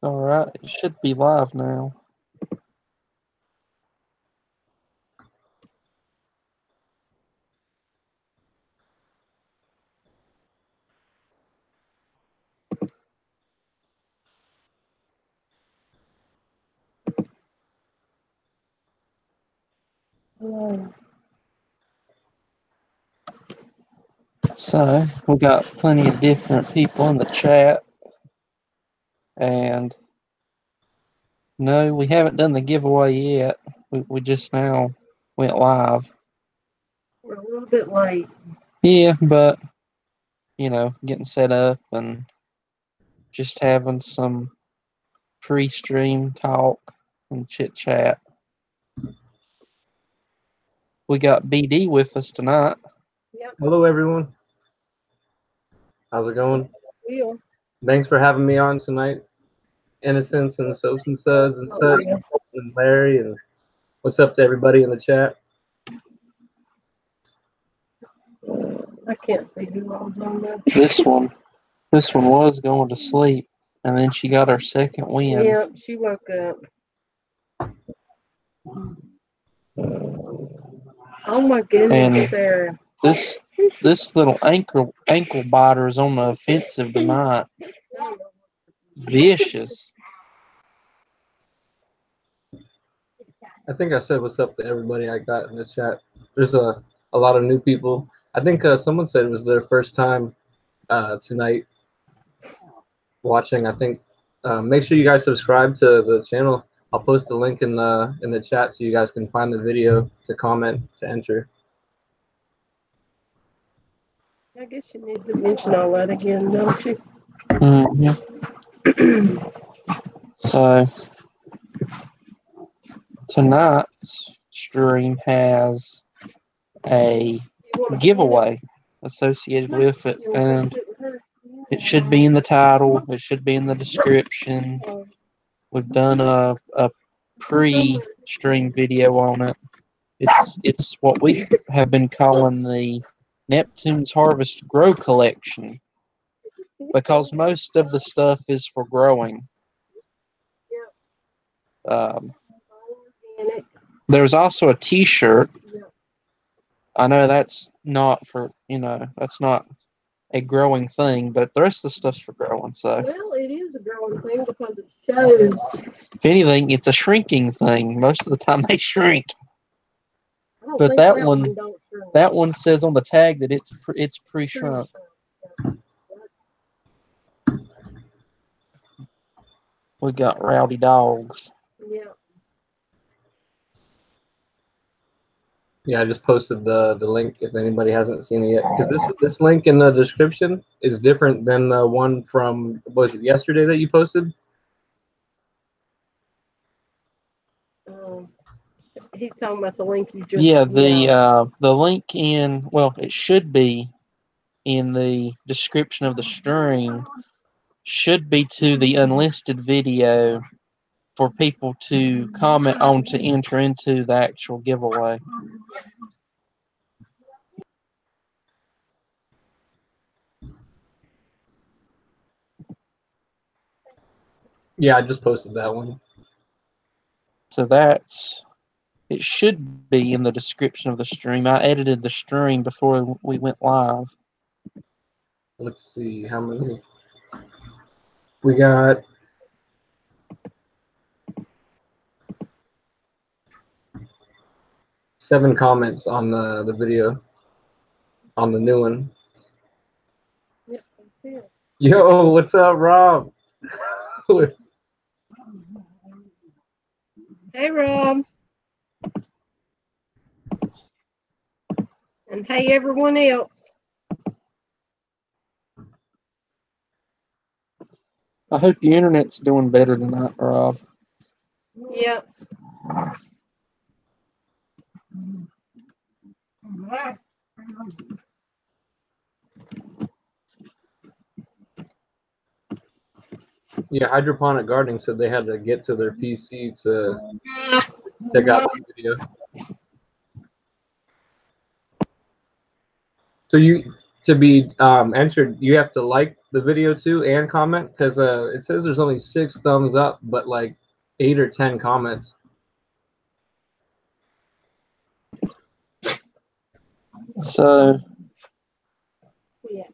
All right, it should be live now. So we got plenty of different people in the chat, and no, we haven't done the giveaway yet. We just now went live. We're a little bit late. Yeah, but you know, getting set up and just having some pre-stream talk and chit chat. We got BD with us tonight. Yep. Hello, everyone. How's it going? Will. Thanks for having me on tonight. Innocence and Soaps and Suds and Suds and Larry, and what's up to everybody in the chat? I can't see who was on there. This one was going to sleep, and then she got her second wind. Yeah, she woke up. Oh my goodness, And Sarah. This little ankle biter is on the offensive tonight. Vicious. I think I said what's up to everybody I got in the chat. There's a lot of new people. I think someone said it was their first time tonight watching. I think make sure you guys subscribe to the channel. I'll post a link in the chat so you guys can find the video to comment, to enter. I guess you need to mention all that again, don't you? Mm-hmm. So tonight's stream has a giveaway associated with it, and it should be in the title. It should be in the description. We've done a pre-stream video on it. It's what we have been calling the Neptune's Harvest Grow Collection, because most of the stuff is for growing. There's also a t-shirt. I know that's not for, that's not a growing thing, but the rest of the stuff's for growing. So, well, it is a growing thing because it shows. If anything, it's a shrinking thing. Most of the time they shrink. But that one says on the tag that it's pre-shrunk. We got rowdy dogs. Yeah. Yeah, I just posted the link if anybody hasn't seen it yet. Because this link in the description is different than the one from, was it yesterday that you posted? He's talking about the link you just. Yeah, the link it should be in the description of the stream, should be to the unlisted video for people to comment on to enter into the actual giveaway. Yeah, I just posted that one. So it should be in the description of the stream. I edited the stream before we went live. Let's see how many. We got 7 comments on the video, on the new one. Yo, what's up, Rob? Hey, Rob. And hey, everyone else. I hope your internet's doing better tonight, Rob. Yeah. Yeah, Hydroponic Gardening said they had to get to their PC to check out the video. So to be entered, you have to like the video too and comment? Because it says there's only 6 thumbs up, but like 8 or 10 comments. So Yeah.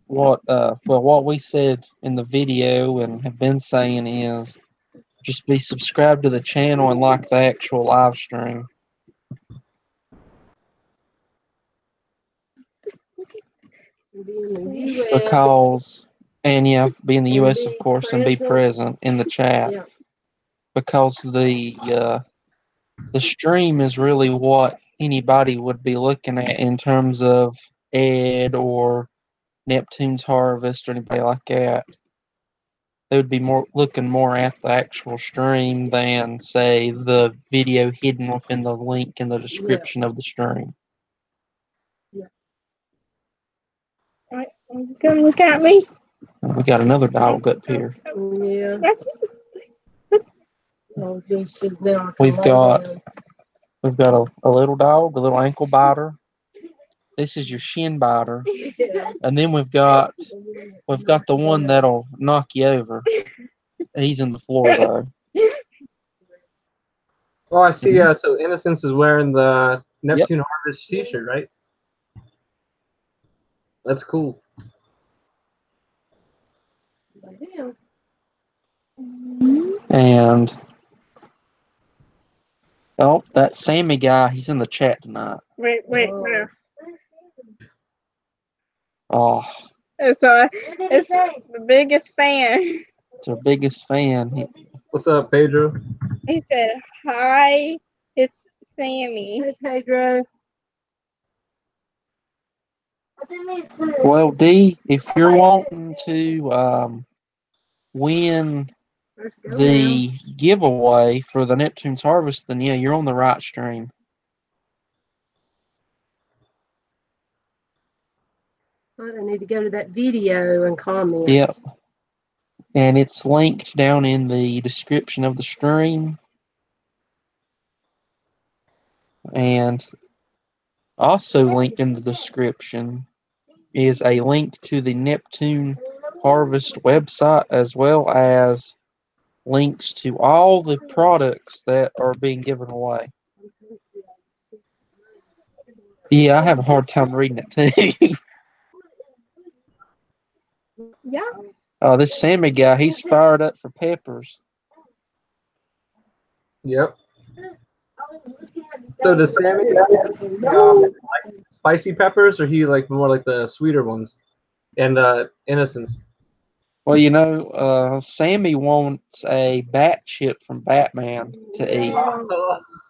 what we said in the video and have been saying is just be subscribed to the channel and like the actual live stream. Be in the US. Because, and yeah, be in the And US, of be course, and be present in the chat. Yeah. Because the stream is really what anybody would be looking at in terms of Ed or Neptune's Harvest or anybody like that. They would be looking more at the actual stream than, say, the video hidden within the link in the description of the stream. Right, come look at me. We got another dog up here. Yeah. That's Oh, just sits down. We've got a little dog, a little ankle biter. This is your shin biter, Yeah. and then we've got the one that'll knock you over. He's in the floor though. Oh, I see. So Innocence is wearing the Neptune Harvest T-shirt, right? That's cool. Yeah. And oh, that Sammy guy, he's in the chat tonight. wait. Oh, It's the biggest fan. it's our biggest fan. What's up, Pedro? He said, "Hi, it's Sammy." Hey, Pedro. Well, D, if you're wanting to win Let's go the giveaway for the Neptune's Harvest, then yeah, you're on the right stream. now. Well, I need to go to that video and comment. Yep. And it's linked down in the description of the stream. And also linked in the description is a link to the Neptune Harvest website, as well as links to all the products that are being given away. Yeah, I have a hard time reading it too. Yeah. This Sammy guy, he's fired up for peppers. Yep. So does Sammy like spicy peppers, or he like more like the sweeter ones? And Innocence. Well, you know, Sammy wants a bat chip from Batman to eat.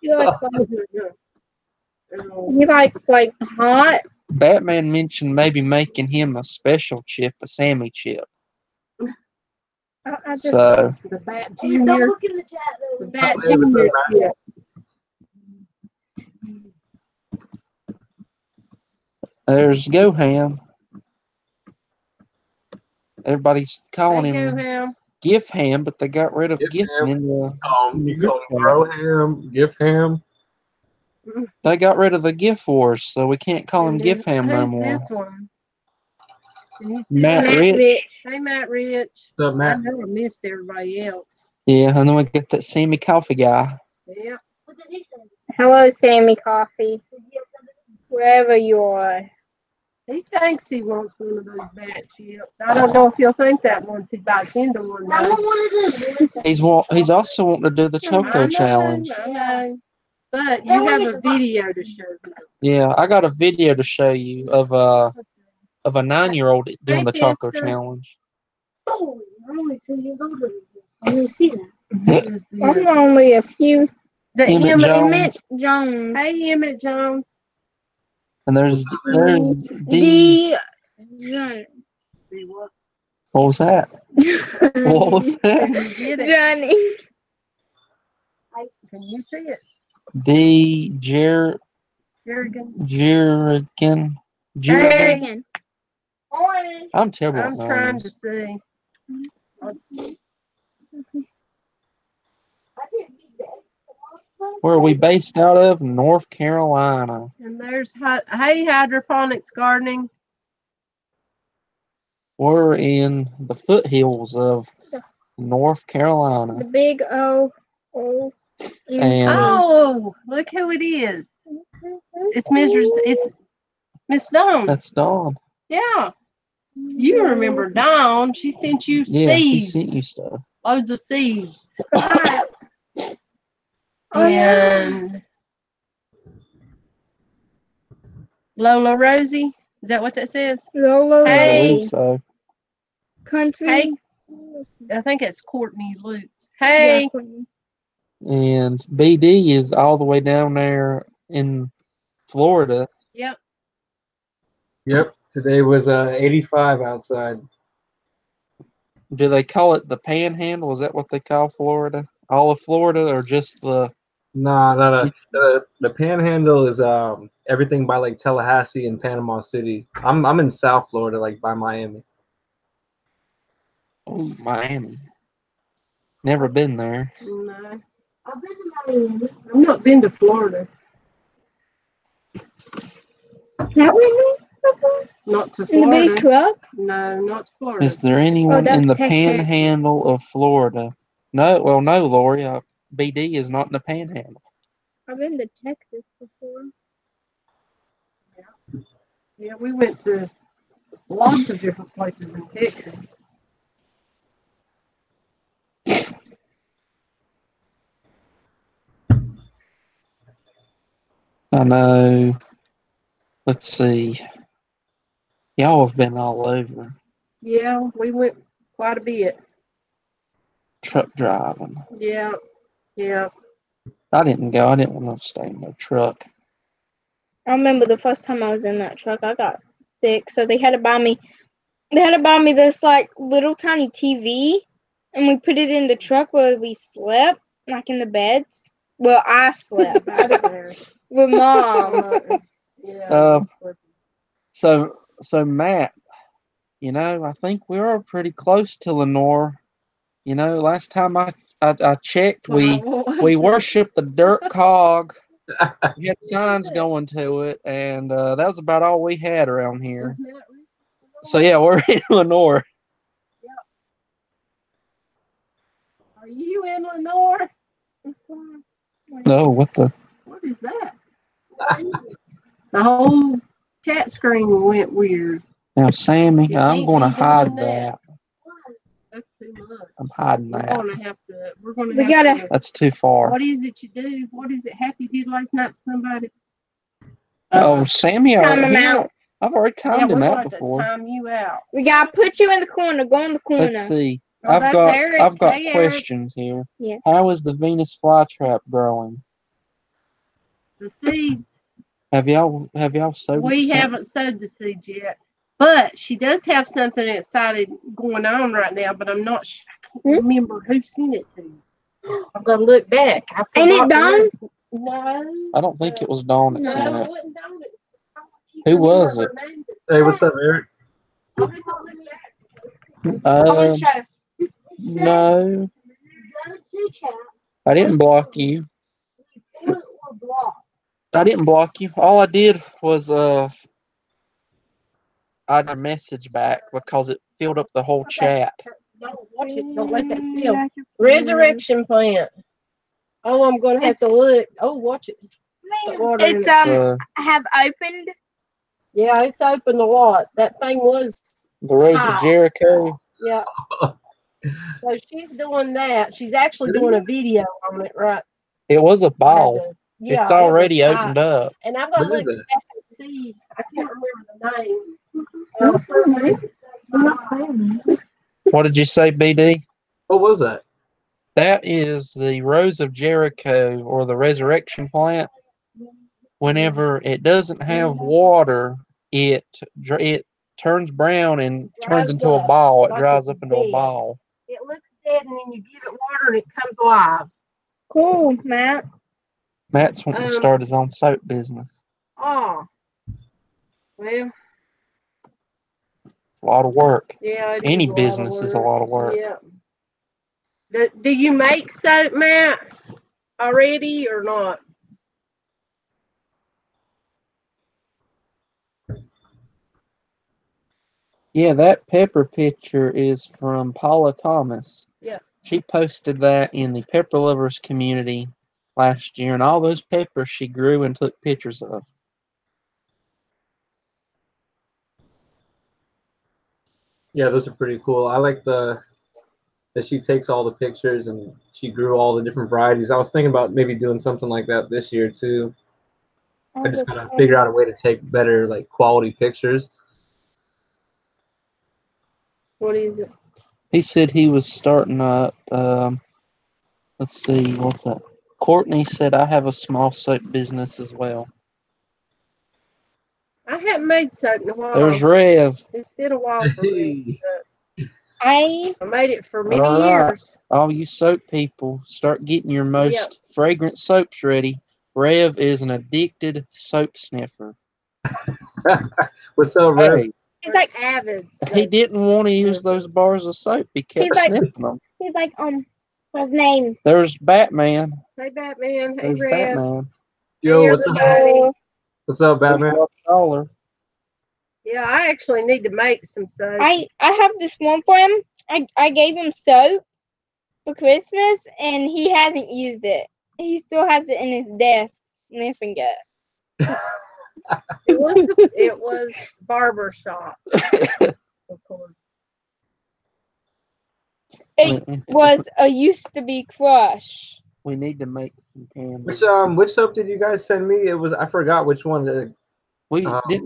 He likes like hot. Batman mentioned maybe making him a special chip, a Sammy chip. I just So, The Bat Don't Junior. look in the chat though. The Bat Yeah, what's Junior. up, Matt? Yeah. there's Goham. Everybody's calling Hey, him Go Ham. Gift Ham, but they got rid of Gift gifting Ham. in the. You call him Bro Ham, Gift Ham. They got rid of the gift wars, so we can't call him And Gift then Ham no who's more. this one? Can you see Matt that? Rich. Hey, Matt Rich. What's up, I Matt? know I missed everybody else. Yeah, and then we got that Sammy Coffee guy. Yeah. What did he say? hello, Sammy Coffee, wherever you are. He thinks he wants one of those bat chips. I don't know if he'll think that once he bites into one. I though. want one of those. He's also wanting to do the I Choco know, Challenge. I know. But you have a video to show me. Yeah, I got a video to show you of a 9-year-old doing the Choco Fister. Challenge. Oh, I'm only 2 years older than you. I didn't see that. What is this? I'm only a few. The Emmett Emmett. Jones. Emmett Jones. Hey, Emmett Jones. And there's D. D. Johnny. What was that? What was Can that? you get it? Johnny. Can you see it? D. Jerrigan. Jerrigan. American. Orange. I'm terrible I'm at trying names. to see. I didn't beat that. Where are we based out of? North Carolina. And there's Hey Hydroponics Gardening. We're in the foothills of North The Carolina. big O. And Oh, look who it is. It's Miss Dawn. that's Dawn. Yeah. You remember Dawn. She sent you Yeah, she seeds. sent you stuff. Loads of seeds. Oh, yeah. And Lola Rosie. Is that what that says? Lola I Hey. believe so. Country. Hey. I think it's Courtney Lutz. Yeah, Hey. Courtney. And BD is all the way down there in Florida. Yep. Yep. Today was 85 outside. Do they call it the Panhandle? Is that what they call Florida? All of Florida, or just the? Nah, the Panhandle is everything by like Tallahassee and Panama City. I'm in South Florida, like by Miami. Oh, Miami. Never been there. No. I've been to Miami. I've not been to Florida. Have we been before? Not to In the Florida. big truck? No, not to Florida. Is there anyone that's in the Texas. Panhandle of Florida? No. Well, no, Lori. BD is not in the Panhandle. I've been to Texas before. Yeah, we went to lots of different places in Texas. I know. Let's see. Y'all have been all over. Yeah, we went quite a bit. Truck driving. Yeah, yeah. I didn't go. I didn't want to stay in the truck. I remember the first time I was in that truck, I got sick, so they had to buy me this like little tiny TV, and we put it in the truck where we slept, like in the beds. Well, I slept Out of there. with Mom. Yeah. So Matt, I think we are pretty close to Lenore. Last time I checked, we worshiped the dirt cog. We had signs going to it, and that was about all we had around here. So yeah, we're in Lenore. Are you in Lenore? Oh, what the? What is that? The whole chat screen went weird. Now, Sammy, You I'm can't going to be hide doing that. that. That's too much. I'm hiding We're that. gonna have to. We gotta- That's too far. What is it you do? What is it Happy did last night to somebody? Oh, Sammy, Time him out. I've already yeah, timed we're him gonna out have to before. time you out. We gotta put you in the corner. Go in the corner. Let's see. Oh, I've that's got Eric. Hey, Eric. questions here. Yeah. How is the Venus flytrap growing? The seeds. Have y'all sowed We some? haven't sowed the seeds yet, but she does have something excited going on right now. But I'm not. I can't remember who sent it to you. I've got to look back. Ain't it Dawn? No. I don't think it was Dawn that No, sent it it. wasn't Dawn. It was- I can't Who remember was her it? name. Hey, what's up, Eric? I'll have to look back. No, Go to chat. I didn't block you. We're blocked. I didn't block you. All I did was I had a message back because it filled up the whole chat. Don't watch it. Don't let that spill. Resurrection plant. Oh, I'm gonna have to look. Oh, watch it. Got water in It's it. have opened. Yeah, it's opened a lot. That thing was. The Rose of tight. Jericho. Yeah. So she's doing that. She's actually doing a video on it, right? It was a I had ball. to- yeah, It's it was already tight. opened up. And I'm gonna What is look it? back and see. I can't remember the name. What did you say, BD? What was that? That is the Rose of Jericho, or the resurrection plant. Whenever it doesn't have water, it turns brown and turns Dries into a up, ball. It like dries it's up into a dead. ball. It looks dead, and then you give it water, and it comes alive. Cool, Matt. Matt's wanting to start his own soap business. Oh. Well, It's a lot of work. yeah. It Any is a lot of business is a work. lot of work. Yeah. Do you make soap, Matt, already or not? Yeah, that pepper picture is from Paula Thomas. Yeah. She posted that in the Pepper Lovers community last year, and all those peppers she grew and took pictures of. Yeah, those are pretty cool. I like that she takes all the pictures and she grew all the different varieties. I was thinking about maybe doing something like that this year too. I just gotta figure out a way to take better like quality pictures. What is it? He said he was starting up. Let's see, what's that? Courtney said, I have a small soap business as well. I haven't made soap in a while. There's Rev. It's been a while for me. I made it for many All right. years. All you soap people, start getting your most fragrant soaps ready. Rev is an addicted soap sniffer. What's up, Rev? Hey, he's like avid. he didn't want to use those bars of soap. He kept He's like- sniffing them. he's like what's his name? There's Batman. Hey, Batman. Hey, There's Rev. Batman. Yo, Hey, what's up? everybody. What's up, There's Batman? Rob Scholar. Yeah, I actually need to make some soap. I have this one for him. I gave him soap for Christmas and he hasn't used it. He still has it in his desk sniffing it. It was barber shop, of course. It was a used to be crush. We need to make some candles. Which soap did you guys send me? It was I forgot which one. Didn't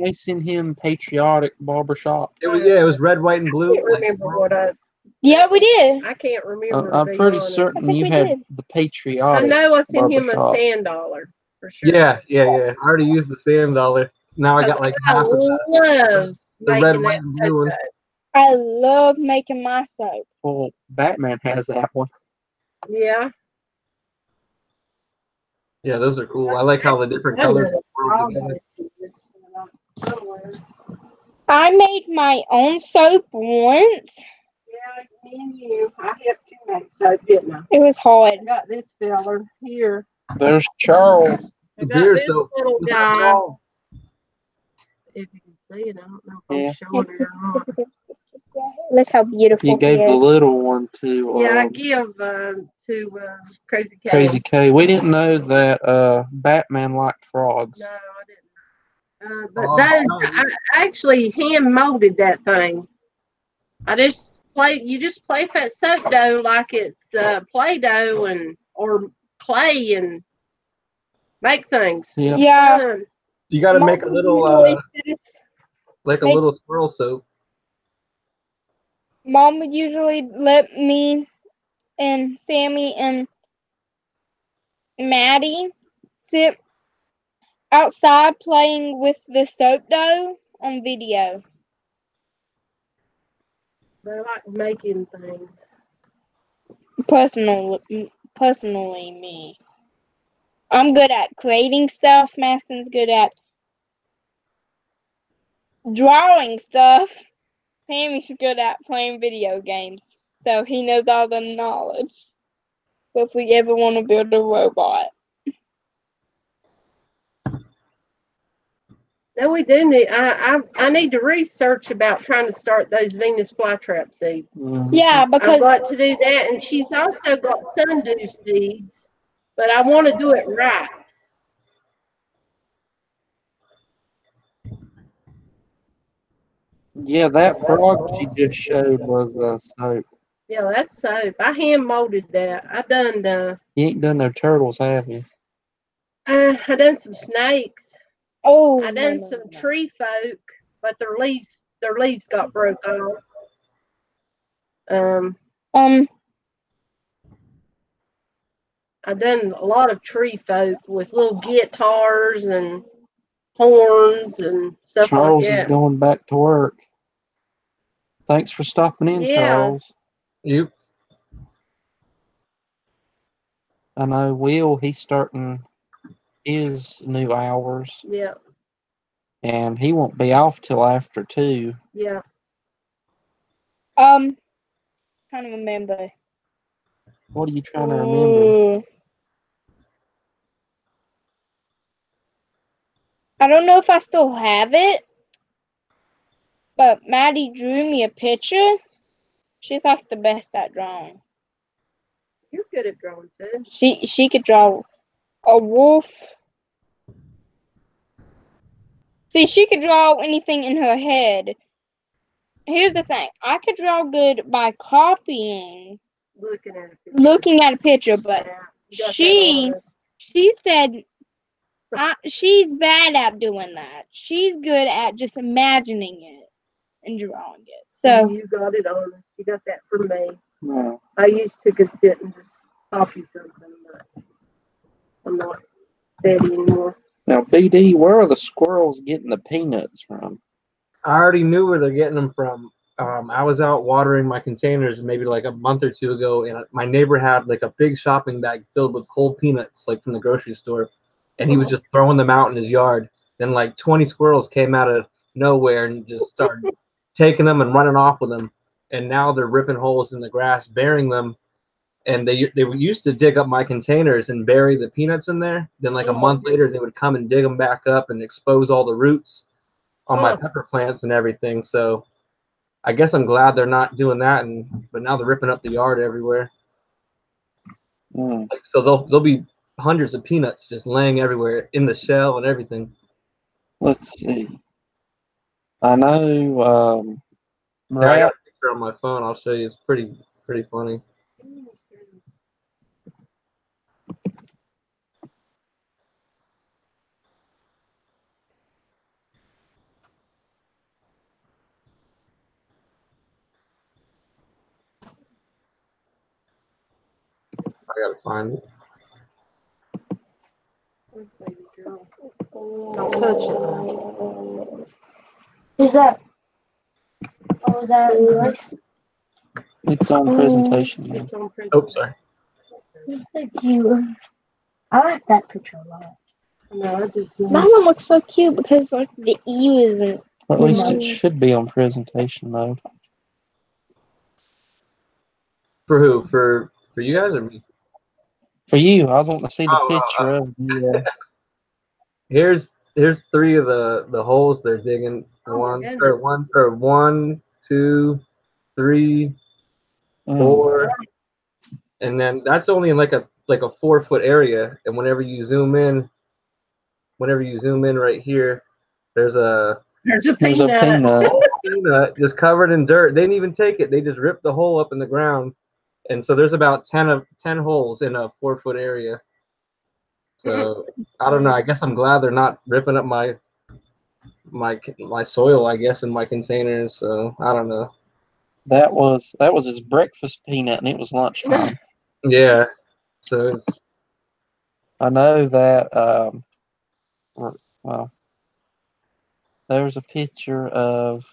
we send him patriotic barbershop? it was red, white, and I blue. can't remember what Yeah, we did. I can't remember. I'm to be pretty honest. certain think you we had did. the I patriotic. know I sent him a barbershop. sand dollar for sure. Yeah. I already used the sand dollar. Now I got like I half of love the red, making white, that and blue one. soap. I love making my soap. Well, Batman has that one. Yeah. Yeah, those are cool. I like how the different colors work together. I made my own soap once. Yeah, me and you. I helped you make soap, didn't I? It was hard. I got this fella here. There's Charles. I got Beer this soap. little What's up, guy. Charles? If you can see it, I don't know if Yeah. I'm showing it or not. Look how beautiful You gave he the is. little one to Yeah, I give to Crazy Cat. Crazy K. We didn't know that Batman liked frogs. No, I didn't. But Oh, those, no. I actually hand molded that thing. You just play that soap dough like it's Play-Doh or clay and make things. Yeah. It's Yeah. fun. You got to Mom make a little usually says- like a make- little swirl soap. Mom would usually let me and Sammy and Maddie sit outside playing with the soap dough on video. They like making things. Personally, me. I'm good at creating stuff. Mason's good at drawing stuff. Sammy's good at playing video games, so he knows all the knowledge. So if we ever want to build a robot. No, we do need. I need to research about trying to start those Venus flytrap seeds. Yeah, I've because got to do that, and she's also got sundew seeds, but I want to do it right. Yeah, that frog she just showed was soap. Yeah, that's soap. I hand molded that. I You ain't done no turtles, have you? I done some snakes. oh, I done some tree folk, but their leaves got broke off. I done a lot of tree folk with little guitars and horns and stuff Charles like is that. going back to work. Thanks for stopping in, Yeah. Charles. You I know Will, he's starting his new hours, Yeah, and he won't be off till after 2. yeah. trying to remember. What are you trying to remember? I don't know if I still have it, but Maddie drew me a picture. She's like the best at drawing. You're good at drawing too. She could draw a wolf. See, she could draw anything in her head. Here's the thing. I could draw good by copying, Looking at a a picture. picture, but Yeah, you got that she artist. said she's bad at doing that. She's good at just imagining it and drawing it. So You got it honest. You got that from me. No. I used to could sit and just copy something, but I'm not steady anymore. Now, BD, where are the squirrels getting the peanuts from? I already knew where they're getting them from. I was out watering my containers maybe like a month or two ago, and my neighbor had like a big shopping bag filled with whole peanuts, like from the grocery store, and he was just throwing them out in his yard. Then like 20 squirrels came out of nowhere and just started taking them and running off with them. And now they're ripping holes in the grass, burying them. And they used to dig up my containers and bury the peanuts in there. Then like a month later, they would come and dig them back up and expose all the roots on my pepper plants and everything. So I guess I'm glad they're not doing that. But now they're ripping up the yard everywhere. Like, so there'll be hundreds of peanuts just laying everywhere in the shell and everything. Let's see. I know. Yeah, I got a picture on my phone. I'll show you. It's pretty funny. I gotta find it. Don't touch it. Is that? Oh, is that nice? It's on presentation. It's on prison. Oh, sorry. It's so cute. I like that picture a lot. No, I do too. that one looks so cute because like the E isn't. Or at least it should be on presentation mode. For who? For you guys or me? For you, I was wanting to see the Oh, picture of the. Here's 3 of the holes they're digging. One, 2, 3, 4, and then that's only in like a 4-foot area. And whenever you zoom in right here, there's a peanut. peanut just covered in dirt. They didn't even take it. They just ripped the hole up in the ground. And so there's about 10 holes in a 4-foot area. So I don't know. I guess I'm glad they're not ripping up my soil, I guess, in my containers. So I don't know. That was his breakfast peanut, and it was lunchtime. Yeah. So it's. I know that. Well, there's a picture of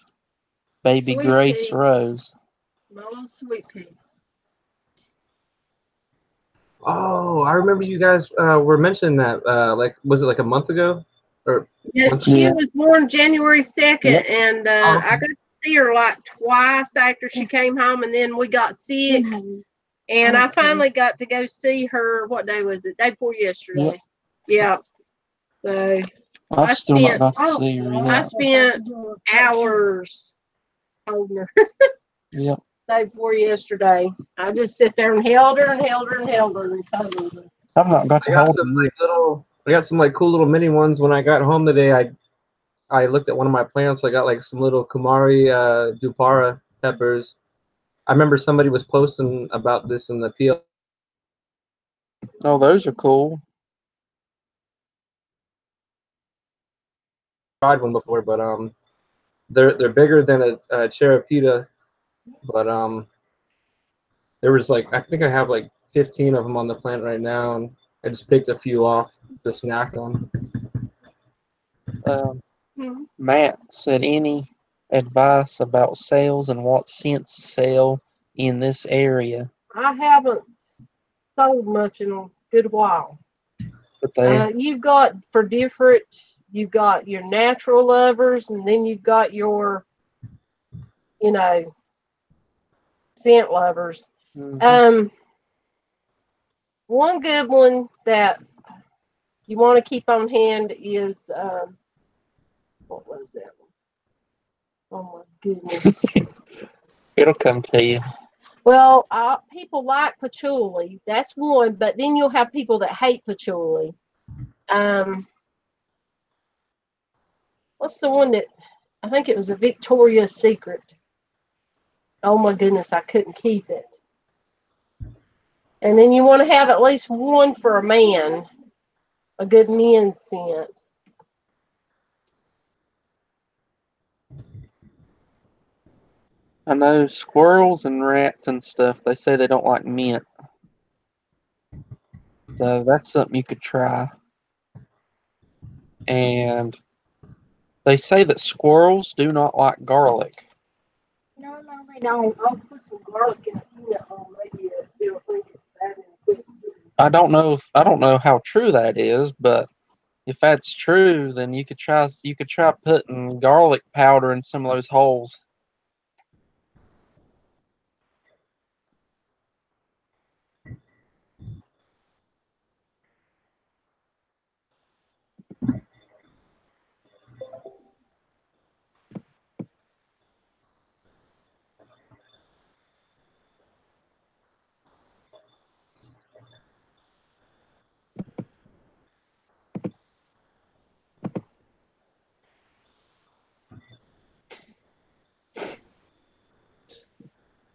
baby Sweet Grace pea. Rose. My little sweet pea. Oh, I remember you guys were mentioning that. Like, was it like a month ago? Or Yeah, she was born January 2nd, and I got to see her like twice after she came home, and then we got sick, and I finally got to go see her. What day was it? Day before yesterday. Yeah. So I've still not got to see her yet. I spent hours holding her. Yep. Day before yesterday. I just sit there and held her and held her and held her and cuddled her. I've not got to hold her. I got some like cool little mini ones. When I got home today, I looked at one of my plants. I got like some little Kumari Dupara peppers. I remember somebody was posting about this in the PL. Oh, those are cool. Tried one before, but they're bigger than a Cherapita, but there was like, I think I have like 15 of them on the plant right now, and I just picked a few off to snack on. Matt said, any advice about sales and what scents sell in this area? I haven't sold much in a good while. But you've got you've got your natural lovers, and then you've got your, scent lovers. One good one that you want to keep on hand is what was that one? Oh my goodness. It'll come to you. Well, people like patchouli. That's one, but then you'll have people that hate patchouli. What's the one that I think it was a Victoria's Secret? Oh my goodness, I couldn't keep it. And then you want to have at least one for a man, a good men's scent. I know squirrels and rats and stuff, they say they don't like mint. So that's something you could try. And they say that squirrels do not like garlic. No, they don't. I'll put some garlic in a peanut hole. Maybe it'll think it's bad and quit. I don't know how true that is, but if that's true, then you could try putting garlic powder in some of those holes.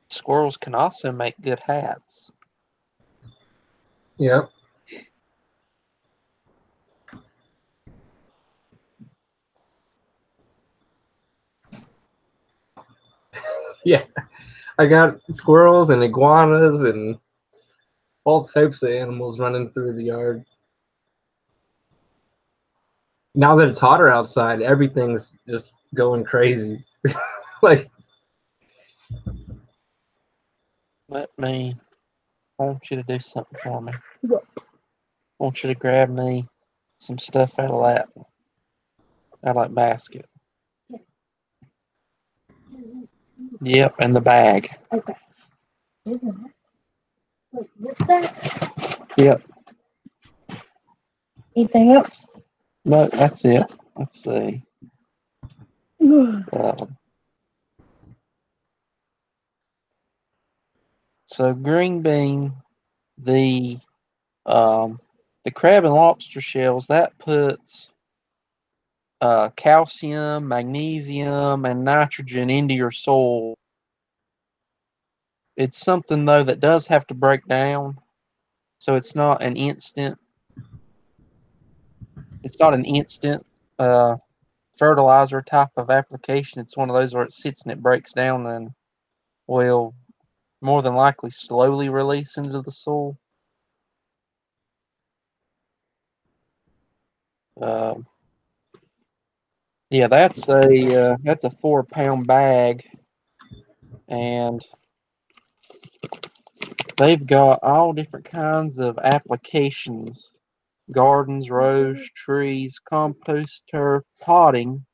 Squirrels can also make good hats. Yep. Yeah. I got squirrels and iguanas and all types of animals running through the yard. Now that it's hotter outside, everything's just going crazy. Like, I want you to do something for me. What? I want you to grab me some stuff out of that basket. Yep, and the bag. Okay. Isn't it? Wait, this bag? Yep. Anything else? No, that's it. Let's see. So green bean, the crab and lobster shells, that puts calcium, magnesium, and nitrogen into your soil. It's something though that does have to break down, so it's not an instant. It's not an instant fertilizer type of application. It's one of those where it sits and it breaks down and will more than likely slowly release into the soil. Yeah, that's a 4-pound bag, and they've got all different kinds of applications: gardens, rows, trees, compost turf, potting,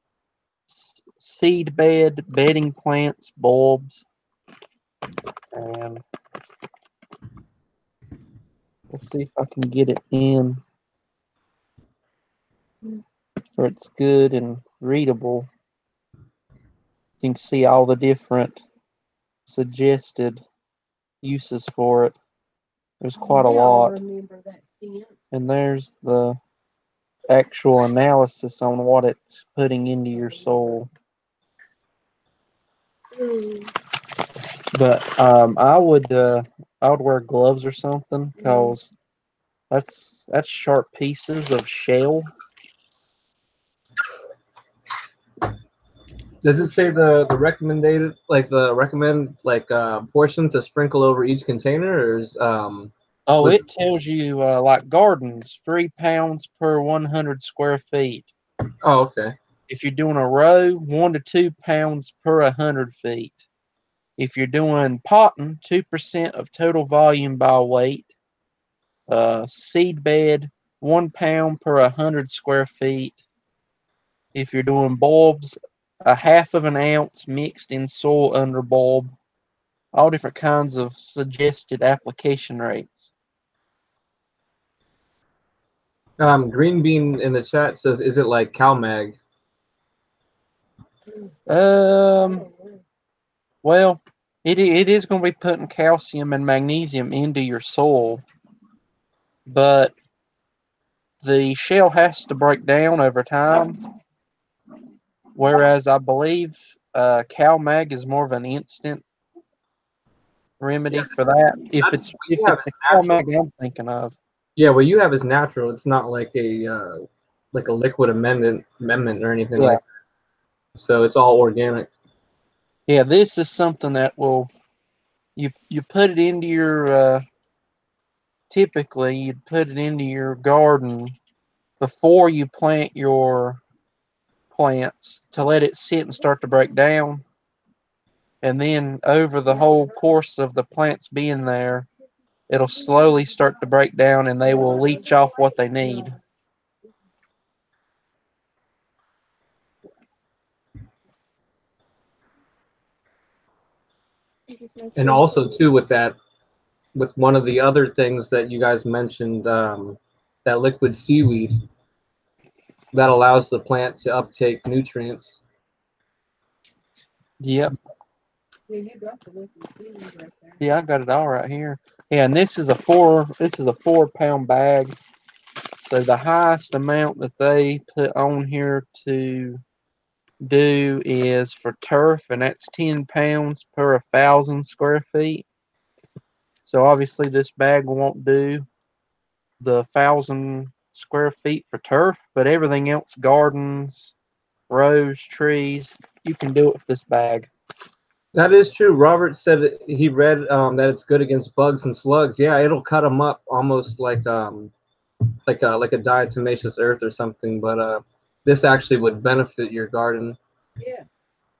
seed bed, bedding plants, bulbs, and let's see if I can get it in where it's good and readable. You can see all the different suggested uses for it. There's quite a lot. Remember that scent. And there's the actual analysis on what it's putting into your soul. But I would wear gloves or something, because that's sharp pieces of shell. does it say the recommend portion to sprinkle over each container, or is Oh, was- it tells you like gardens, 3 pounds per 100 square feet. Oh, okay. If you're doing a row, 1 to 2 pounds per 100 feet. If you're doing potting, 2% of total volume by weight. Seed bed, 1 pound per 100 square feet. If you're doing bulbs, a half of an ounce mixed in soil under bulb. All different kinds of suggested application rates. Green Bean in the chat says, is it like CalMag? Well, it is going to be putting calcium and magnesium into your soil, but the shell has to break down over time. Whereas I believe CalMag is more of an instant remedy for that. If it's the CalMag I'm thinking of. Yeah, what you have is natural. It's not like a liquid amendment or anything like that. So it's all organic. Yeah, this is something that will you put it into your typically you'd put it into your garden before you plant your plants to let it sit and start to break down. And then over the whole course of the plants being there, it'll slowly start to break down and they will leach off what they need. And also too with that, with one of the other things that you guys mentioned, that liquid seaweed that allows the plant to uptake nutrients. Yep. Yeah, you got the liquid seaweed right there. Yeah, I got it all right here. Yeah, and this is a 4-pound bag. So the highest amount that they put on here to do is for turf, and that's 10 pounds per 1,000 square feet. So obviously this bag won't do the 1,000 square feet for turf, but everything else, gardens, rows, trees, you can do it with this bag. That is true. Robert said that he read that it's good against bugs and slugs. Yeah, it'll cut them up almost like a diatomaceous earth or something. But this actually would benefit your garden. Yeah.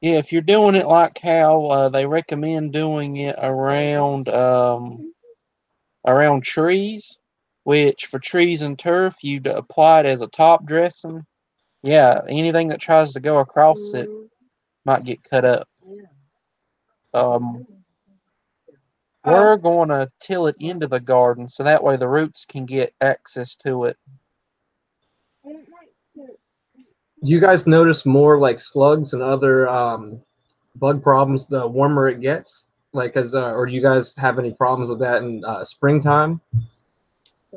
Yeah, if you're doing it like how they recommend doing it around trees, which for trees and turf you'd apply it as a top dressing. Yeah, anything that tries to go across it might get cut up. We're going to till it into the garden so that way the roots can get access to it. Do you guys notice more like slugs and other bug problems the warmer it gets? Like, or do you guys have any problems with that in springtime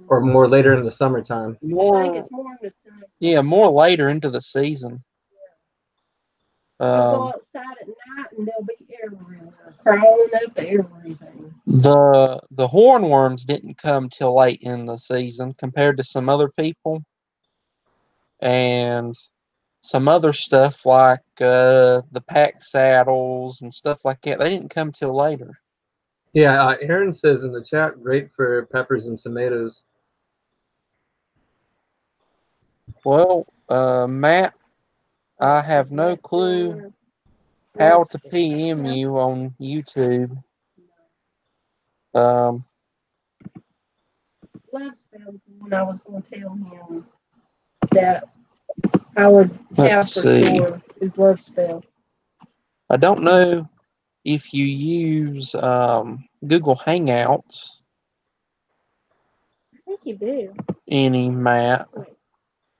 or more later in the summertime? I think it's more in the summer. Yeah, more later into the season. I go outside at night and they'll be everywhere, crawling up everything. The hornworms didn't come till late in the season compared to some other people, and some other stuff like the pack saddles and stuff like that. They didn't come till later. Yeah, Aaron says in the chat, great for peppers and tomatoes. Well, Matt, I have no clue how to PM you on YouTube. Love spells when I was going to tell him that I would have for sure his love spell. I don't know if you use Google Hangouts. I think you do. Any Matt,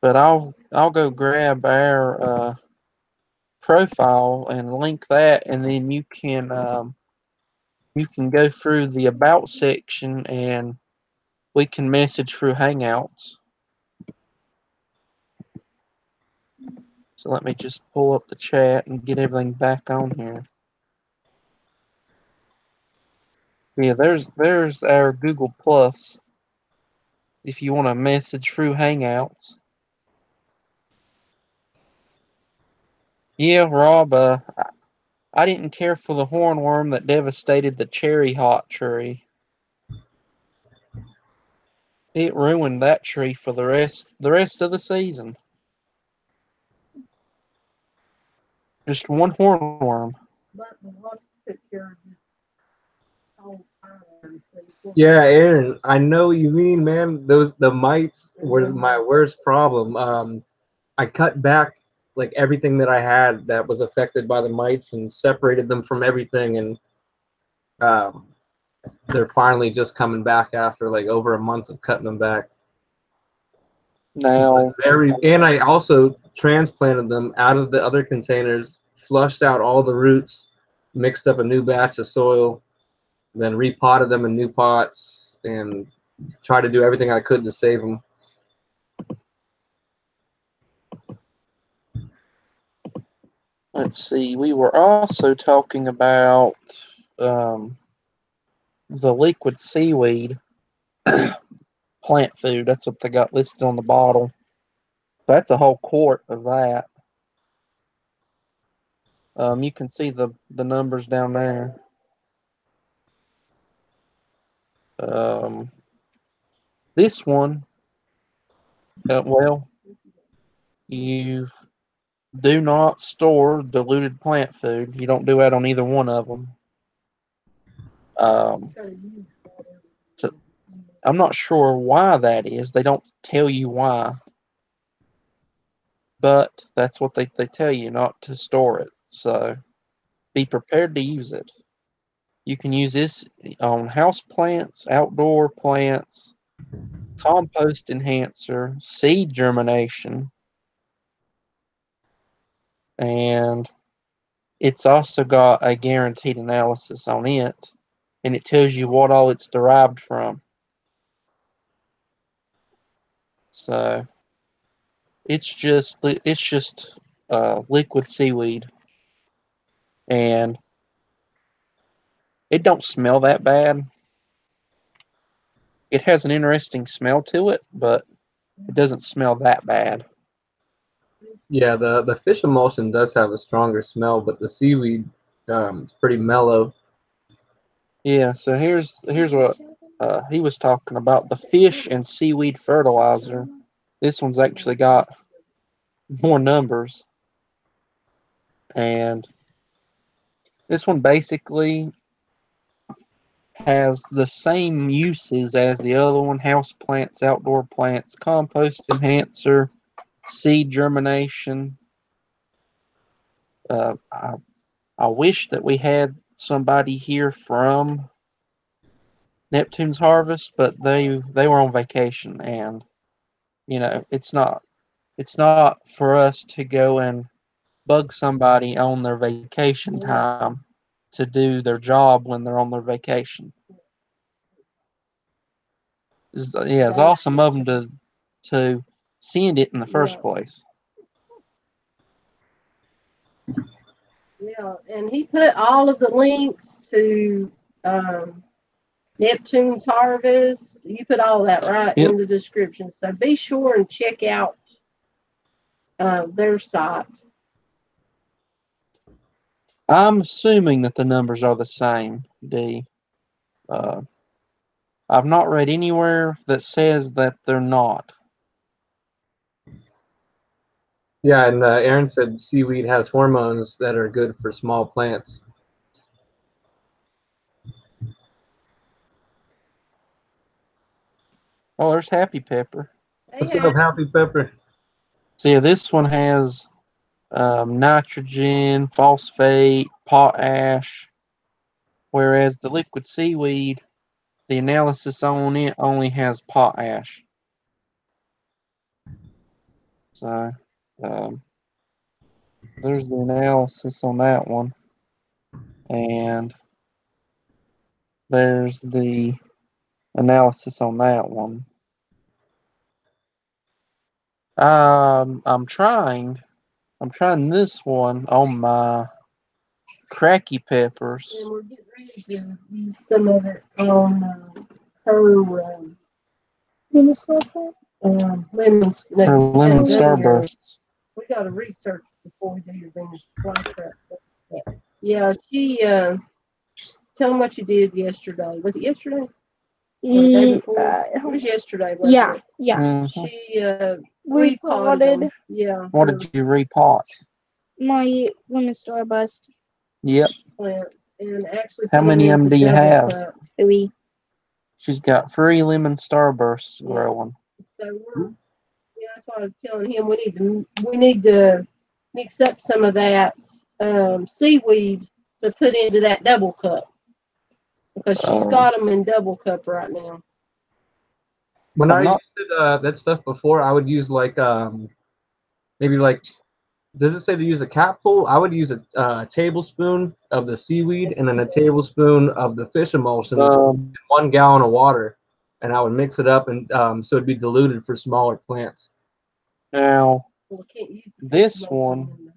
but I'll go grab our profile and link that, and then you can go through the about section and we can message through Hangouts. So let me just pull up the chat and get everything back on here. Yeah, there's our Google Plus. If you want to message through Hangouts. Yeah, Rob, I didn't care for the hornworm that devastated the cherry hot tree. It ruined that tree for the rest of the season. Just one hornworm. But the wasp took care of this whole side. Yeah, Aaron, I know what you mean, man. The mites were my worst problem. I cut back like everything that I had that was affected by the mites and separated them from everything, and they're finally just coming back after like over a month of cutting them back. Now, and I also transplanted them out of the other containers flushed out all the roots, mixed up a new batch of soil, then repotted them in new pots, and tried to do everything I could to save them. Let's see. We were also talking about the liquid seaweed plant food. That's what they got listed on the bottle. That's a whole quart of that. You can see the numbers down there. This one, well, you do not store diluted plant food. You don't do that on either one of them. So I'm not sure why that is. They don't tell you why. But that's what they tell you, not to store it. So be prepared to use it. You can use this on house plants, outdoor plants, compost enhancer, seed germination, and it's also got a guaranteed analysis on it, and it tells you what all it's derived from. So it's just liquid seaweed, and it don't smell that bad. It has an interesting smell to it, but it doesn't smell that bad. Yeah, the fish emulsion does have a stronger smell, but the seaweed, it's pretty mellow. Yeah, so here's what he was talking about, the fish and seaweed fertilizer. This one's actually got more numbers. And this one basically has the same uses as the other one: house plants, outdoor plants, compost enhancer, seed germination. I wish that we had somebody here from Neptune's Harvest, but they were on vacation, and it's not for us to go and bug somebody on their vacation time to do their job when they're on their vacation. It's awesome of them to send it in the first place. Yeah, and he put all of the links to Neptune's Harvest. You put all that right in the description. So be sure and check out their site. I'm assuming that the numbers are the same, D. I've not read anywhere that says that they're not. Yeah, and Aaron said seaweed has hormones that are good for small plants. Oh, there's Happy Pepper. What's up, Happy Pepper? So yeah, this one has nitrogen, phosphate, potash, whereas the liquid seaweed, the analysis on it only has potash. So there's the analysis on that one, and there's the analysis on that one. I'm trying this one on my cracky peppers. And we're getting ready to use some of it on her lemon starbursts. We got to research before we do your Venus flytraps. Yeah, she tell them what you did yesterday. Was it yesterday? It was yesterday. Yeah. Mm-hmm. She repotted. Yeah. What did you repot? My lemon starburst. Yep. Plants and actually. How many of them do you have? 3. She's got 3 lemon starbursts growing. So that's why I was telling him we need to mix up some of that seaweed to put into that double cup, because she's got them in double cup right now. When I used that stuff before, I would use like maybe like Does it say to use a capful? I would use a tablespoon of the seaweed and then a tablespoon of the fish emulsion in 1 gallon of water, and I would mix it up, and so it'd be diluted for smaller plants. Now, Well, we can't use the this fish one, emulsion in there.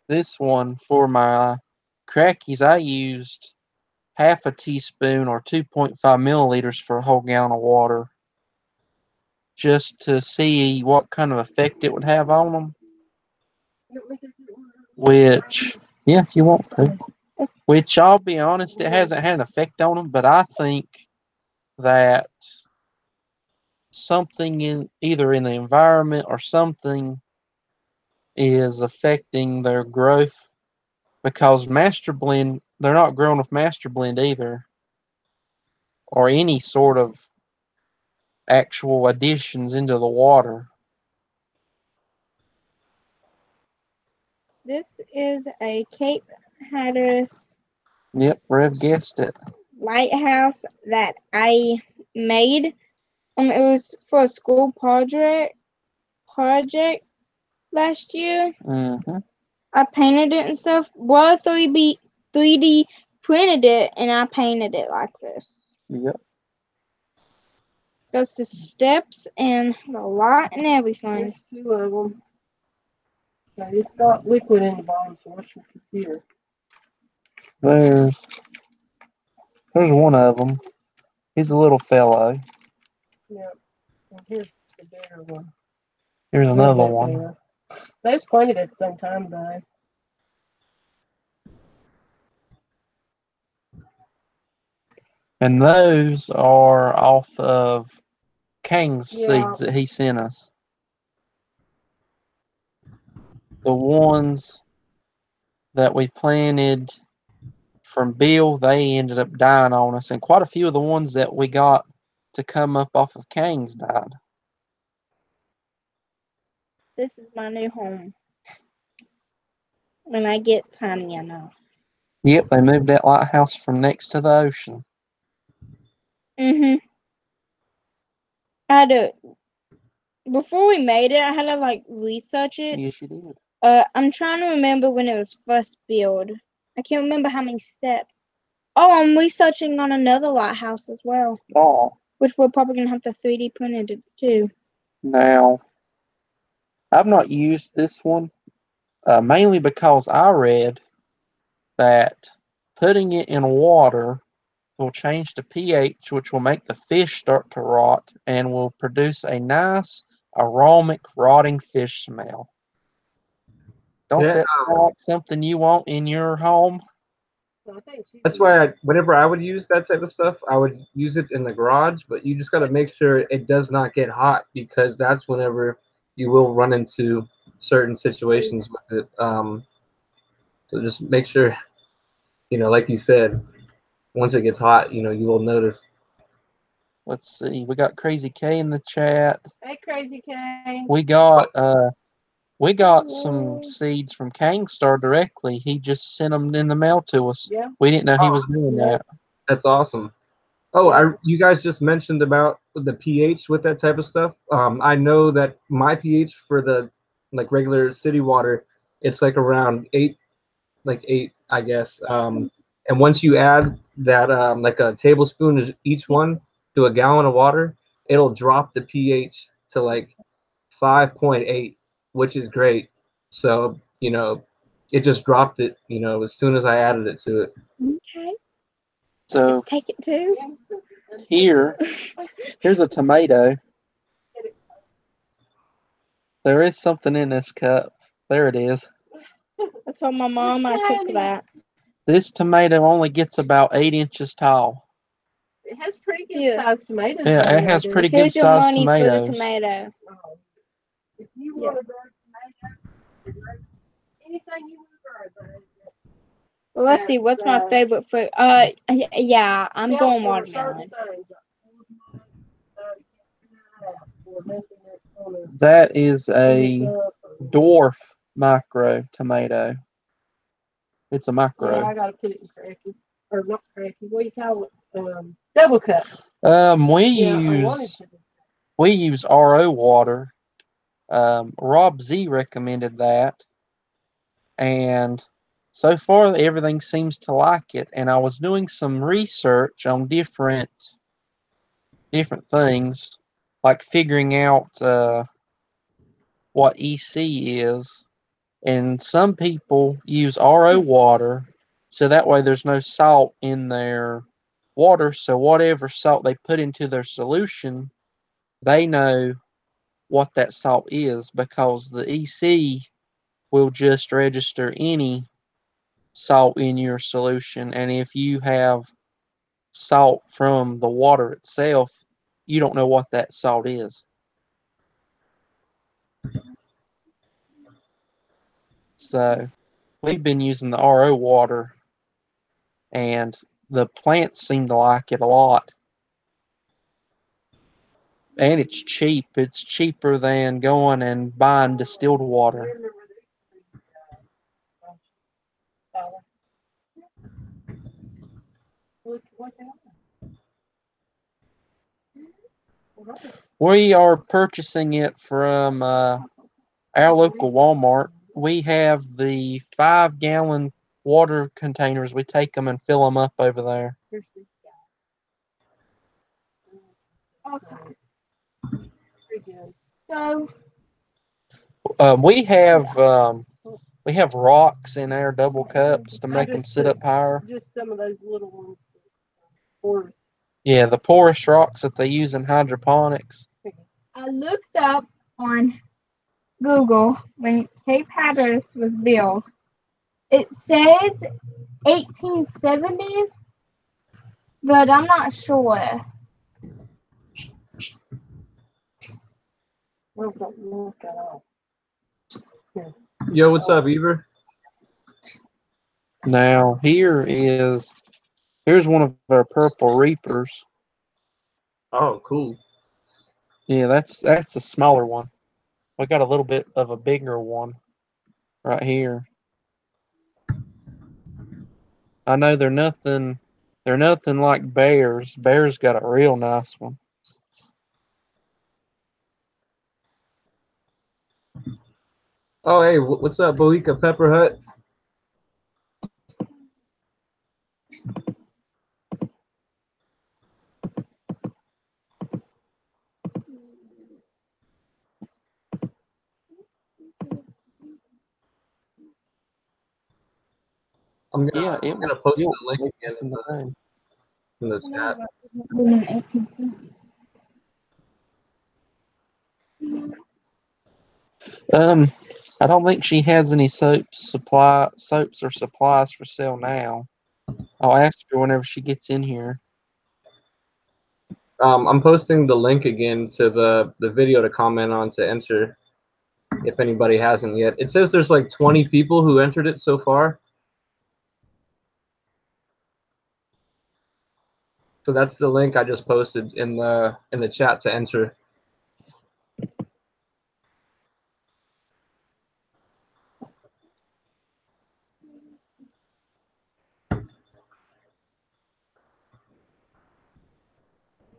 this one for my crackies, I used half a teaspoon or 2.5 milliliters for a whole gallon of water, just to see what kind of effect it would have on them. Which, yeah, if you want to. Which, I'll be honest, it hasn't had an effect on them, but I think that something in either in the environment or something is affecting their growth, because master blend, they're not growing with master blend either, or any sort of actual additions into the water. This is a Cape Hatteras Yep, Rev guessed it. lighthouse that I made. It was for a school project last year. Mm-hmm. I painted it and stuff. Well, 3D printed it, and I painted it like this. Yep. Goes the steps and the lot and everything. There's 2 of them. Now, it's got liquid in the bottom, so watch your computer. There's one of them. He's a little fellow. Yeah. And here's the bigger one. Here's A another little bit one. bigger. They was planted at the same time, though. And those are off of Kang's Yeah. seeds that he sent us. The ones that we planted from Bill, they ended up dying on us, and quite a few of the ones that we got to come up off of Kang's died. This is my new home. When I get tiny enough. Yep, they moved that lighthouse from next to the ocean. I had to, before we made it, I had to like research it. Yes, you did. I'm trying to remember when it was first built. I can't remember how many steps. Oh, I'm researching on another lighthouse as well. Oh. Which we're probably gonna have to 3D print it too. Now, I've not used this one, mainly because I read that putting it in water will change the pH, which will make the fish start to rot and will produce a nice aromatic rotting fish smell. Don't that sound like something you want in your home? That's why whenever I would use that type of stuff, I would use it in the garage, but you just got to make sure it does not get hot, because that's whenever you will run into certain situations with it. So just make sure, like you said, once it gets hot, you will notice. Let's see. We got Crazy K in the chat. Hey, Crazy K. We got some seeds from Kangstar directly. He just sent them in the mail to us. Yeah. We didn't know he was doing that. That's awesome. Oh, you guys just mentioned about the pH with that type of stuff. I know that my pH for the regular city water, it's like around 8, I guess. And once you add that like a tablespoon of each one to a gallon of water, it'll drop the pH to like 5.8, which is great. So it just dropped it as soon as I added it to it. Okay. So take it too. Here's a tomato. There is something in this cup. There it is. I told my mom I took that. This tomato only gets about 8 inches tall. It has pretty good sized tomatoes. Yeah, it has pretty good Here's your sized money tomatoes. for the tomato. If you want to grow tomatoes, anything you want to grow. Well, let's see. What's my favorite fruit? Yeah, I'm going watermelon. That is a dwarf micro tomato. It's a micro. Yeah, I gotta put it in cracky, or not cracky. What do you call it? Double cut. We use RO water. Rob Z recommended that, and so far everything seems to like it. And I was doing some research on different things, like figuring out what EC is. And some people use RO water, so that way there's no salt in their water. So whatever salt they put into their solution, they know what that salt is, because the EC will just register any salt in your solution. And if you have salt from the water itself, you don't know what that salt is. So we've been using the RO water, and the plants seem to like it a lot. And it's cheap. It's cheaper than going and buying distilled water. We are purchasing it from our local Walmart. We have the 5-gallon water containers. We take them and fill them up over there. Okay. So We have rocks in our double cups to make them sit up higher. Just some of those little ones. Porous. Yeah, the porous rocks that they use in hydroponics. I looked up on Google when Cape Hatteras was built. It says 1870s, but I'm not sure. Yo, what's up, Eber? Now here's one of our purple reapers. Oh, cool. Yeah, that's a smaller one. We got a little bit of a bigger one right here. I know they're nothing like bears. Bears got a real nice one. Oh, hey, what's up, Boika Pepper Hut? I'm gonna post the link again in the chat. I don't think she has any soaps or supplies for sale now. I'll ask her whenever she gets in here. I'm posting the link again to the video to comment on to enter if anybody hasn't yet. It says there's like 20 people who entered it so far. So that's the link I just posted in the chat to enter.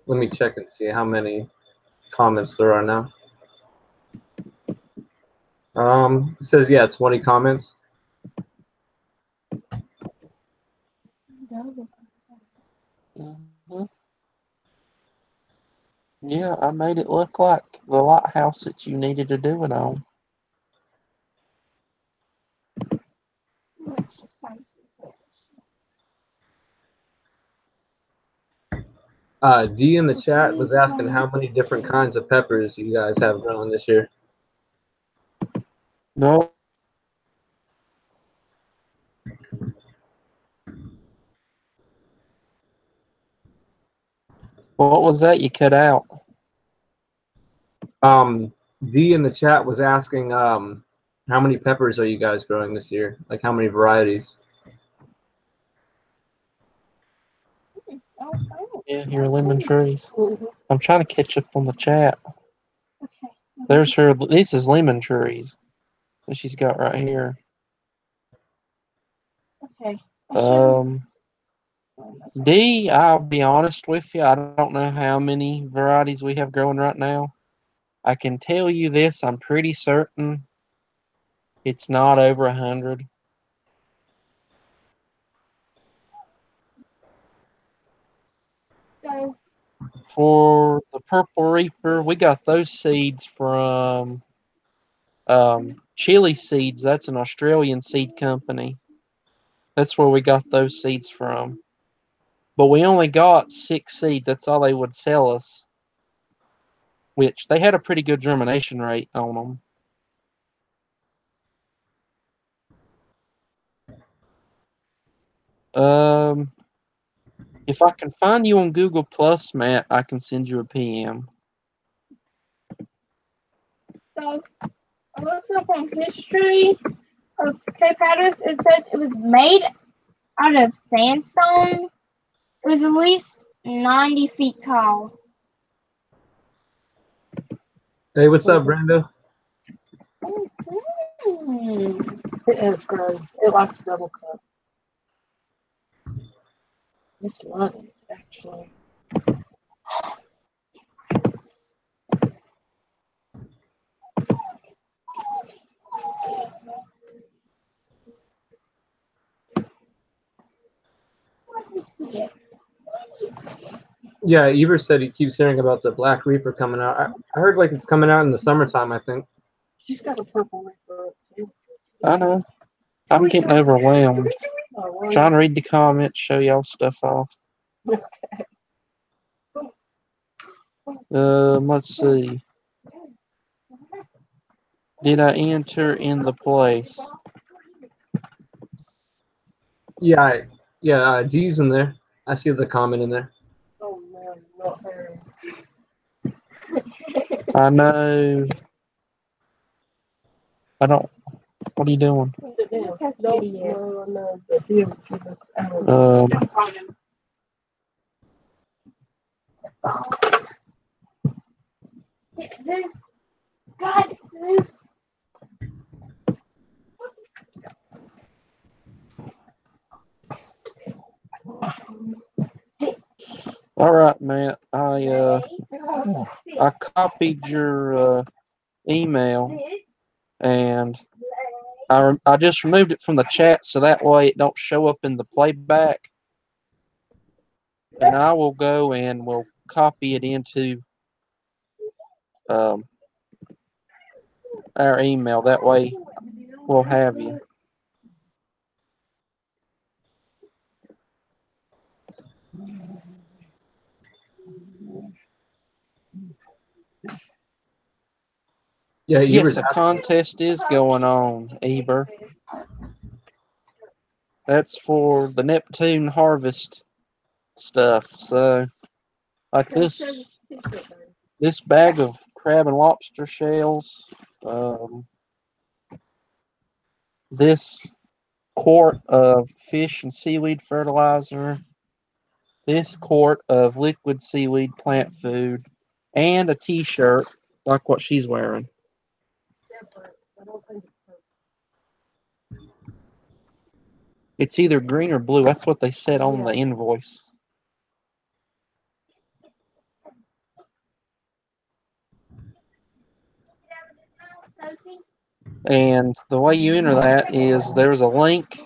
Let me check and see how many comments there are now. It says, yeah, 20 comments. Mm-hmm. Yeah, I made it look like the lighthouse that you needed to do it on. D in the chat was asking how many different kinds of peppers you guys have growing this year. No. What was that you cut out? D in the chat was asking how many peppers are you guys growing this year? Like how many varieties? Yeah, your lemon trees. I'm trying to catch up on the chat. There's her. This is lemon trees that she's got right here. Okay. D, I'll be honest with you. I don't know how many varieties we have growing right now. I can tell you this. I'm pretty certain It's not over 100. So, For the Purple Reaper, we got those seeds from Chili Seeds. That's an Australian seed company. That's where we got those seeds from. But we only got 6 seeds. That's all they would sell us. Which they had a pretty good germination rate on them. If I can find you on Google Plus, Matt, I can send you a PM. so I looked up on history of Cape Hatteras. It says it was made out of sandstone. It was at least 90 feet tall. Hey, what's up, Brando? It's gross. It likes double cup. Just love it, actually. Yeah, Eber said he keeps hearing about the Black Reaper coming out. I heard like it's coming out in the summertime, I think. She's got a purple reaper too. I know. I'm getting overwhelmed. Oh, Trying to read the comments, show y'all stuff off. Let's see. Did I enter in the place? Yeah, D's in there. I see the comment in there. Oh man, not her. I know. I don't. What are you doing? Sit down. No, no, but he'll give us Zeus. God, Zeus. All right, Matt. I copied your email and I just removed it from the chat so that way it don't show up in the playback. And I will go and we'll copy it into our email. That way we'll have you. Yeah, Yes, a contest is going on, Eber. That's for the Neptune harvest stuff. So, like this bag of crab and lobster shells, this quart of fish and seaweed fertilizer, this quart of liquid seaweed plant food, and a T-shirt like what she's wearing. separate. I don't think it's purple. It's either green or blue. That's what they said on the invoice. And the way you enter that is there's a link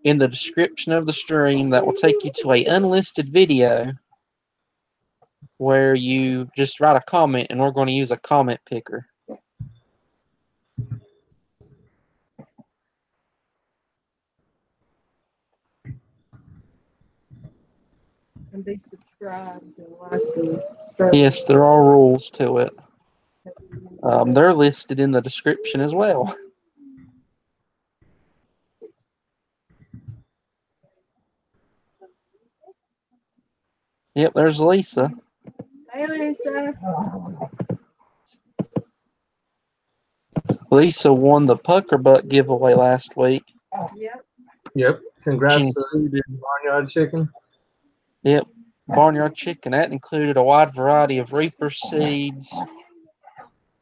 in the description of the stream that will take you to a unlisted video where you just write a comment, and we're going to use a comment picker. And be subscribed and like the Yes, there are rules to it. They're listed in the description as well. Yep, there's Lisa. Hey, Lisa. Lisa won the Pucker Butt giveaway last week. Yep. Congrats She to Barnyard Chicken. Yep, Barnyard Chicken. That included a wide variety of Reaper seeds,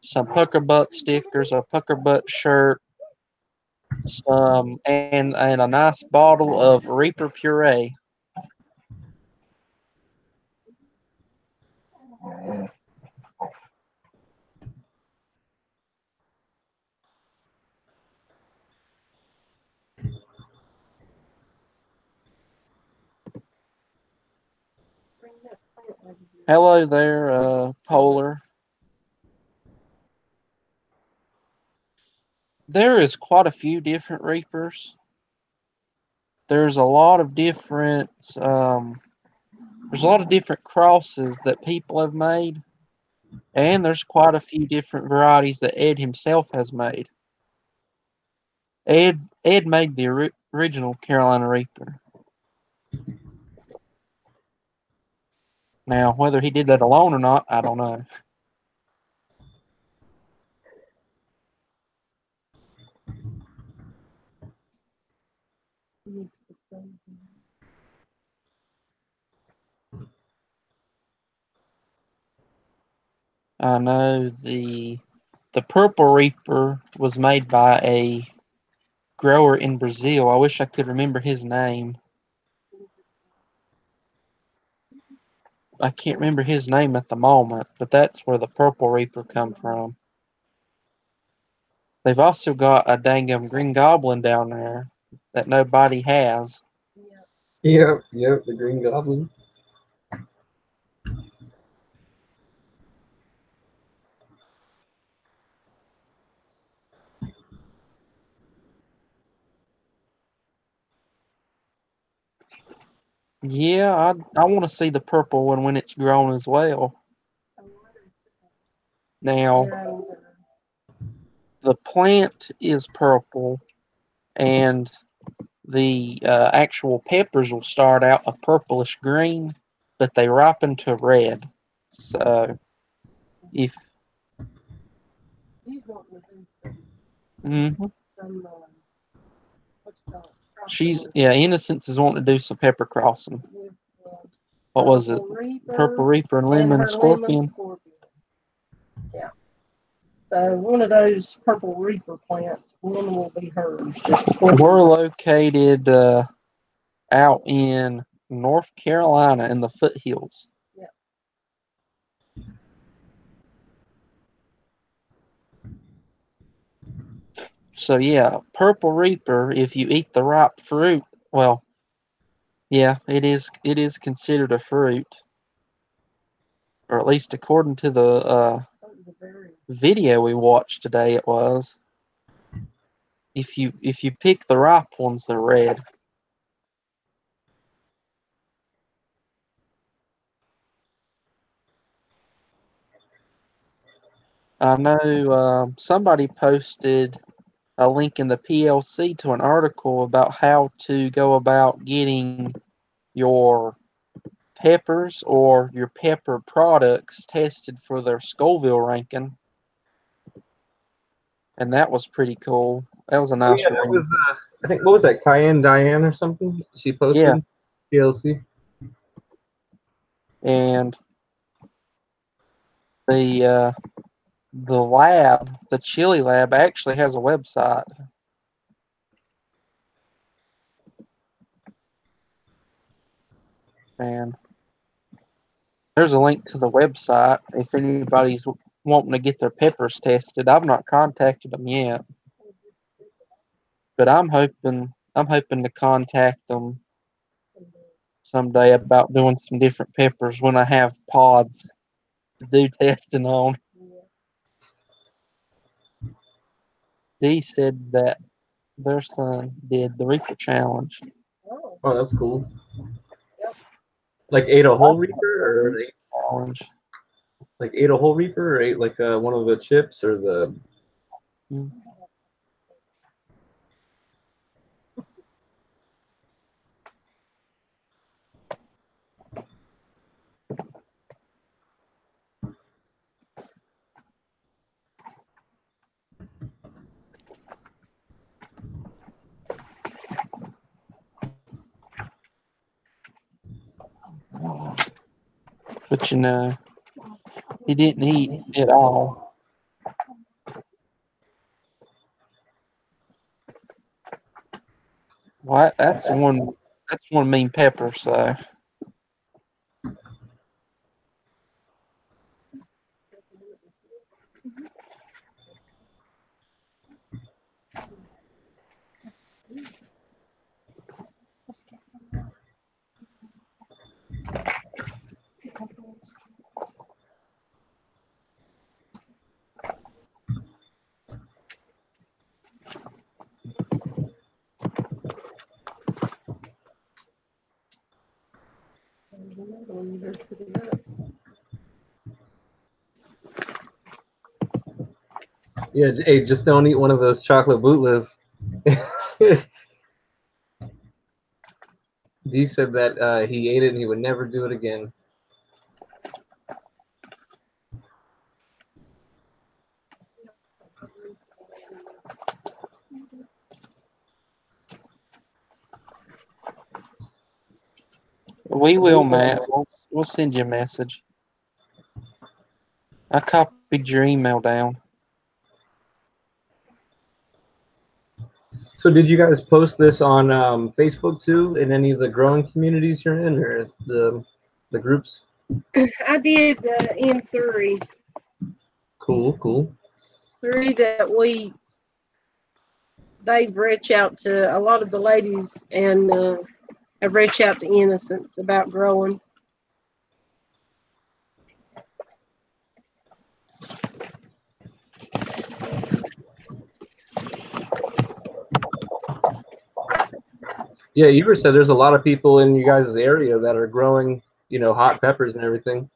some Pucker Butt stickers, a Pucker Butt shirt, some and a nice bottle of Reaper puree. Hello there, Polar. There is quite a few different Reapers. There's a lot of different crosses that people have made, and there's quite a few different varieties that Ed himself has made. Ed made the original Carolina Reaper. Now, whether he did that alone or not, I don't know. I know the Purple Reaper was made by a grower in Brazil. I wish I could remember his name. I can't remember his name at the moment, but that's where the Purple Reaper come from. They've also got a dangum Green Goblin down there that nobody has. Yep, the Green Goblin. Yeah, I want to see the purple one when it's grown as well. Now, the plant is purple, and the actual peppers will start out a purplish green, but they ripen to red. So, if He's wanting to do mhm. some what's it called? Innocence is wanting to do some pepper crossing. With, What was it? Purple Reaper and Lemon her Scorpion. Lemon Scorpion. Yeah. So one of those Purple Reaper plants, one will be hers. We're located out in North Carolina in the foothills. Yeah. So yeah, Purple Reaper, if you eat the ripe fruit, well, yeah, it is considered a fruit. Or at least according to the video we watched today, it was. If you pick the ripe ones, they're red. I know somebody posted a link in the PLC to an article about how to go about getting your peppers or your pepper products tested for their Scoville ranking. And that was pretty cool. That was a nice that was I think, what was that, Cayenne Diane or something? She posted PLC. And the lab, the chili lab, actually has a website. And there's a link to the website if anybody's wanting to get their peppers tested. I've not contacted them yet, but I'm hoping to contact them someday about doing some different peppers when I have pods to do testing on. Dee said that their son did the Reaper Challenge. Oh, that's cool. Yep. Like ate a whole Reaper, or challenge. Like ate a whole Reaper, or ate like one of the chips, or the. But you know, he didn't eat it all. What? That's one mean pepper, so. Yeah, hey, just don't eat one of those chocolate bootless. D said that he ate it and he would never do it again. We will, Matt. We'll send you a message. I copied your email down. So did you guys post this on Facebook too, in any of the growing communities you're in, or the groups? I did in three Cool. that they've reached out to a lot of the ladies and have reached out to Innocence about growing. Yeah, Eber said there's a lot of people in you guys' area that are growing, hot peppers and everything.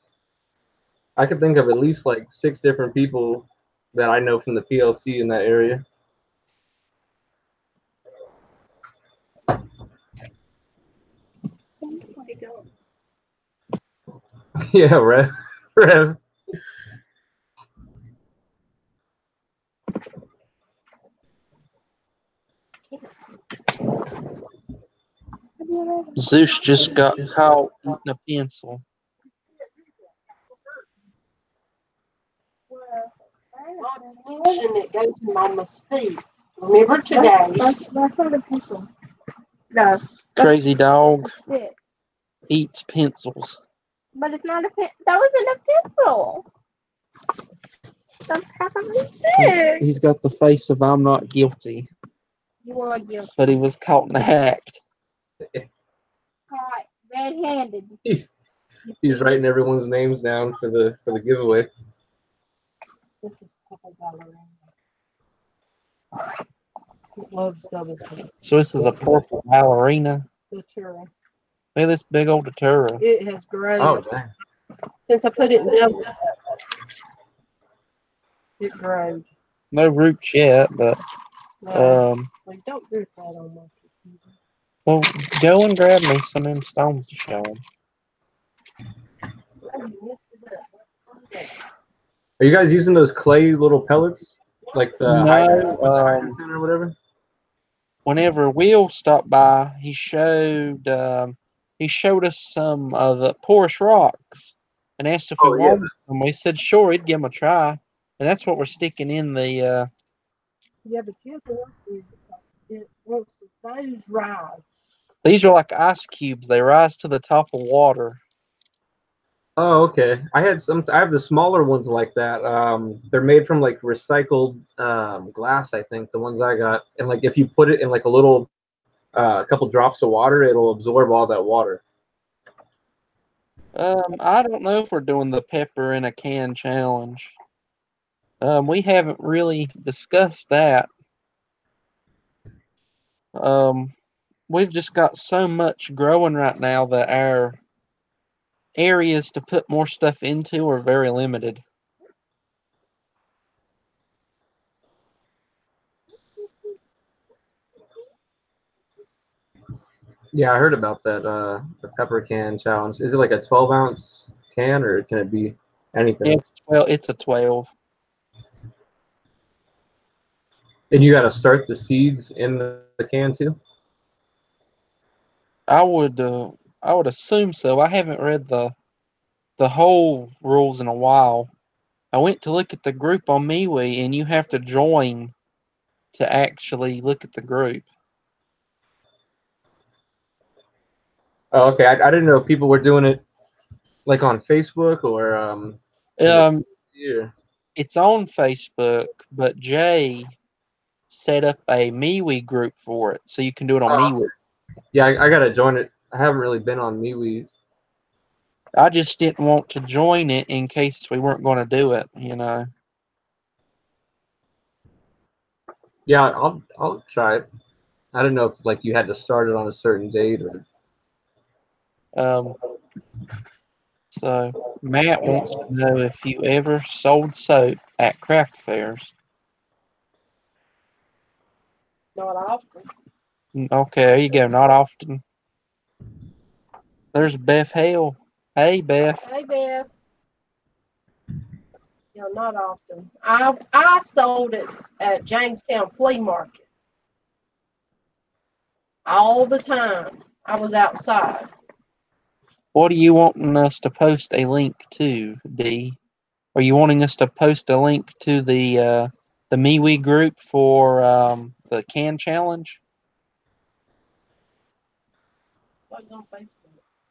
I could think of at least like 6 different people that I know from the PLC in that area. Yeah, Rev. Zeus just got caught eating a pencil. That goes to Mama's feet. Remember today? That's not a pencil. No. Crazy dog Stick. eats pencils. But it's not a pen. That wasn't a pencil. That's probably stick. He's got the face of I'm not guilty, You are guilty. but he was caught in the act. Caught red-handed. He's writing everyone's names down for the giveaway. This is Papa Ballerina. It loves double pink. So this is a purple ballerina. Datura. Look at this big old Datura. It has grown Oh, dang. since I put it in double. It grows. No roots yet, but Well, don't do that on my computer. well, go and grab me some of them stones to show them. Are you guys using those clay little pellets? Like the No, hydrogen or whatever? whenever Will stopped by, he showed us some of the porous rocks and asked if we wanted them. We said sure, he'd give them a try, and that's what we're sticking in the. Yeah, but you have to work with it because it works with those rise. These are like ice cubes. They rise to the top of water. Oh, okay. I have the smaller ones like that. They're made from like recycled glass, I think, the ones I got. And like if you put it in like a couple drops of water, it'll absorb all that water. I don't know if we're doing the pepper in a can challenge. We haven't really discussed that. We've just got so much growing right now that our areas to put more stuff into are very limited. Yeah, I heard about that, the pepper can challenge. Is it like a 12-ounce can, or can it be anything? Yeah, well, it's a 12. And you got to start the seeds in the can too? I would assume so. I haven't read the whole rules in a while. I went to look at the group on MeWe, and you have to join to actually look at the group. Oh, okay. I didn't know if people were doing it like on Facebook or It's on Facebook, but Jay set up a MeWe group for it, so you can do it on MeWe. Yeah, I gotta join it. I haven't really been on MeWe. I just didn't want to join it in case we weren't going to do it, Yeah, I'll try it. I don't know if like you had to start it on a certain date or. So Matt wants to know if you ever sold soap at craft fairs. Not often. Okay, there you go. Not often. There's Beth Hale. Hey, Beth. Hey, Beth. Yeah, not often. I sold it at Jamestown Flea Market all the time. I was outside. What are you wanting us to post a link to, D? Are you wanting us to post a link to the MeWe group for the can challenge? What's on Facebook?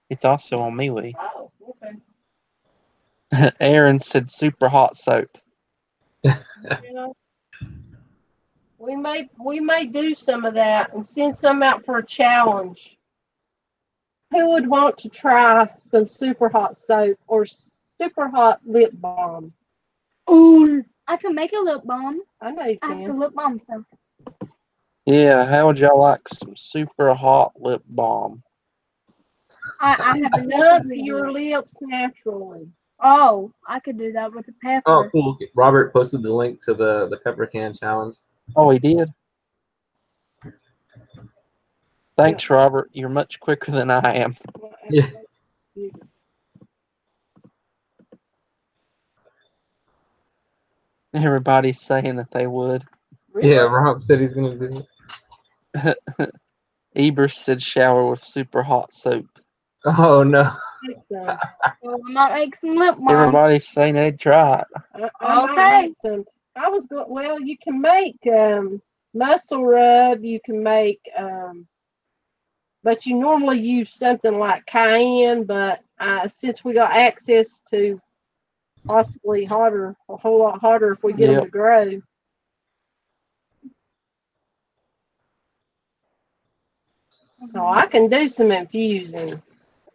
It's also on MeWe. Oh, okay. Aaron said super hot soap. Yeah. We may do some of that and send some out for a challenge. Who would want to try some super hot soap or super hot lip balm? Ooh, I can make a lip balm. I know you I have to can. lip balm some. Yeah, how would y'all like some super hot lip balm? I have enough Numb of your your lips naturally. Oh, I could do that with the pepper. Oh, cool. Okay. Robert posted the link to the pepper can challenge. Oh, he did? Thanks, Robert. You're much quicker than I am. Yeah. Everybody's saying that they would. Really? Yeah, Rob said he's gonna do it. Eber said shower with super hot soap. Oh no. So, Well, I might make some lip balm. Everybody's saying they'd try it. I might make some. I was going. Well, you can make muscle rub. You can make, but you normally use something like cayenne. But since we got access to possibly hotter, a whole lot hotter if we get them to grow. Oh, I can do some infusing.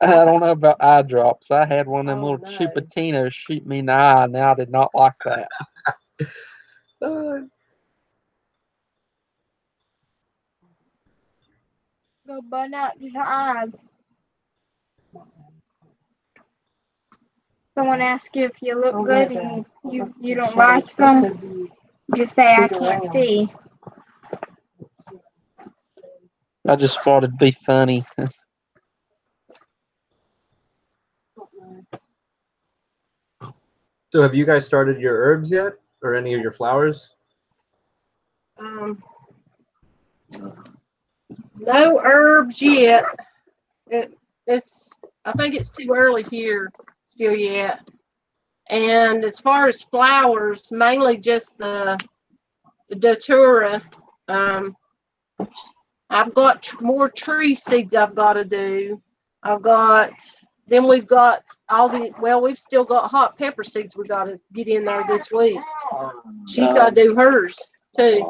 I don't know about eye drops. I had one of them Oh, little no. chupatinos shoot me in the eye, and I did not like that. Go burn out your eyes. Someone asks you if you look good and you don't like them, just say I can't see. I just thought it'd be funny. So have you guys started your herbs yet, or any of your flowers? No herbs yet. I think it's too early here still yet. And as far as flowers, mainly just the datura. I've got more tree seeds I've got to do. Then we've got we've still got hot pepper seeds we got to get in there this week. She's got to do hers too.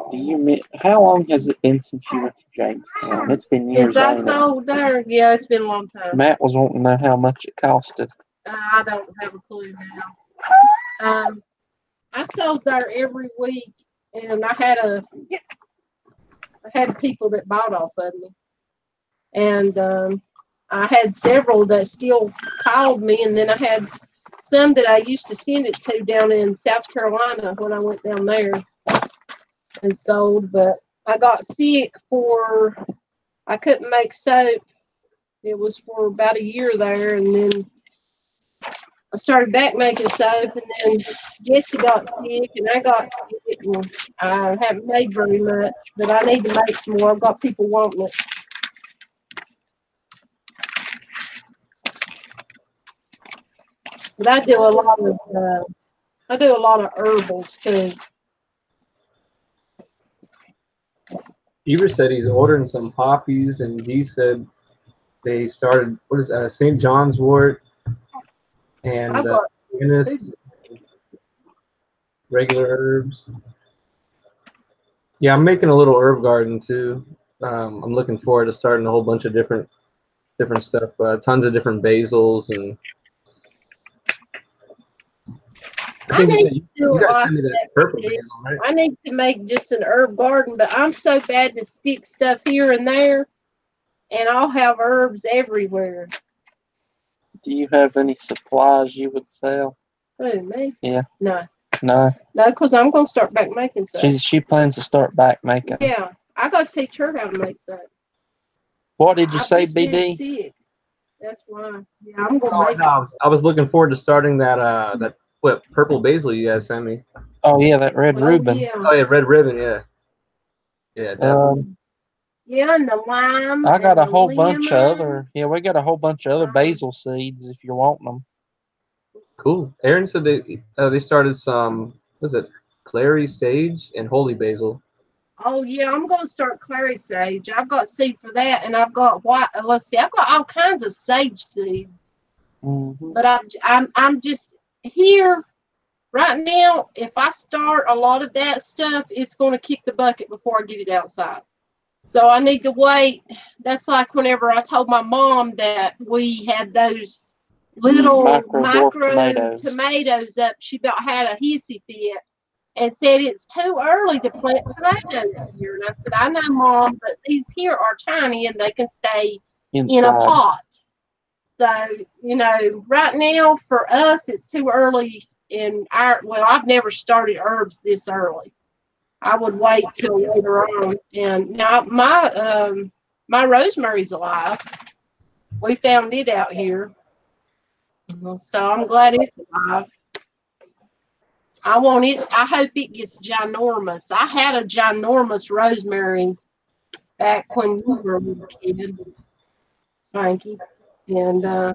How long has it been since you went to Jamestown? It's been years. Since I sold there, yeah, it's been a long time. Matt was wanting to know how much it costed. I don't have a clue now. I sold there every week, and I had people that bought off of me, and I had several that still called me, and then I had some that I used to send it to down in South Carolina when I went down there and sold. But I got sick I couldn't make soap. It was for about a year there, and then I started back making soap, and then Jesse got sick, and I got sick, and I haven't made very much, but I need to make some more. I've got people wanting it. But I do a lot of herbals too. Eber said he's ordering some poppies, and Dee said they started St. John's wort and Guinness, regular herbs. Yeah, I'm making a little herb garden too. I'm looking forward to starting a whole bunch of different stuff. Tons of different basils, and I think you guys sent me that purple basil, right? I need to make just an herb garden, but I'm so bad to stick stuff here and there, and I'll have herbs everywhere. Do you have any supplies you would sell? Who, me? Yeah. No. No. No, because I'm going to start back making stuff. She plans to start back making. Yeah. I got to teach her how to make soap. What did you say, I've just been BD? sick. That's why. Yeah, I'm gonna Oh, make no, I was looking forward to starting that what purple basil you guys sent me. Oh yeah, that red Oh, Reuben. yeah. Oh yeah, red ribbon. Yeah. Yeah, definitely. Yeah, and the lime. I got and a the whole bunch of lemon. other. Yeah, we got a whole bunch of other basil seeds if you're wanting them. Cool. Aaron said they started some. Was it clary sage and holy basil? Oh yeah, I'm gonna start clary sage. I've got seed for that, and I've got what? Let's see, I've got all kinds of sage seeds. Mm-hmm. But I'm just here right now. If I start a lot of that stuff, it's gonna kick the bucket before I get it outside. So I need to wait. That's like whenever I told my mom that we had those little micro tomatoes up. She about had a hissy fit and said it's too early to plant tomatoes here. And I said, I know, Mom, but these here are tiny and they can stay in a pot. So, you know, right now for us, it's too early in well, I've never started herbs this early. I would wait till later on. And now my rosemary's alive. We found it out here. So I'm glad it's alive. I want it. I hope it gets ginormous. I had a ginormous rosemary back when you were a little kid, Frankie. And I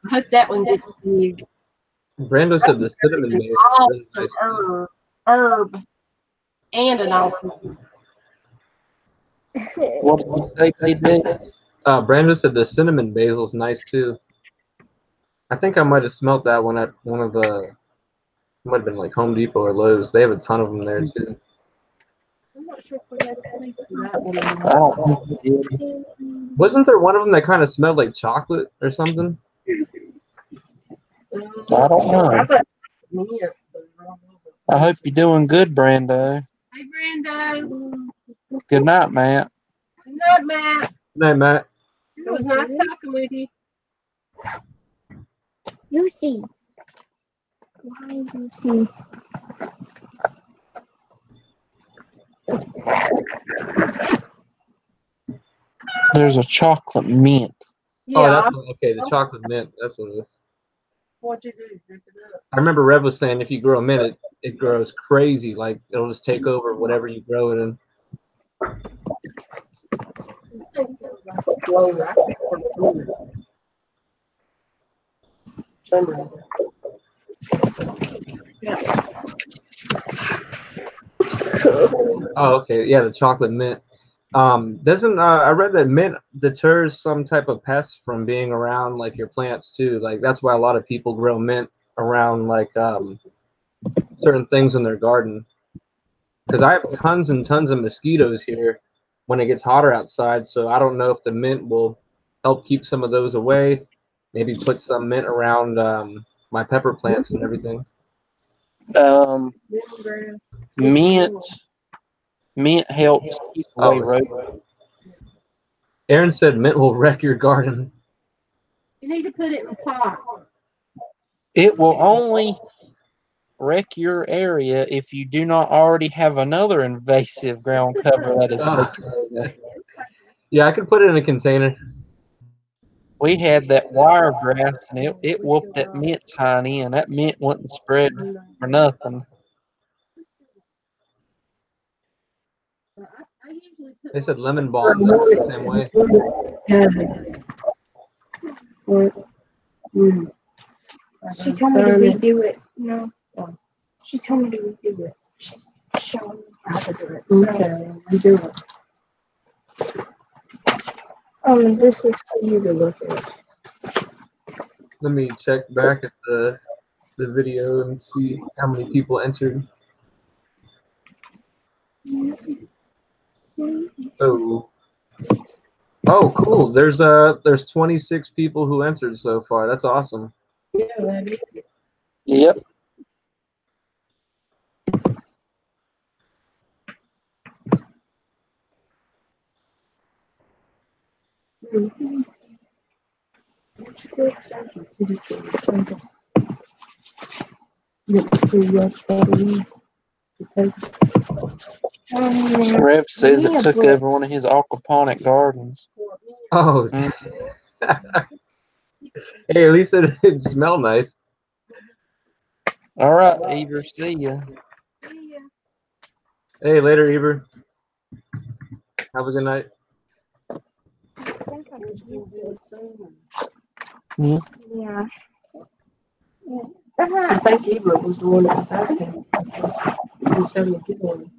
hope that one gets big. Brando said the cinnamon An basil is awesome nice. herb and an awesome. What did you say, BD? Brando said the cinnamon basil is nice too. I think I might have smelt that one at one of the. Might have been like Home Depot or Lowe's. They have a ton of them there too. I'm not sure if we had sleep for that one. I don't think you did. Wasn't there one of them that kind of smelled like chocolate or something? I don't know. I hope you're doing good, Brando. Hey, Brando. Good night, Matt. Good night, Matt. Good night, Matt. It was nice talking with you. Lucy. Why is Lucy? There's a chocolate mint. Yeah. Oh, that's what, okay. The chocolate mint. That's what it is. What'd you do? Zip it up. I remember Rev was saying if you grow a mint, it grows crazy. Like it'll just take over whatever you grow it in. Oh, okay. Yeah, the chocolate mint. Doesn't I read that mint deters some type of pests from being around like your plants too. Like that's why a lot of people grow mint around like certain things in their garden. Because I have tons and tons of mosquitoes here when it gets hotter outside. So I don't know if the mint will help keep some of those away. Maybe put some mint around my pepper plants and everything. Mint helps keep away rodents. Aaron said mint will wreck your garden. You need to put it in a pot. It will only wreck your area if you do not already have another invasive ground cover that is. Yeah, I could put it in a container. We had that wiregrass, and it whooped that mint's honey, and that mint wasn't spread for nothing. They said lemon balm does it the same way. She told me to redo it. No. She told me to redo it. She's showing me how to do it. Okay, redo it. This is for you to look at. Let me check back at the video and see how many people entered. Oh, cool. There's 26 people who entered so far. That's awesome. Yeah, that is. Yep. Rev says it Yeah, took but- over one of his aquaponic gardens. Oh. Hey, at least it smelled nice. All right, Eber, see ya. Hey, later, Eber. Have a good night. I think I could use this. Hmm? Yeah. I think Ebert was the one that was asking. He was having a good one.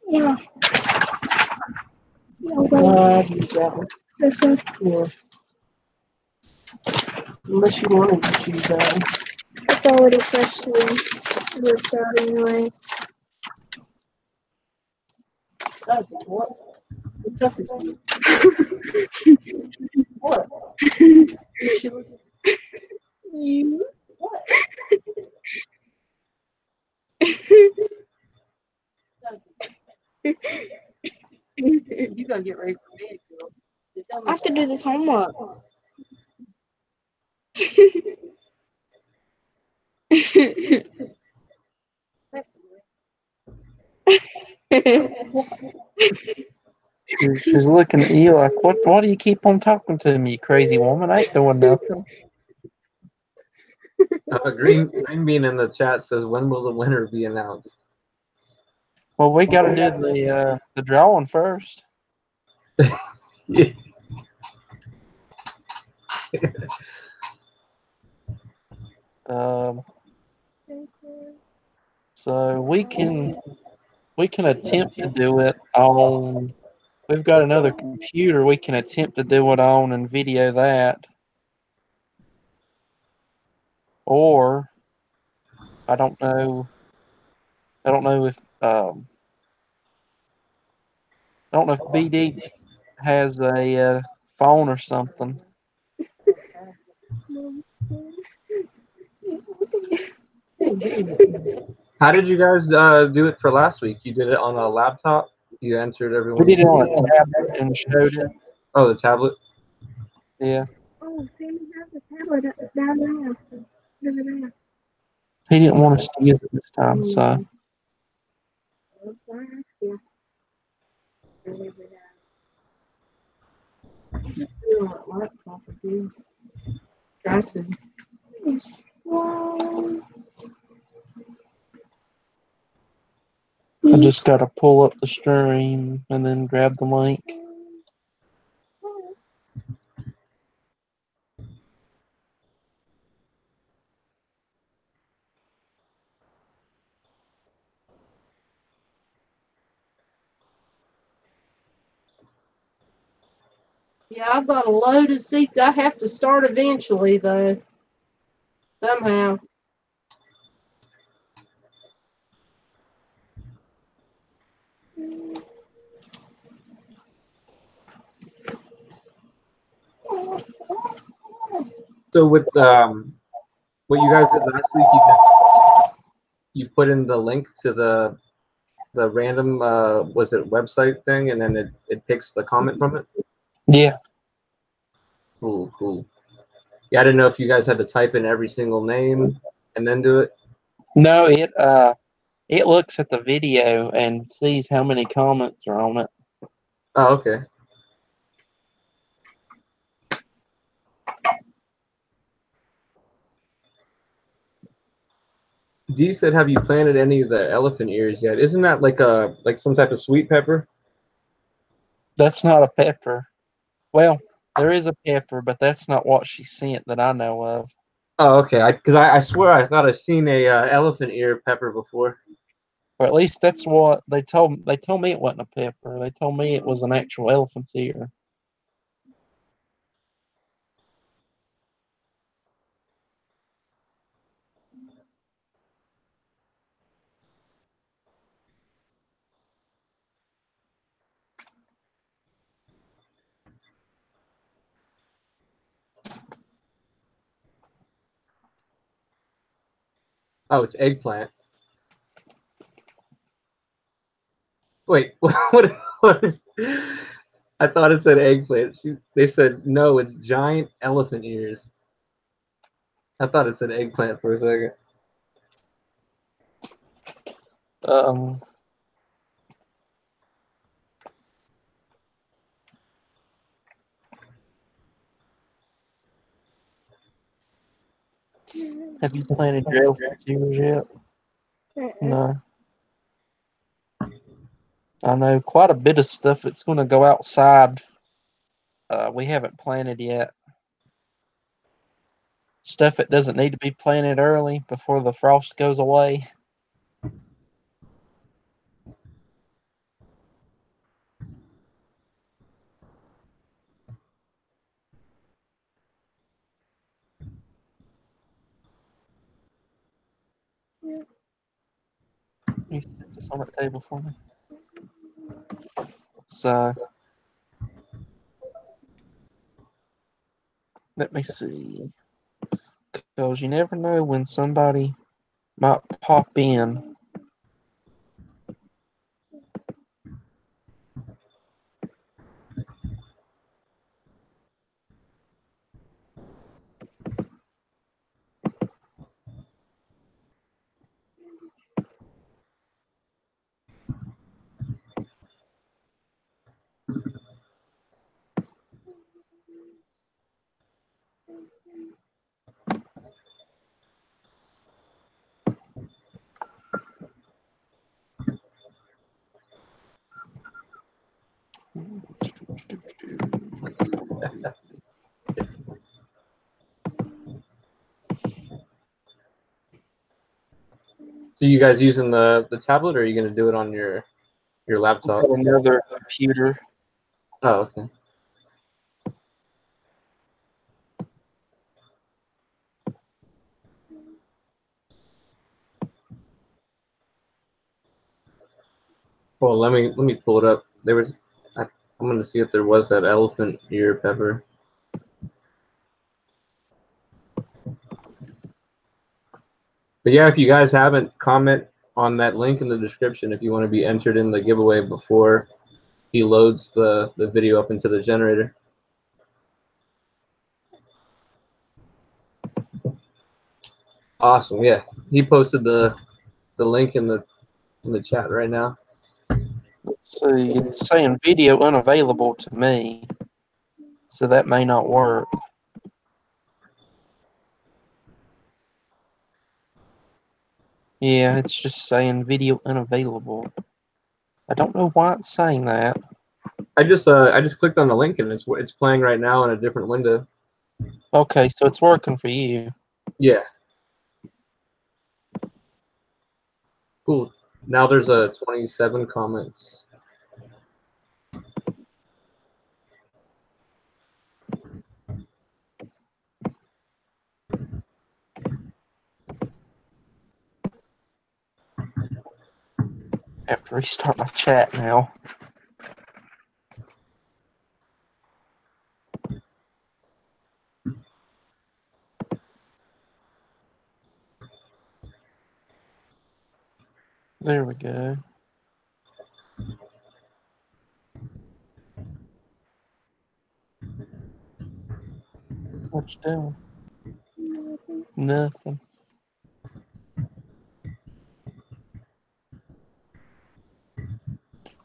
Yeah. I'd use that one. This one. Yeah. Unless you wanted to choose that one. It's already freshly ripped out anyways. Suds, what? What's up with you? What? She look at You. what? You gotta get ready for bed, girl. Just tell me I have to do this homework. She's looking at you like, what? Why do you keep on talking to me, you crazy woman? I ain't doing nothing. Green Bean in the chat says, when will the winner be announced? Well, we got to do the drawing first. Um, so we can attempt to do it on. We've got another computer we can attempt to do it on and video that. Or I don't know. I don't know if I don't know if BD has a phone or something. How did you guys do it for last week? You did it on a laptop? You entered We everyone? did it on a tablet and showed it. Oh, the tablet? Yeah. Oh, Sammy has his tablet down there. Over there. He didn't want us to use it this time, so. That's why I asked you. feel like laptop again. Try to. I just got to pull up the stream and then grab the link. Yeah, I've got a load of seats. I have to start eventually, though. Somehow. So with what you guys did last week, you put in the link to the random was it website thing, and then it picks the comment from it. Yeah. Cool. Yeah, I didn't know if you guys had to type in every single name and then do it. No, it looks at the video and sees how many comments are on it. Oh, okay. Dee said, "Have you planted any of the elephant ears yet? Isn't that like some type of sweet pepper?" That's not a pepper. Well, there is a pepper, but that's not what she sent that I know of. Oh, okay. Because I swear I thought I seen a elephant ear pepper before. Or at least that's what they told. They told me it wasn't a pepper. They told me it was an actual elephant's ear. Oh, it's eggplant. Wait, what? I thought it said eggplant. They said no, it's giant elephant ears. I thought it said eggplant for a second. Um, have you planted your elephant ears yet? No. I know quite a bit of stuff that's going to go outside. We haven't planted yet. Stuff that doesn't need to be planted early before the frost goes away. You set this on that table for me. So, let me see. Because you never know when somebody might pop in. So you guys using the tablet, or are you gonna do it on your laptop? Got another computer. Oh, okay. Well, let me pull it up. I'm gonna see if there was that elephant ear pepper. But yeah, if you guys haven't, comment on that link in the description if you want to be entered in the giveaway before he loads the video up into the generator. Awesome, yeah. He posted the link in the chat right now. Let's see. It's saying video unavailable to me. So that may not work. Yeah, it's just saying video unavailable. I don't know why it's saying that. I just clicked on the link and it's playing right now in a different window. Okay, so it's working for you. Yeah. Cool. Now there's 27 comments. I have to restart my chat now. There we go. What you doing? Nothing.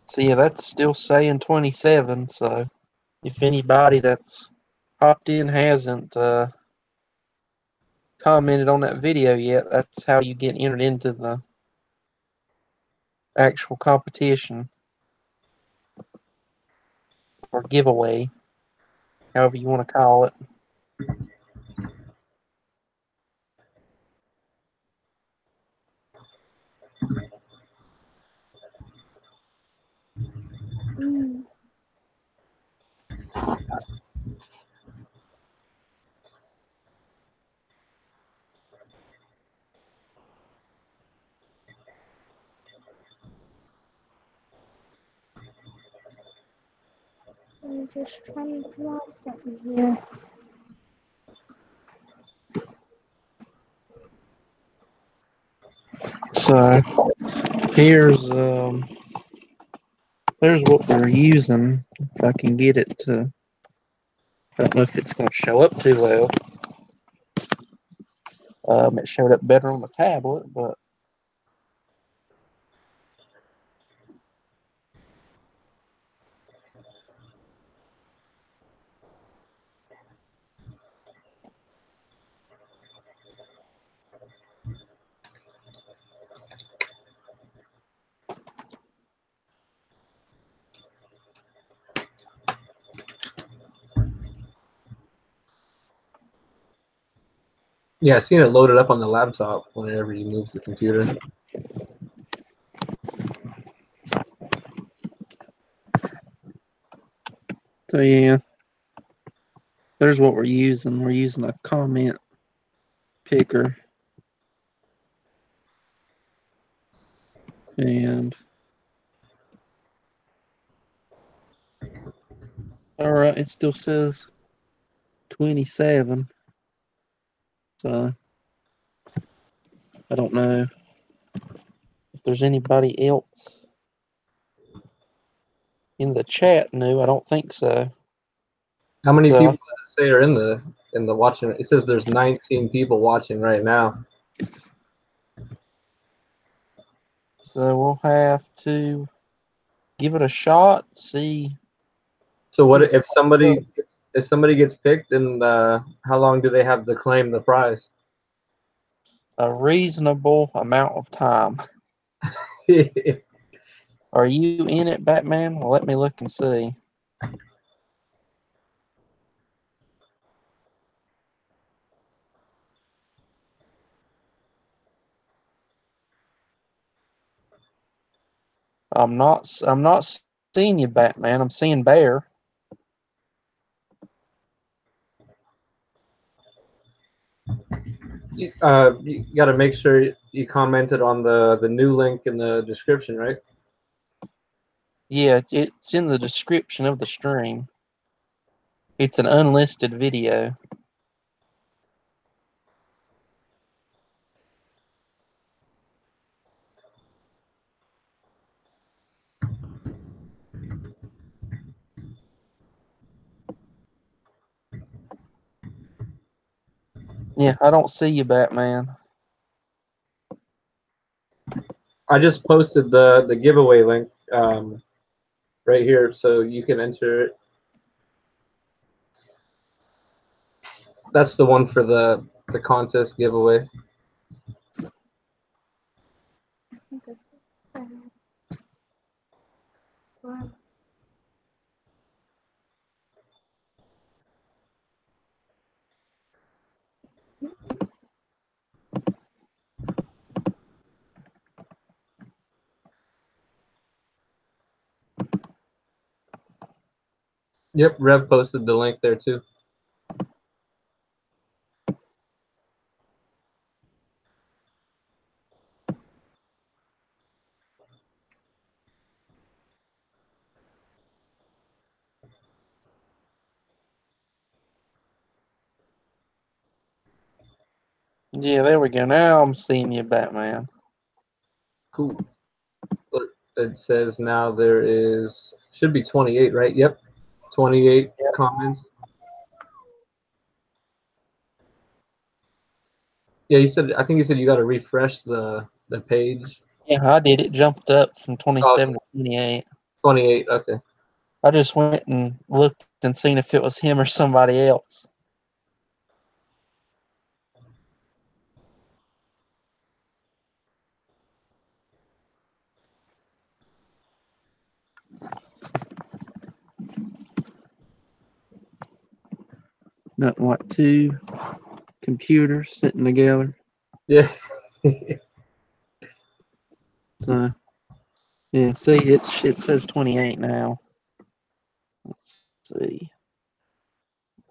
So yeah, that's still saying 27. So if anybody that's popped in hasn't commented on that video yet, that's how you get entered into the actual competition or giveaway, however you want to call it. I'm just trying to draw stuff in here. So here's what we're using. If I can get it to. I don't know if it's going to show up too well. It showed up better on the tablet, but Yeah, I seen it loaded up on the laptop whenever you move the computer. so yeah, there's what we're using. We're using a comment picker, and all right, it still says 27. So I don't know if there's anybody else in the chat new. I don't think so. How many So, people does it say are in the watching? It says there's 19 people watching right now. So we'll have to give it a shot. See. So what if somebody gets picked, and how long do they have to claim the prize? A reasonable amount of time. Are you in it, Batman? Well, let me look and see. I'm not seeing you, Batman. I'm seeing Bear. You got to make sure you commented on the new link in the description, right? Yeah, it's in the description of the stream. It's an unlisted video. Yeah, I don't see you, Batman. I just posted the giveaway link right here, so you can enter it. That's the one for the contest giveaway. Yep, Rev posted the link there too. Yeah, there we go. Now I'm seeing you, Batman. Cool. It says now there should be 28, right? Yep, 28 comments. Yeah, I think he said you got to refresh the page. Yeah, I did. It jumped up from 27 to 28. 28, okay. I just went and looked and seen if it was him or somebody else. Nothing like two computers sitting together. Yeah. So, yeah, see, it says 28 now. Let's see.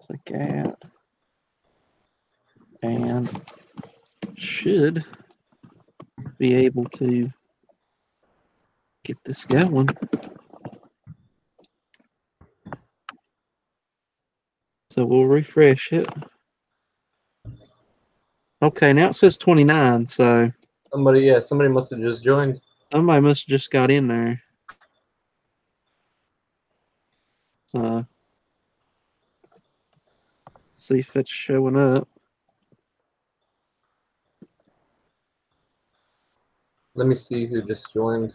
Click add. And should be able to get this going. So we'll refresh it. Okay, now it says 29, so somebody must have just joined. somebody must have just got in there. See if it's showing up. Let me see who just joined.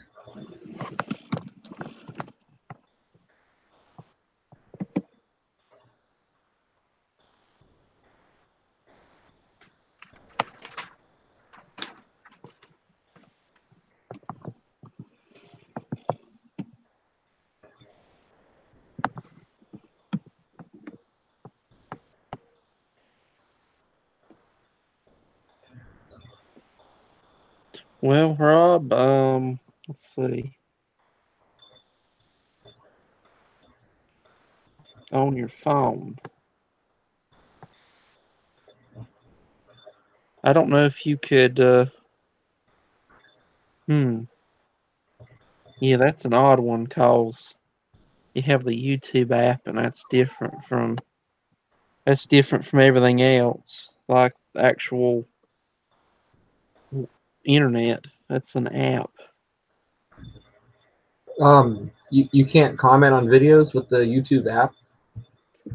Well, Rob, let's see. On your phone. I don't know if you could, Yeah, that's an odd one, cause you have the YouTube app, and that's different from everything else. Like the actual internet, that's an app. You can't comment on videos with the YouTube app.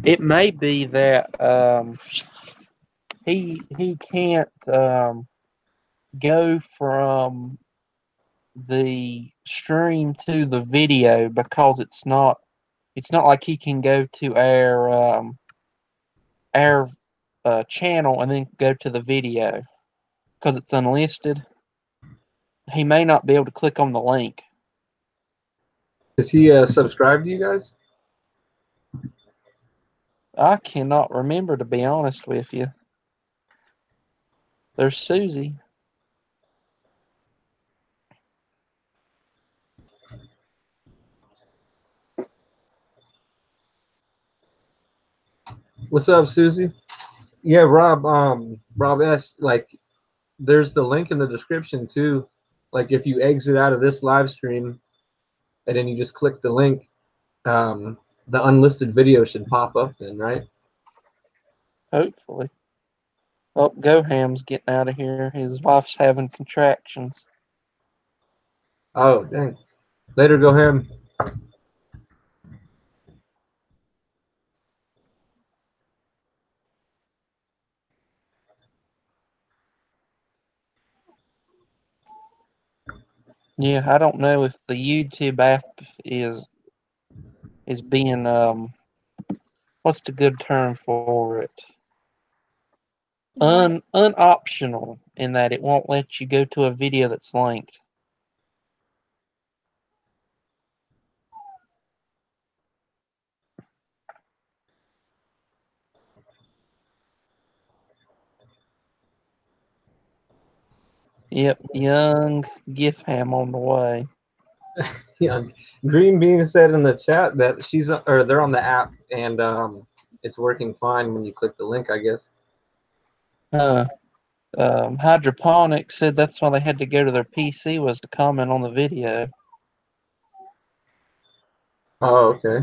It may be that he can't go from the stream to the video because it's not like he can go to our channel and then go to the video because it's unlisted. He may not be able to click on the link. Is he subscribed to you guys? I cannot remember, to be honest with you. There's Susie. What's up, Susie? Yeah, Rob. Rob S. Like, there's the link in the description too. Like, if you exit out of this live stream, and then you just click the link, the unlisted video should pop up then, right? Hopefully. Oh, Goham's getting out of here. His wife's having contractions. Oh, dang. Later, go him. Yeah, I don't know if the YouTube app is being what's the good term for it? Unoptional, in that it won't let you go to a video that's linked. Yep, young Gifham on the way. Yeah, Green Bean said in the chat that they're on the app and it's working fine when you click the link, I guess. Hydroponic said that's why they had to go to their PC, was to comment on the video. Oh, okay.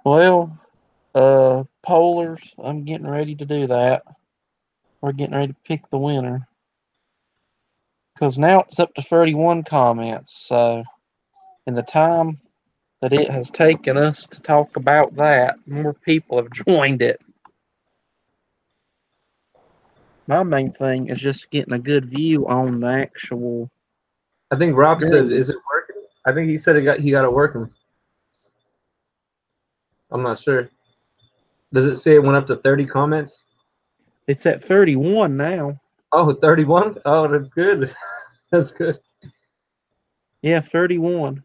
Well, Polars, I'm getting ready to do that. We're getting ready to pick the winner. Because now it's up to 31 comments, so in the time that it has taken us to talk about that, more people have joined it. My main thing is just getting a good view on the actual. I think Rob said, "Is it working?" I think he said he got it working. I'm not sure. Does it say it went up to 30 comments? It's at 31 now. Oh, 31? Oh, that's good. That's good. Yeah, 31.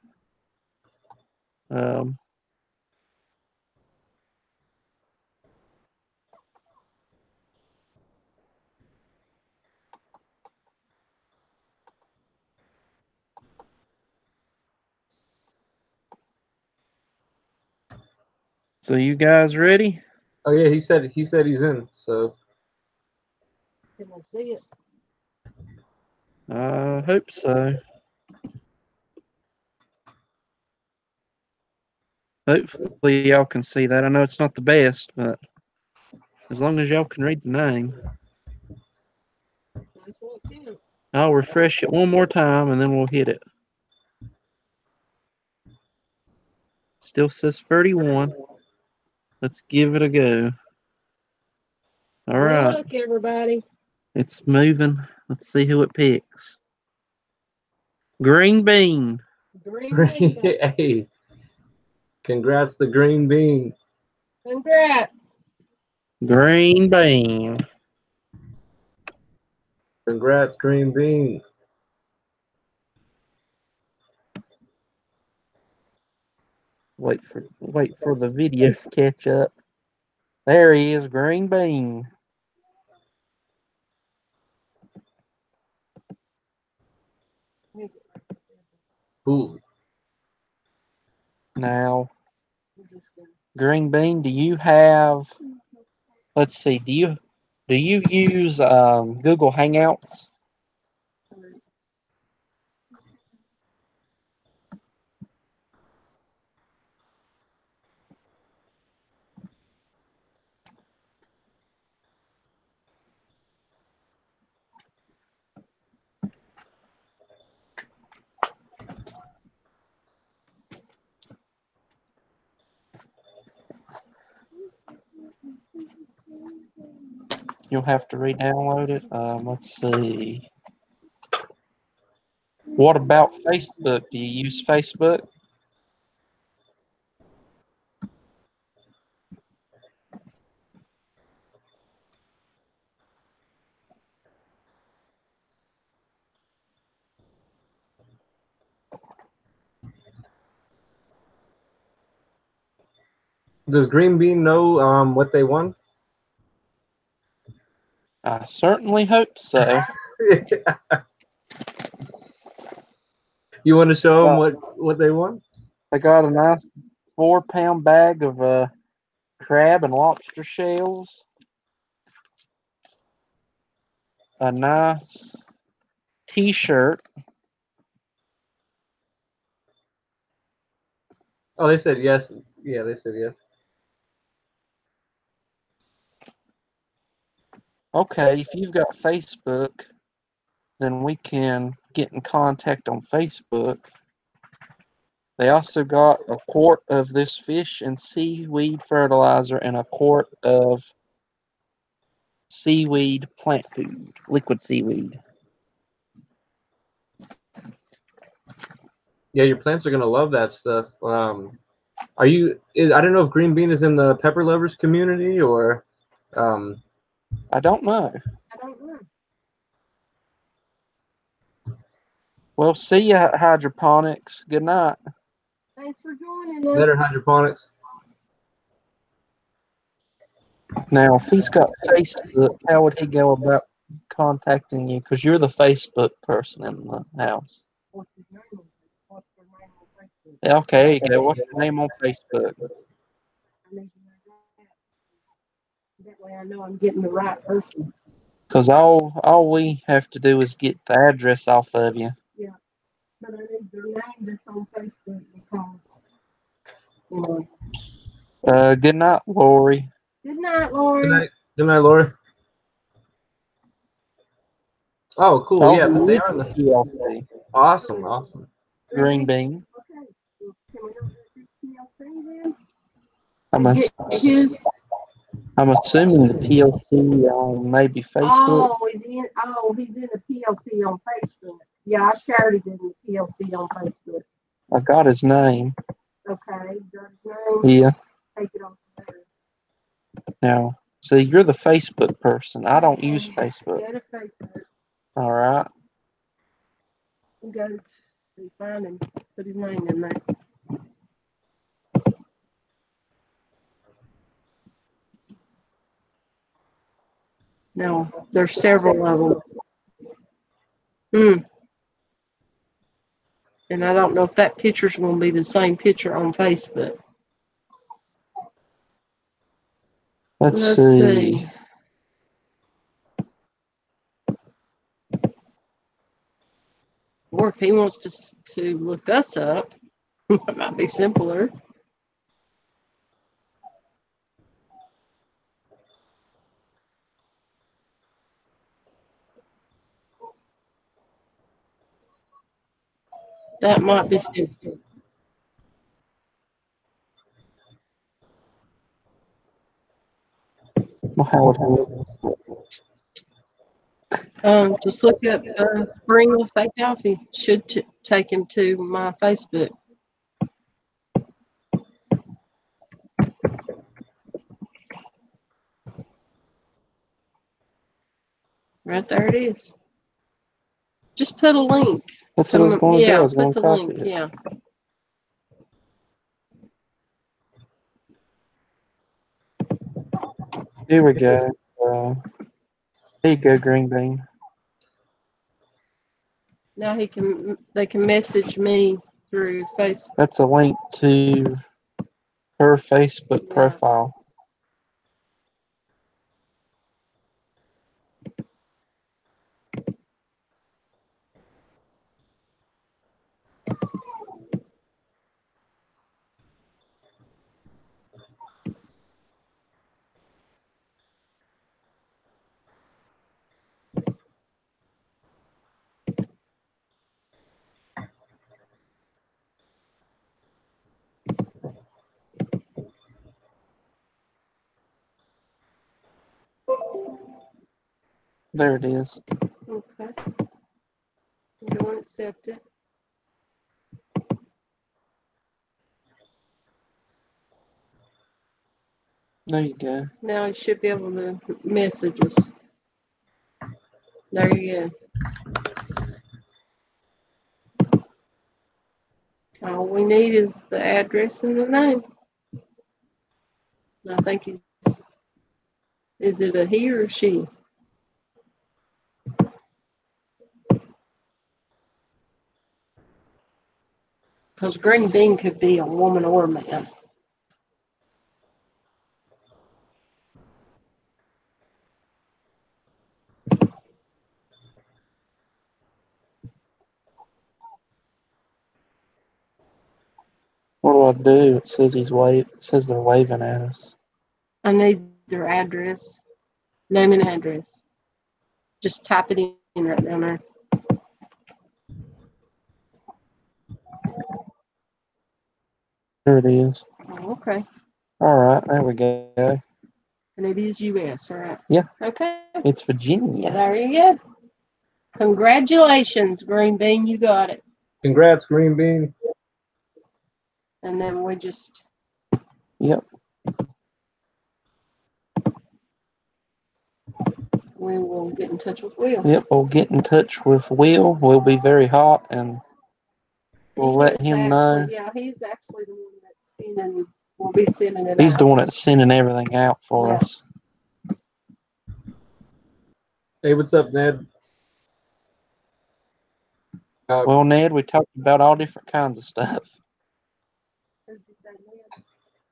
So you guys ready? Oh yeah, he said he's in. So Can I see it? I hope so. Hopefully y'all can see that. I know it's not the best, but as long as y'all can read the name. That's what counts. I'll refresh it one more time and then we'll hit it. Still says 31. Let's give it a go. All right. Look, everybody. It's moving. Let's see who it picks. Green bean. Green bean. Hey, congrats to Green Bean. Congrats. Green bean. Congrats, Green Bean. Wait for the video to catch up. There he is, Green bean. Cool. Now, Green bean, do you have? Let's see. Do you use Google Hangouts? You'll have to re-download it. Let's see. What about Facebook? Do you use Facebook? Does Green Bean know what they won? I certainly hope so. You want to show them what they won? I got a nice 4-pound bag of crab and lobster shells. A nice T-shirt. Oh, they said yes. Yeah, they said yes. Okay, if you've got Facebook, then we can get in contact on Facebook. They also got a quart of this fish and seaweed fertilizer and a quart of seaweed plant food, liquid seaweed. Yeah, your plants are gonna love that stuff. Are you? I don't know if Green Bean is in the pepper lovers community or. I don't know. I don't know. Well, see ya, hydroponics. Good night. Thanks for joining us. Better hydroponics. Now, if he's got Facebook, how would he go about contacting you? Because you're the Facebook person in the house. What's his name? What's their name on Facebook? Yeah, okay, there you go. What's your name on Facebook? I need to know that. That way I know I'm getting the right person. Because all we have to do is get the address off of you. Yeah. But I need their name that's on Facebook because, you know. Good night, Lori. Good night, Lori. Good night. Good night, Laura. Oh, cool. Yeah, but they are in the PLC. awesome, awesome. Green bean. Okay. Well, can we not do PLC then? I'm assuming the PLC on maybe Facebook. Oh, he's in the PLC on Facebook. Yeah, I shared it in the PLC on Facebook. I got his name. Okay, you got his name? Yeah. Take it off there. Now, see, you're the Facebook person. I don't use Facebook. Go to Facebook. All right. Go to find him. Put his name in there. No, there's several of them. And I don't know if that picture's going to be the same picture on Facebook. Let's see. Or if he wants to look us up, it might be simpler. That might be simpler. Well, how would I? Just look up Spring of Fake Coffee. Should take him to my Facebook. Right there it is. Just put a link. That's what I was going to do. I was put going the to copy link. it. Yeah. Here we go. There you go, Green Bean. Now they can message me through Facebook. That's a link to her Facebook Yeah. profile. There it is. Okay. Don't accept it. There you go. Now you should be able to message us. There you go. All we need is the address and the name. I think is it a he or she? Because Green Bean could be a woman or a man. What do I do? It says it says they're waving at us. I need their address, name and address. Just type it in right down there. There it is. Oh, okay. All right, there we go. And it is U.S., all right? Yeah. Okay. It's Virginia. There you go. Congratulations, Green Bean. You got it. Congrats, Green Bean. And then we just... Yep. We will get in touch with Will. Yep, we'll get in touch with Will. We'll be very hot and we'll let him know. Yeah, he's actually the one that's sending. We'll be sending it. He's out. the one that's sending everything out for Yeah. us. Hey, what's up, Ned? Well, Ned, we talked about all different kinds of stuff.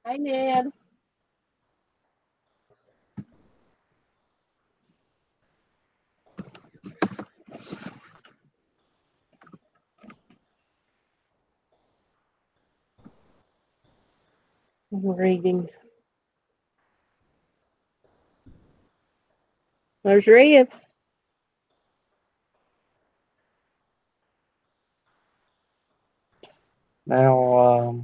Hey, Ned. Reading. There's Rev. Now,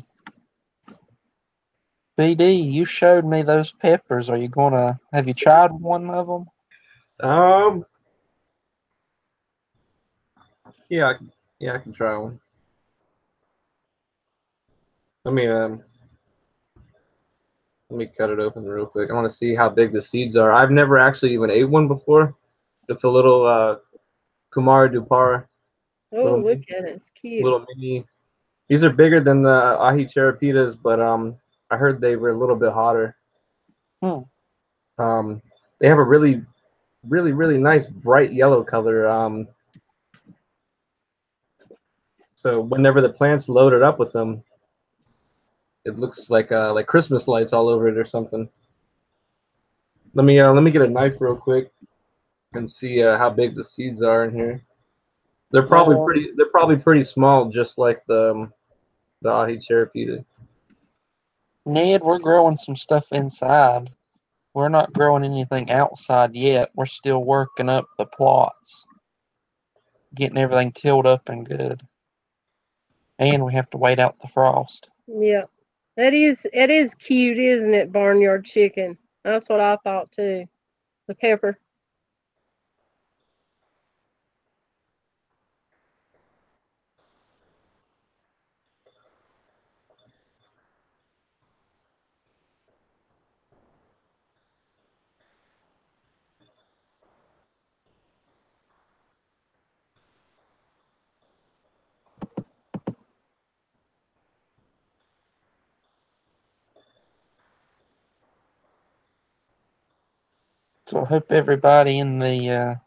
BD, you showed me those peppers. Have you tried one of them? Yeah, I can try one. Let me cut it open real quick. I want to see how big the seeds are. I've never actually even ate one before. It's a little Kumar Dupar. Oh, look at it. It's cute. Little mini. These are bigger than the ahi charapitas, but I heard they were a little bit hotter. They have a really, really, really nice bright yellow color. So whenever the plant's loaded up with them, it looks like Christmas lights all over it or something. Let me get a knife real quick and see how big the seeds are in here. They're probably pretty small, just like the ahi charapita. Ned, we're growing some stuff inside. We're not growing anything outside yet. We're still working up the plots, getting everything tilled up and good. And we have to wait out the frost. Yeah. It is cute, isn't it, Barnyard Chicken? That's what I thought too. The pepper. So I hope everybody in the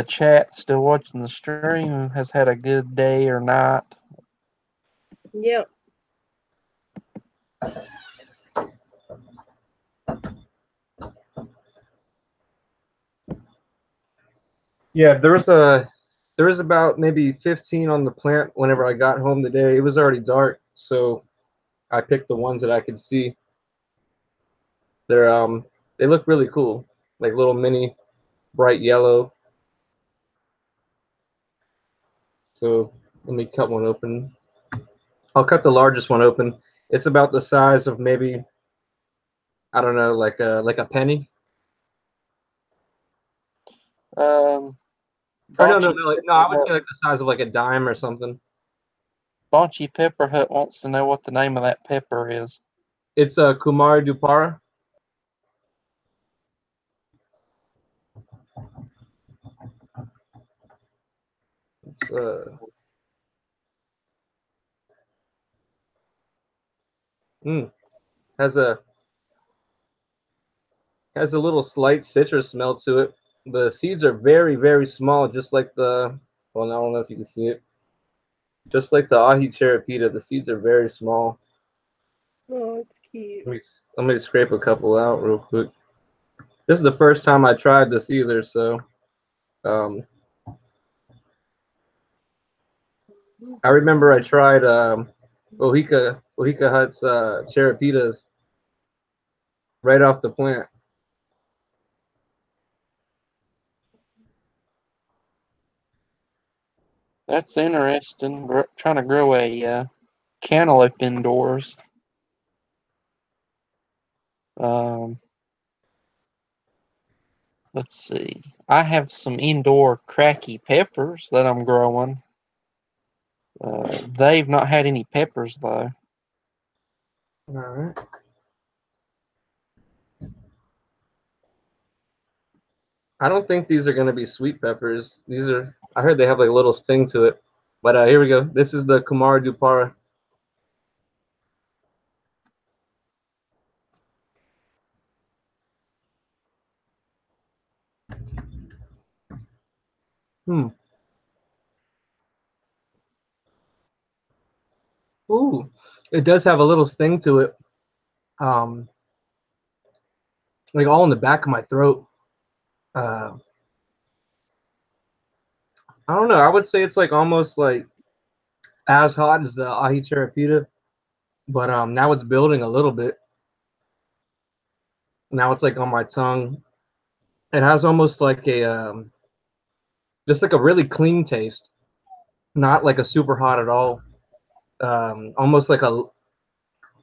chat still watching the stream has had a good day or night. Yep. Yeah, there was about maybe 15 on the plant whenever I got home today. It was already dark, so I picked the ones that I could see. They look really cool, like little mini bright yellow. So let me cut one open. I'll cut the largest one open. It's about the size of maybe, I don't know, like a penny. Or no, I would say like the size of like a dime or something. Baunchy Pepper Hut wants to know what the name of that pepper is. It's a Kumari Dupara. It's has a little slight citrus smell to it. The seeds are very, very small, just like the, well, I don't know if you can see it. Just like the ahi cherapita, the seeds are very small. Oh, it's cute. Let me scrape a couple out real quick. This is the first time I tried this either, so I remember I tried Ohika Hut's cherapitas right off the plant. That's interesting. Trying to grow a cantaloupe indoors. Let's see. I have some indoor cracky peppers that I'm growing. They've not had any peppers though. All right. I don't think these are going to be sweet peppers. These are, I heard they have like a little sting to it. But here we go. This is the Kumar Dupara. Ooh, it does have a little sting to it. Like all in the back of my throat. I don't know. I would say it's like almost like as hot as the ahi cherapita, but now it's building a little bit. Now it's like on my tongue. It has almost like a just like a really clean taste, not like a super hot at all. Almost like a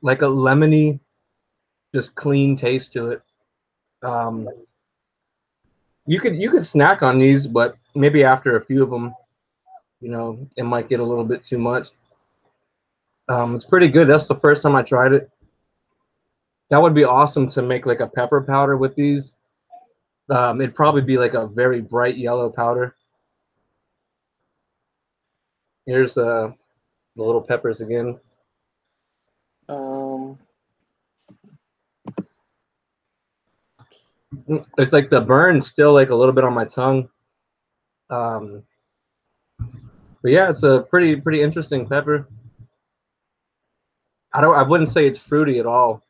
lemony, just clean taste to it. You could snack on these, but maybe after a few of them, you know, it might get a little bit too much. It's pretty good. That's the first time I tried it. That would be awesome to make like a pepper powder with these. It'd probably be like a very bright yellow powder. Here's the little peppers again. It's like the burn's still like a little bit on my tongue. But yeah, it's a pretty interesting pepper. I wouldn't say it's fruity at all.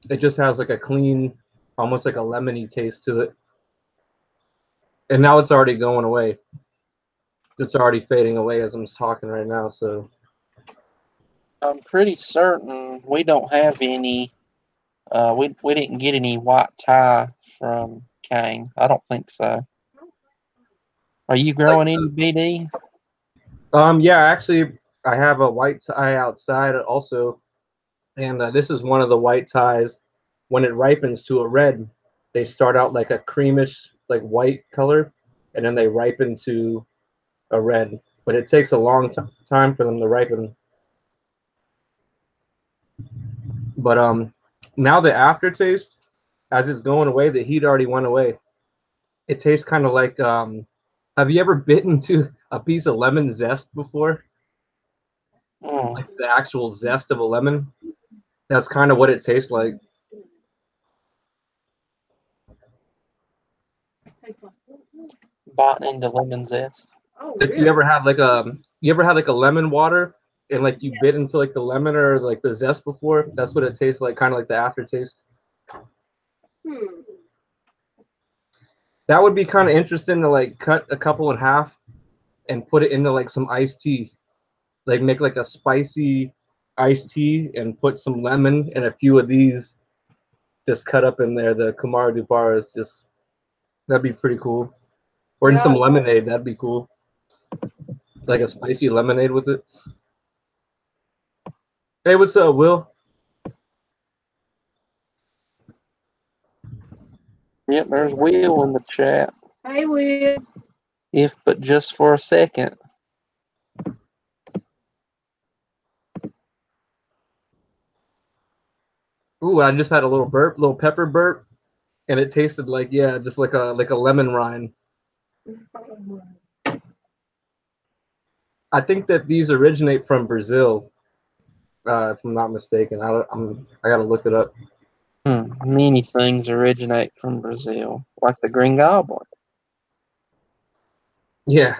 It just has like a clean, almost like a lemony taste to it. And now it's already going away. It's already fading away as I'm talking right now, so I'm pretty certain we don't have any. We didn't get any white Thai from Kang. I don't think so. Are you growing any BD? Yeah, actually, I have a white Thai outside also, and this is one of the white Thais when it ripens to a red, they start out like a creamish, like white color, and then they ripen to a red. But it takes a long time for them to ripen. But now the aftertaste, as it's going away, the heat already went away. It tastes kind of like have you ever bitten into a piece of lemon zest before? Like the actual zest of a lemon. That's kind of what it tastes like. Bite into lemon zest. Oh, If you ever had like a lemon water and like you bit into like the lemon or like the zest before, that's what it tastes like, kind of like the aftertaste. That would be kind of interesting to like cut a couple in half and put it into like some iced tea. Like make like a spicy iced tea and put some lemon and a few of these just cut up in there. The Kumara Dupar is just, that'd be pretty cool. Or in some lemonade, that'd be cool. Like a spicy lemonade with it. Hey, what's up, Will? Yep, there's Will in the chat. Hey, Will. If but just for a second. Ooh, I just had a little burp, little pepper burp, and it tasted like, yeah, just like a lemon rind. I think that these originate from Brazil, if I'm not mistaken. I gotta look it up. Many things originate from Brazil, like the Green Goblin. Yeah,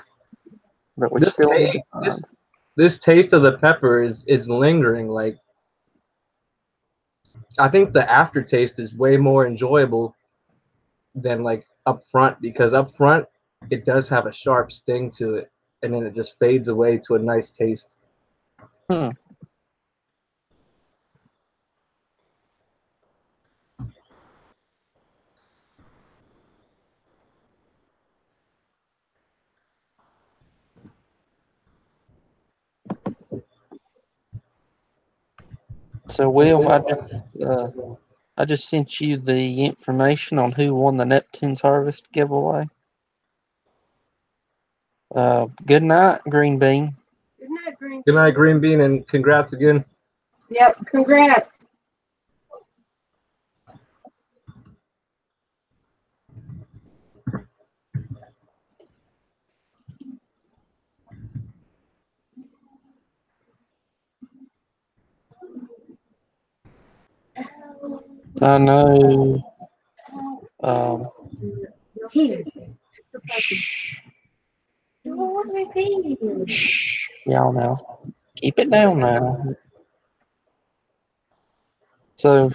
But we still need to find. This taste of the pepper is lingering. Like, I think the aftertaste is way more enjoyable than like up front, because up front it does have a sharp sting to it, and then it just fades away to a nice taste. So, Will, I just sent you the information on who won the Neptune's Harvest giveaway. Good night, Green Bean. Good night, Green. Good night, Green Bean, and congrats again. Yep, congrats. I know. Shh. Shh. Y'all know. Keep it down now. So,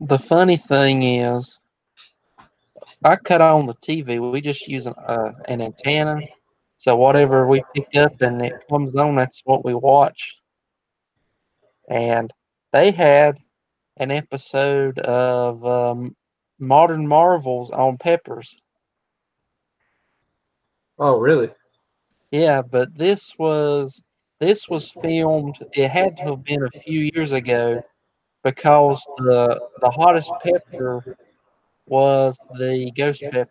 the funny thing is, I cut on the TV. We just use an antenna. So whatever we pick up and it comes on, that's what we watch. And they had an episode of Modern Marvels on peppers. Oh, really? Yeah, but this was filmed. It had to have been a few years ago because the hottest pepper was the ghost pepper.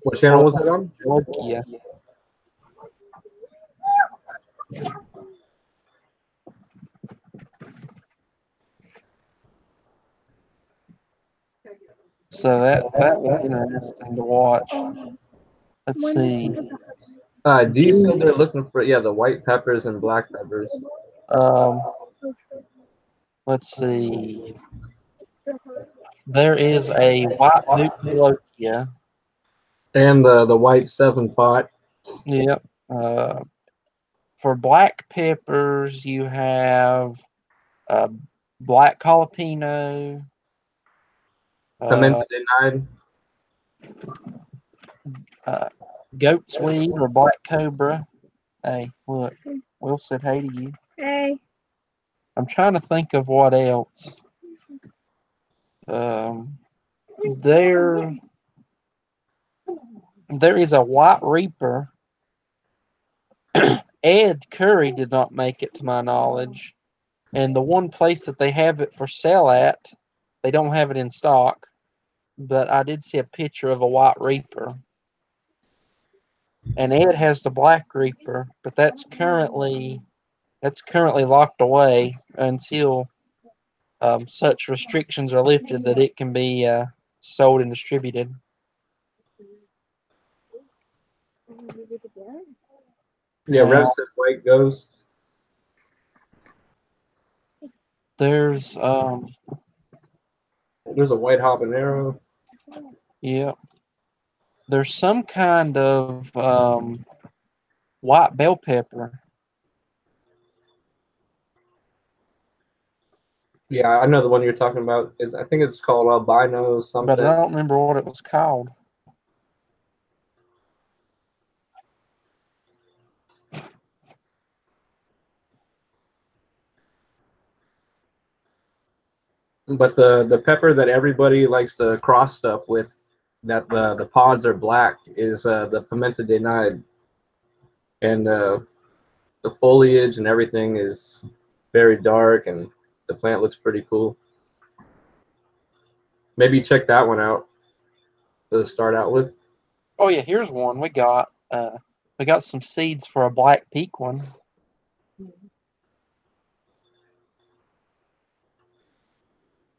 What channel was that on? Yeah. So that was interesting to watch. Let's see. Dee said they're looking for, yeah, the white peppers and black peppers. Let's see. There is a white Nucleotia. And the white 7-pot. Yep. For black peppers, you have black jalapeno. Pimenta denied. Goatsweed or black cobra. Hey, look. Will said hey to you. Hey. I'm trying to think of what else. There is a white reaper. Ed Curry did not make it to my knowledge. And the one place that they have it for sale at, they don't have it in stock. But I did see a picture of a white reaper. And Ed has the black reaper, but that's currently locked away until such restrictions are lifted that it can be sold and distributed. Yeah, Rev Now, said white ghost. there's There's a white habanero. yeah, there's some kind of white bell pepper. Yeah, I know the one you're talking about. I think it's called albino something. But I don't remember what it was called. But the pepper that everybody likes to cross stuff with, that the pods are black, is the pimenta de nide, and the foliage and everything is very dark, and the plant looks pretty cool. Maybe check that one out to start out with. Oh yeah, here's one we got. We got some seeds for a black peak one.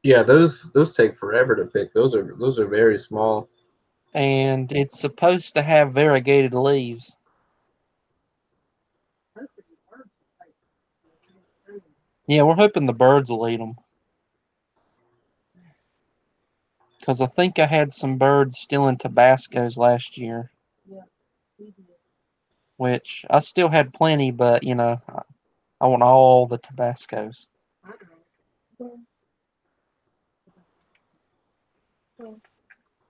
Yeah, those take forever to pick. Those are very small. And it's supposed to have variegated leaves. Yeah, we're hoping the birds will eat them. Because I think I had some birds stealing Tabascos last year. Which I still had plenty, but you know, I want all the Tabascos.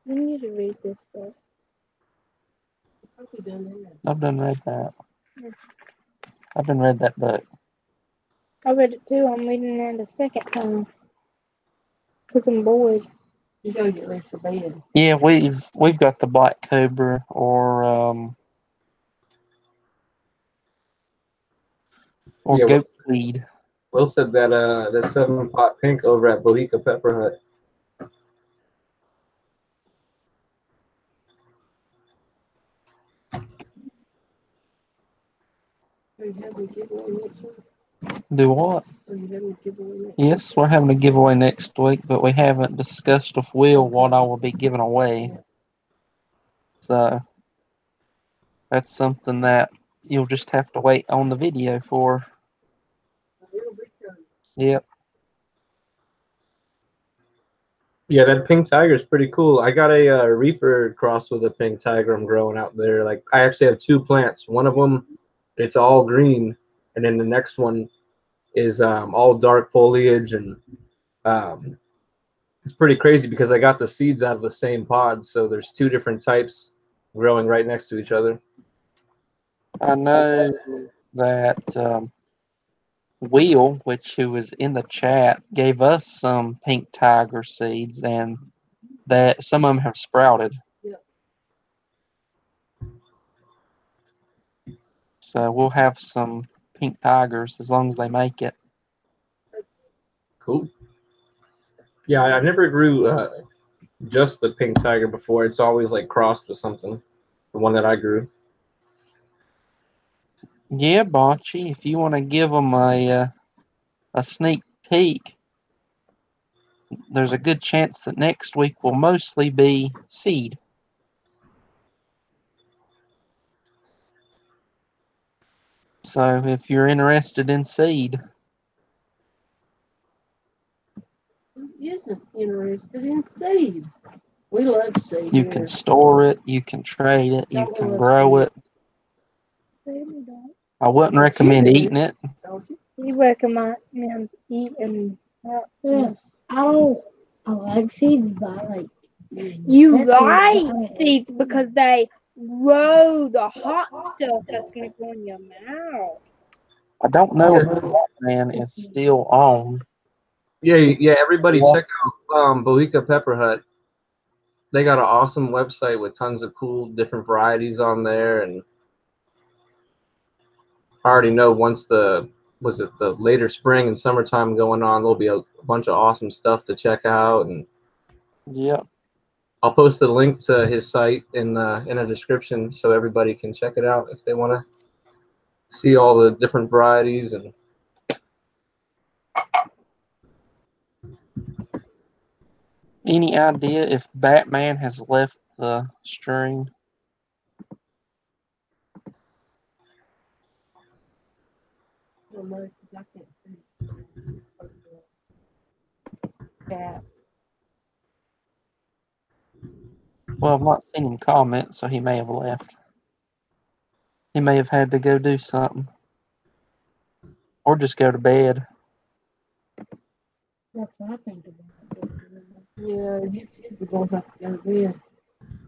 You need to read this book. I've done read that. I've been read that book. I read it too. I'm reading it a second time. Because I'm bored. You gotta get ready for bed. Yeah, we've got the Black Cobra or Yeah, goat weed. Will said that the 7-pot pink over at Bohica Pepper Hut. Are you having a giveaway next week? Do what? Are you having a giveaway next week? Yes, we're having a giveaway next week, but we haven't discussed with Will what I will be giving away. So that's something that you'll just have to wait on the video for. It'll be coming. Yep. Yeah, that pink tiger is pretty cool. I got a Reaper cross with a pink tiger I'm growing out there. Like, I actually have 2 plants. One of them, it's all green, and then the next one is all dark foliage, and it's pretty crazy because I got the seeds out of the same pod, so there's 2 different types growing right next to each other. I know that Will, who was in the chat, gave us some pink tiger seeds, and that some of them have sprouted. Yeah. So we'll have some pink tigers as long as they make it. Cool. Yeah, I never grew just the pink tiger before. It's always like crossed with something. The one that I grew. Yeah, Bocce, if you want to give them a sneak peek, there's a good chance that next week will mostly be seed. So if you're interested in seed, Who isn't interested in seed? We love seed. you here. can store it, you can trade it, you Don't can love grow seed. it. I wouldn't recommend eating it. Don't you? He recommends eating. Yes, I like seeds, but I like. You Pepper, like I seeds because they grow the hot stuff that's going to go in your mouth. I don't know if that man is still on. Yeah. Everybody check out Bohica Pepper Hut. They got an awesome website with tons of cool different varieties on there, and I already know once the was it the later spring and summertime going on. There'll be a bunch of awesome stuff to check out, and Yep. I'll post the link to his site in a description so everybody can check it out if they want to see all the different varieties. And Any idea if Batman has left the stream? Well, I've not seen him comment, so he may have left. He may have had to go do something. Or just go to bed. That's what I think about. Yeah, you kids are gonna have to go to bed.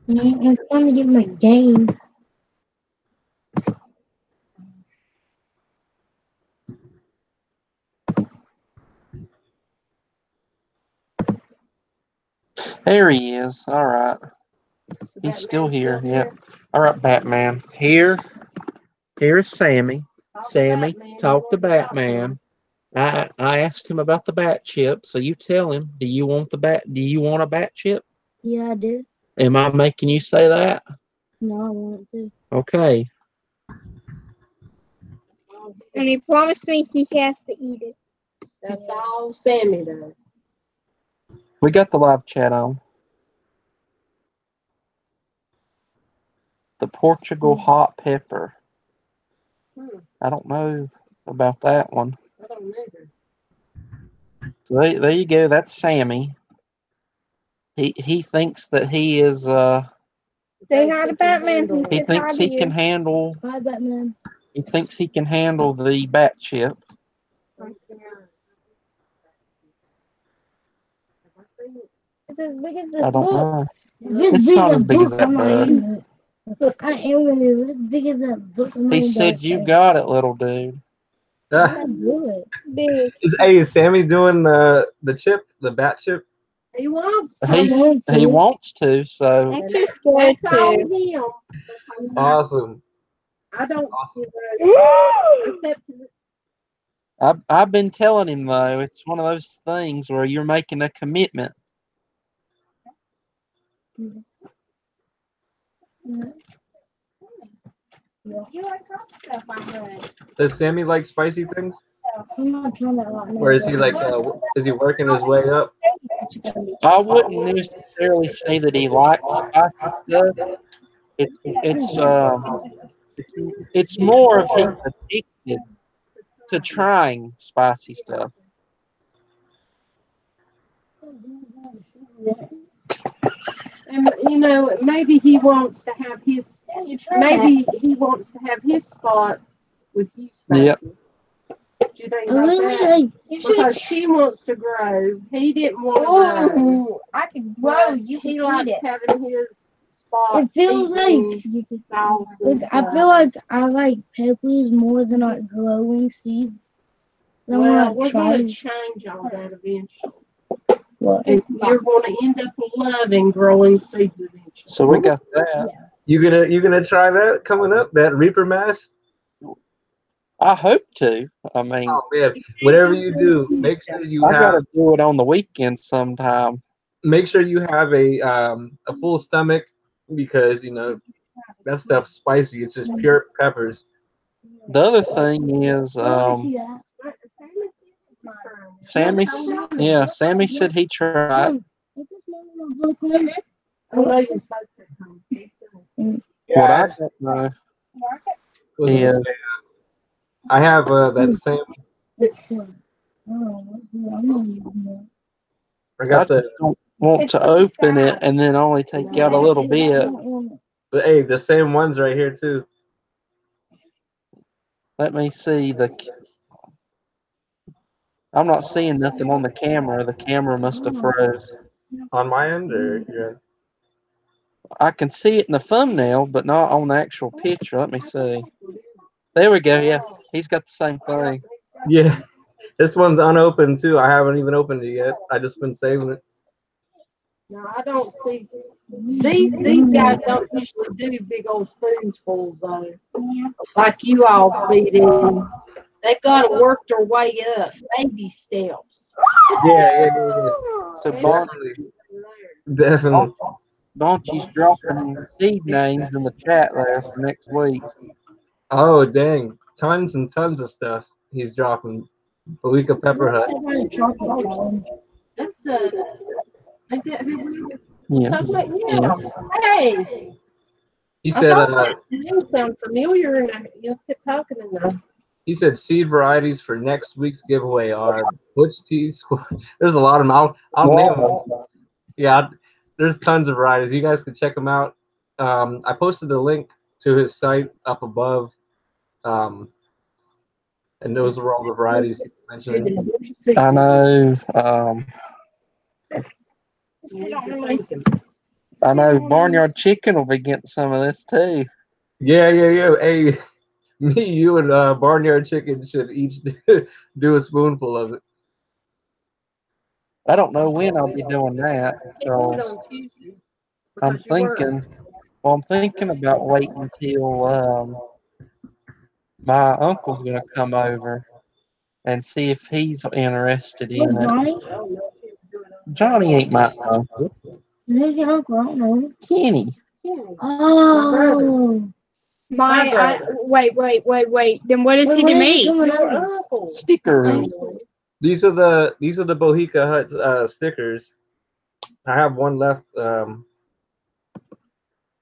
I'm trying to get my game. There he is. All right. So He's still Batman's here. still Yep. All right, Batman. Here's Sammy. Sammy, talk to Batman. I asked him about the bat chip, so you tell him. Do you want a bat chip? Yeah, I do. Am I making you say that? No, I want to. Okay. And he promised me he has to eat it. That's all Sammy does. We got the live chat on. The Portugal hot pepper. I don't know about that one. I don't either. So there you go. That's Sammy. He thinks that he is Say hi to Batman. he thinks he can handle Hi, Batman. he thinks he can handle the bat chip. It's as big as this I don't book. know. If It's big not as big as book, that, I'm not bud. eating it. I am gonna do it. It's big as that book. I'm He not said you got it, little dude. I do it. Big. is Sammy doing the bat chip? He wants to. He wants to, so I'm too scared That's all to. him. Awesome. I don't Awesome. accept I've been telling him though, it's one of those things where you're making a commitment. You like hot stuff, I heard. Does Sammy like spicy things? I'm not trying that right now. Or is he like is he working his way up? I wouldn't necessarily say that he likes spicy stuff. It's more of he's addicted to trying spicy stuff. And you know, maybe he wants to have his spot with you. Yep. Do you think about that? Because she wants to grow. He didn't want to grow. Oh, I could grow. You He can likes eat it. having his spot. It feels eating like sauce look, and I stuff. feel like I like peppers more than like glowing seeds. I Well, want we're to try going to it. change all that eventually. What? And you're going to end up loving growing seeds eventually. So we got that. You gonna try that coming up? That Reaper mash? I hope to. I mean, Oh man, whatever you do, make sure you I have gotta do it on the weekend sometime. make sure you have a full stomach, because you know that stuff's spicy. It's just pure peppers. The other thing is, See that? Sammy said he tried. Is this one of my book on it? William's both at home. What I don't know is I have that same. I I got the. just don't want to open it and then only take out a little bit. But hey, the same ones right here too. Let me see I'm not seeing nothing on the camera. The camera must have froze. On my end, or your? I can see it in the thumbnail, but not on the actual picture. Let me see. There we go. Yeah, he's got the same thing. Yeah, this one's unopened too. I haven't even opened it yet. I just been saving it. No, I don't see these guys don't usually do big old spoonfuls though. Like you all feed him. They've got to work their way up, baby steps. Yeah. So It's Definitely. Bonchi's dropping seed names in the chat there for next week. Oh, dang. Tons and tons of stuff he's dropping. Bohica Pepper Hut. That's I get who Yeah. something. Yeah. Hey, He I said thought that name sounded familiar, and I just kept talking and seed varieties for next week's giveaway are Butch Tea Squad. There's a lot of them. I'll name them. Yeah, there's tons of varieties. You guys can check them out. I posted the link to his site up above. And those were all the varieties he mentioned. I know. I know. Barnyard Chicken will be getting some of this too. Yeah. Hey, me, you, and Barnyard Chicken should each do a spoonful of it. I don't know when I'll be doing that. So I'm thinking about waiting until my uncle's gonna come over and see if he's interested in it. Johnny? Johnny ain't my uncle. Who's your uncle? I don't know. Kenny. Oh. Wait. Then what is he to me? Stickers. These are the Bohica Hut stickers. I have one left.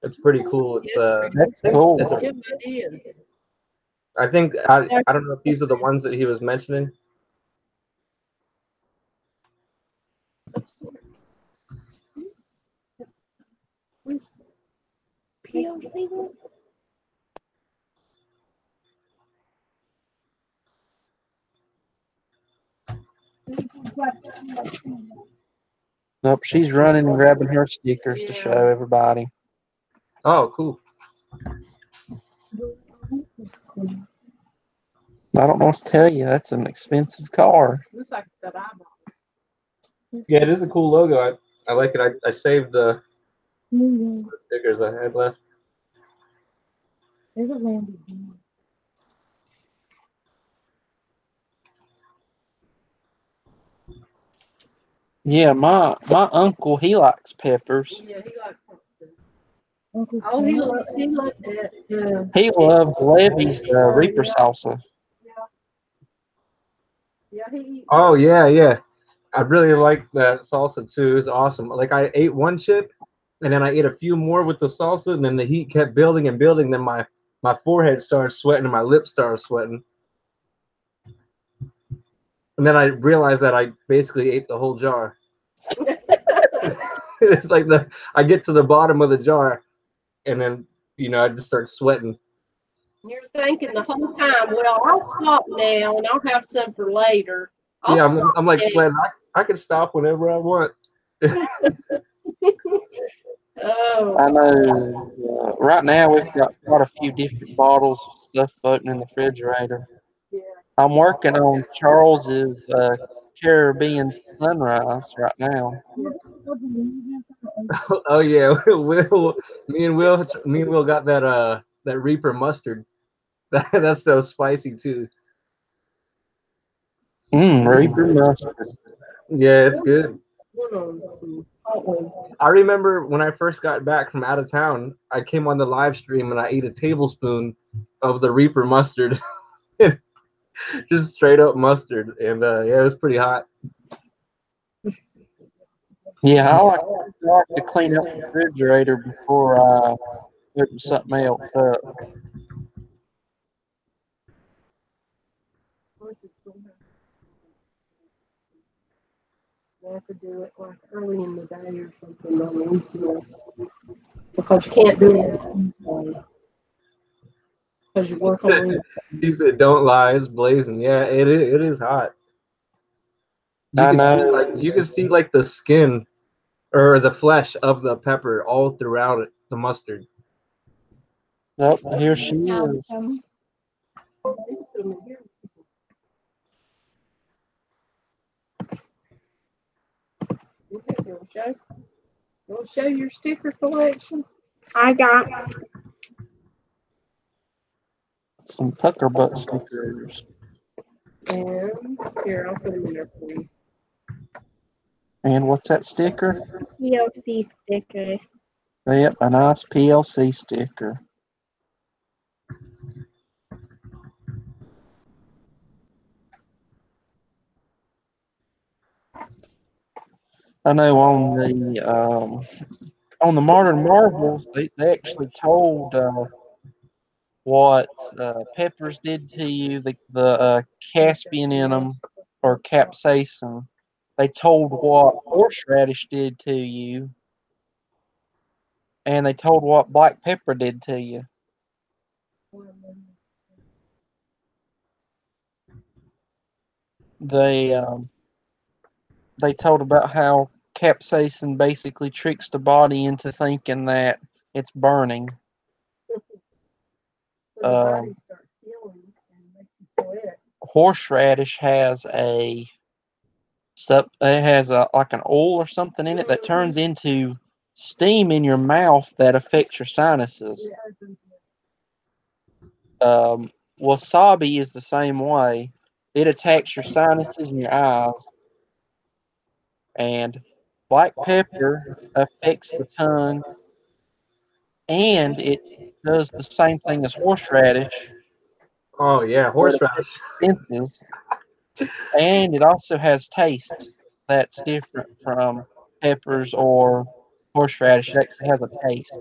It's pretty cool. It's That's cool. I think I don't know if these are the ones that he was mentioning. Nope, she's running and grabbing her stickers to show everybody. Oh, cool. I don't know what to tell you. That's an expensive car. looks like it's got eyeballs. Yeah, it is a cool logo. I like it. I saved the stickers I had left. There's a Lamborghini. Yeah, my uncle, he likes peppers. Yeah, he likes that stuff. Uncle Oh, he Sam. looked at He loved Levy's Reaper salsa. yeah, he eats. Oh yeah. I really like that salsa too. It's awesome. Like I ate one chip, and then I ate a few more with the salsa, and then the heat kept building and building. Then my forehead started sweating and my lips started sweating. And then I realized that I basically ate the whole jar. It's like I get to the bottom of the jar, and then I just start sweating. You're thinking the whole time, well, I'll stop now and I'll have some for later. I'm like sweating. I can stop whenever I want. Oh, I know. Right now we've got quite a few different bottles of stuff floating in the refrigerator. yeah. I'm working on Charles's Caribbean Sunrise right now. Oh yeah, me and Will got that Reaper mustard. That's so spicy too. Reaper mustard. Yeah, it's good. One on some hot ones. I remember when I first got back from out of town, I came on the live stream and I ate a tablespoon of the Reaper mustard. Just straight up mustard. And yeah, it was pretty hot. Yeah, I like to clean up the refrigerator before I put something else up. What's this one? You have to do it like early in the day or something on the weekend. Because you can't do it because you work on Wednesday. He said, "Don't lie, it's blazing." Yeah, it is hot. You can see like the skin or the flesh of the pepper all throughout it, the mustard. Yep, here she is. We'll show your sticker collection. I got Some pucker butt stickers. And here, I'll put them in there for you. And what's that sticker? TLC sticker. Yep, a nice PLC sticker. I know on the Modern Marvels, they actually told what peppers did to you, the Caspian in them, or capsaicin. They told what horseradish did to you, and they told what black pepper did to you. They told about how capsaicin basically tricks the body into thinking that it's burning. So the body starts healing and makes you sweat. Horseradish has a like an oil or something in it that turns into steam in your mouth that affects your sinuses. Wasabi is the same way. It attacks your sinuses and your eyes. And black pepper affects the tongue, and it does the same thing as horseradish. Oh yeah, horseradish. Senses, and it also has taste that's different from peppers or horseradish. It actually has a taste.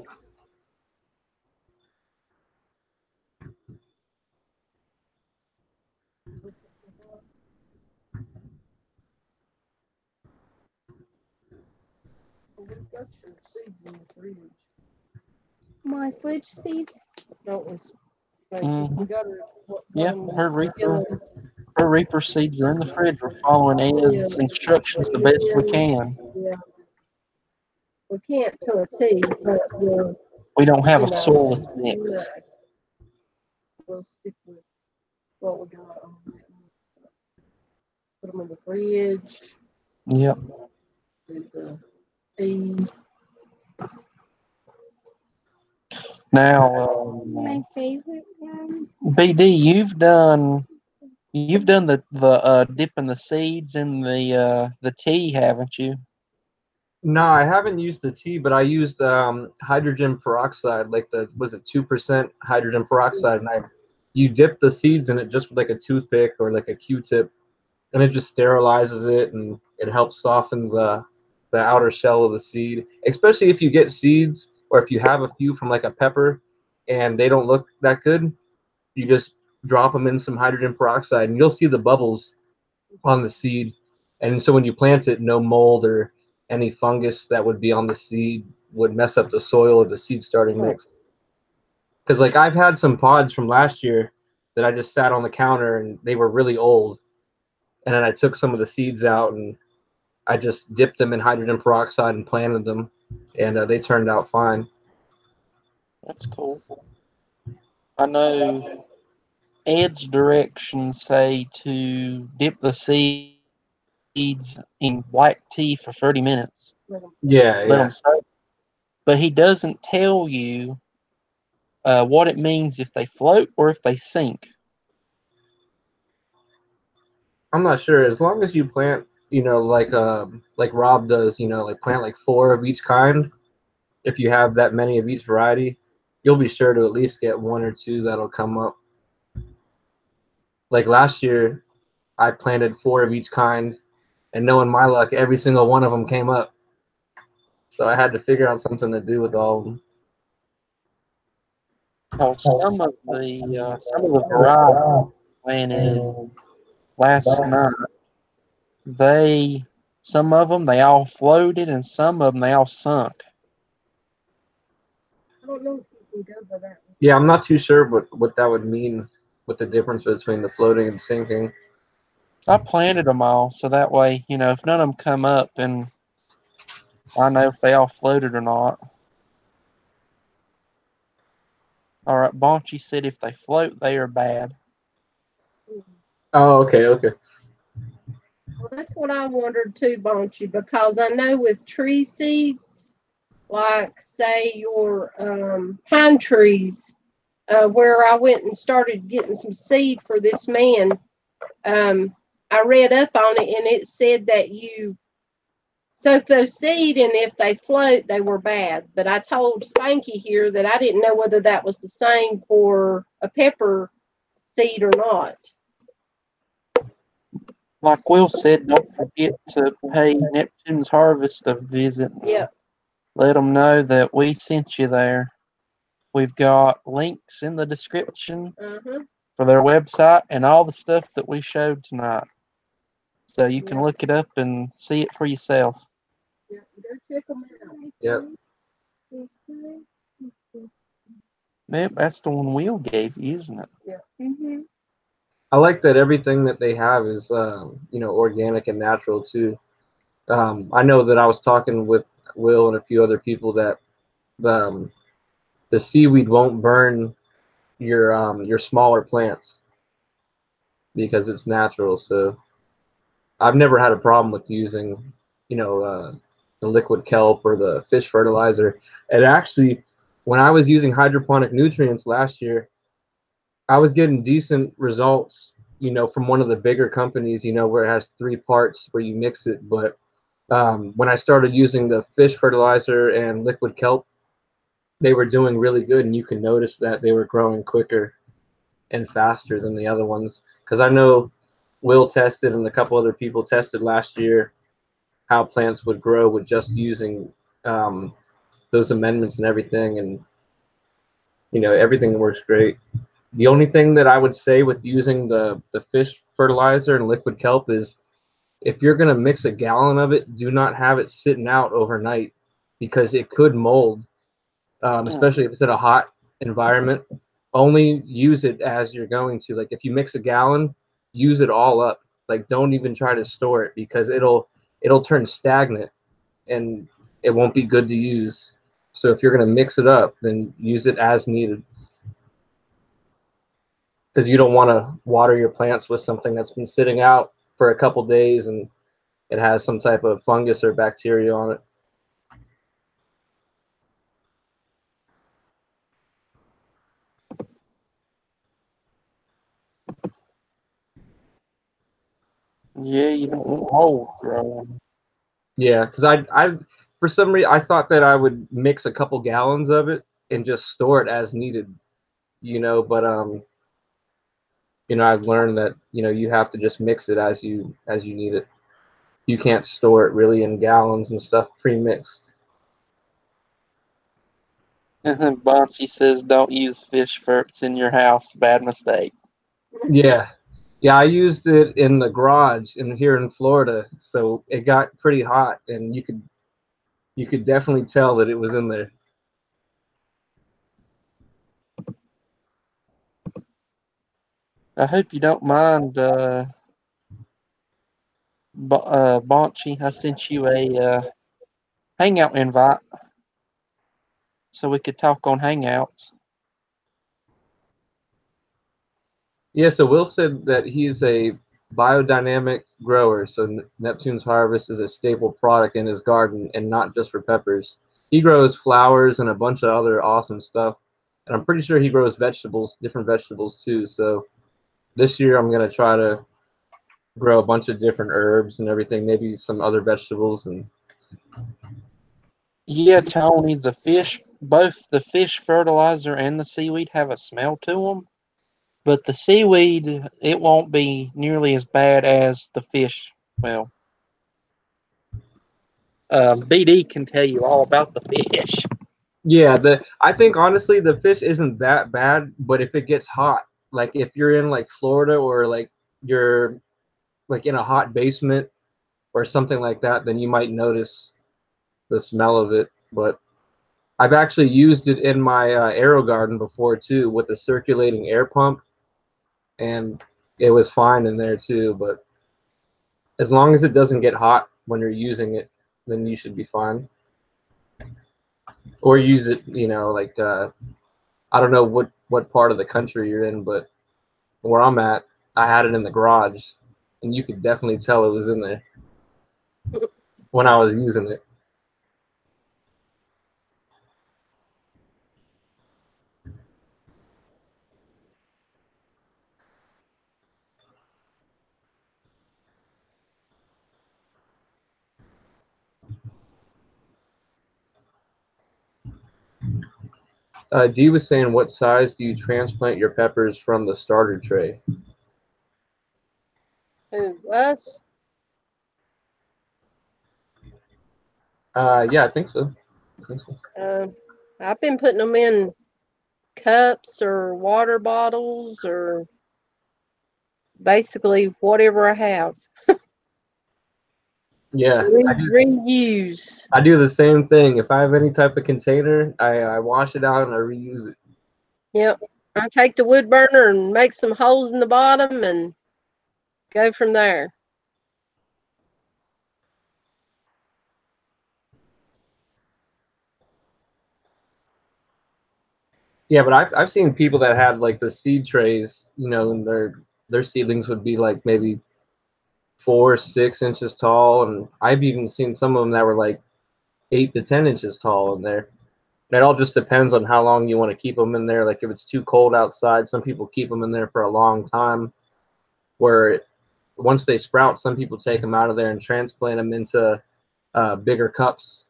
We've got your seeds in the fridge. My fridge seeds. Don't we? Mhm. We got her. Yeah, her reaper seeds are in the fridge. We're following Ed's instructions the best we can. Yeah. We can't to a T, but We don't have a soulless mix. we'll stick with what we got on that. Put them in the fridge. Yep. Do the tea. Now, My favorite one. BD, you've done the dipping the seeds in the tea, haven't you? No, I haven't used the tea, but I used hydrogen peroxide, like was it 2% hydrogen peroxide, and you dip the seeds in it just with like a toothpick or like a Q-tip, and it just sterilizes it and it helps soften the outer shell of the seed. Especially if you get seeds or if you have a few from like a pepper and they don't look that good, you just drop them in some hydrogen peroxide and you'll see the bubbles on the seed. And so when you plant it, no mold or any fungus that would be on the seed would mess up the soil or the seed starting mix. Because like I've had some pods from last year that I just sat on the counter and they were really old. And then I took some of the seeds out and I just dipped them in hydrogen peroxide and planted them. And they turned out fine. That's cool. I know Ed's directions say to dip the seeds in black tea for 30 minutes. Yeah, Let yeah. them soak. But he doesn't tell you what it means if they float or if they sink. I'm not sure. As long as you plant, like Rob does, like plant like 4 of each kind. If you have that many of each variety, you'll be sure to at least get 1 or 2 that'll come up. Like last year, I planted 4 of each kind, and knowing my luck, every single one of them came up. So I had to figure out something to do with all of them. Some of the varieties planted last night, some of them they all floated and some of them they all sunk. I don't know if you can go by that. Yeah, I'm not too sure what that would mean with the difference between the floating and sinking. I planted them all so that way, if none of them come up, and I know if they all floated or not. All right, Bonchy said if they float, they are bad. Oh, okay. Well, that's what I wondered too, Bonchy, because I know with tree seeds, like say your pine trees, where I went and started getting some seed for this man, I read up on it, and it said that you soak those seed, and if they float, they were bad. But I told Spanky here that I didn't know whether that was the same for a pepper seed or not. Like Will said, don't forget to pay Neptune's Harvest a visit. Yeah. Let them know that we sent you there. We've got links in the description for their website and all the stuff that we showed tonight. So you can look it up and see it for yourself. Yeah, go check them out. Yep. Yep, that's the one Will gave you, isn't it? Yeah. I like that everything that they have is, organic and natural too. I know that I was talking with Will and a few other people that the seaweed won't burn your smaller plants because it's natural. So I've never had a problem with using, the liquid kelp or the fish fertilizer. And actually, when I was using hydroponic nutrients last year, I was getting decent results, from one of the bigger companies, where it has 3 parts where you mix it. But when I started using the fish fertilizer and liquid kelp, they were doing really good, and you can notice that they were growing quicker and faster than the other ones. Because I know Will tested and a couple other people tested last year how plants would grow with just using those amendments and everything, and everything works great. The only thing that I would say with using the fish fertilizer and liquid kelp is if you're going to mix a gallon of it, do not have it sitting out overnight because it could mold, especially if it's in a hot environment. Only use it as you're going to. Like if you mix a gallon, use it all up. Like don't even try to store it because it'll turn stagnant and it won't be good to use. So if you're going to mix it up, then use it as needed. Because you don't want to water your plants with something that's been sitting out for a couple days and it has some type of fungus or bacteria on it. Yeah, you don't want mold growing. Yeah, because I for some reason I thought that I would mix a couple gallons of it and just store it as needed, but I've learned that you have to just mix it as you need it. You can't store it really in gallons and stuff pre-mixed. Bonchi says don't use fish ferts in your house. Bad mistake. Yeah. Yeah, I used it in the garage here in Florida, so it got pretty hot and you could definitely tell that it was in there. I hope you don't mind, Bonchi. I sent you a hangout invite so we could talk on Hangouts. Yeah, so Will said that he's a biodynamic grower, so Neptune's Harvest is a staple product in his garden and not just for peppers. He grows flowers and a bunch of other awesome stuff, and I'm pretty sure he grows vegetables, different vegetables too. So this year I'm gonna try to grow a bunch of different herbs and everything, maybe some other vegetables. And Yeah, Tony, both the fish fertilizer and the seaweed have a smell to them, but the seaweed, it won't be nearly as bad as the fish. Well, BD can tell you all about the fish. yeah, I think honestly the fish isn't that bad, but if it gets hot, like if you're in like Florida or like you're like in a hot basement or something like that, then you might notice the smell of it. But I've actually used it in my arrow garden before too with a circulating air pump, and it was fine in there too. But as long as it doesn't get hot when you're using it, then you should be fine. Or use it, like I don't know what part of the country you're in, but where I'm at, I had it in the garage, and you could definitely tell it was in there when I was using it. Dee was saying, what size do you transplant your peppers from the starter tray? Who, us? Yeah, I think so. I've been putting them in cups or water bottles or basically whatever I have. Yeah, Reuse. I do the same thing. If I have any type of container, I wash it out and I reuse it. Yep. I take the wood burner and make some holes in the bottom and go from there. Yeah, but I've seen people that had like the seed trays, you know, and their seedlings would be like maybe 4, 6 inches tall, and I've even seen some of them that were like 8 to 10 inches tall in there. And it all just depends on how long you want to keep them in there. Like if it's too cold outside, some people keep them in there for a long time. Where once they sprout, some people take them out of there and transplant them into bigger cups,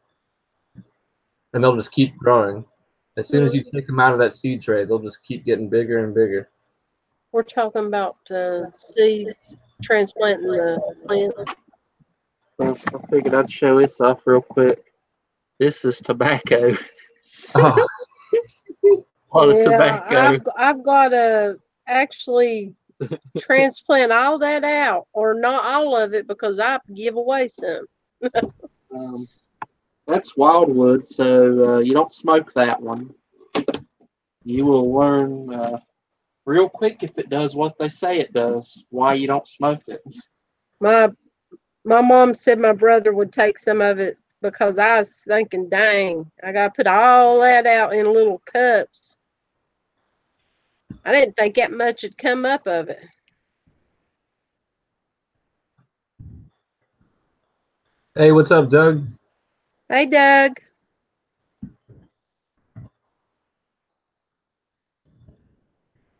and they'll just keep growing. As soon as you take them out of that seed tray, they'll just keep getting bigger and bigger. We're talking about seeds, transplanting the plant. Well, I figured I'd show this off real quick. This is tobacco. Oh, A lot of tobacco. I've got to actually transplant all that out, or not all of it, because I give away some. That's wildwood, so you don't smoke that one. You will learn real quick if it does what they say it does, why you don't smoke it. My mom said my brother would take some of it because I was thinking, dang, I got to put all that out in little cups. I didn't think that much would come up of it. hey, what's up, Doug? Hey, Doug.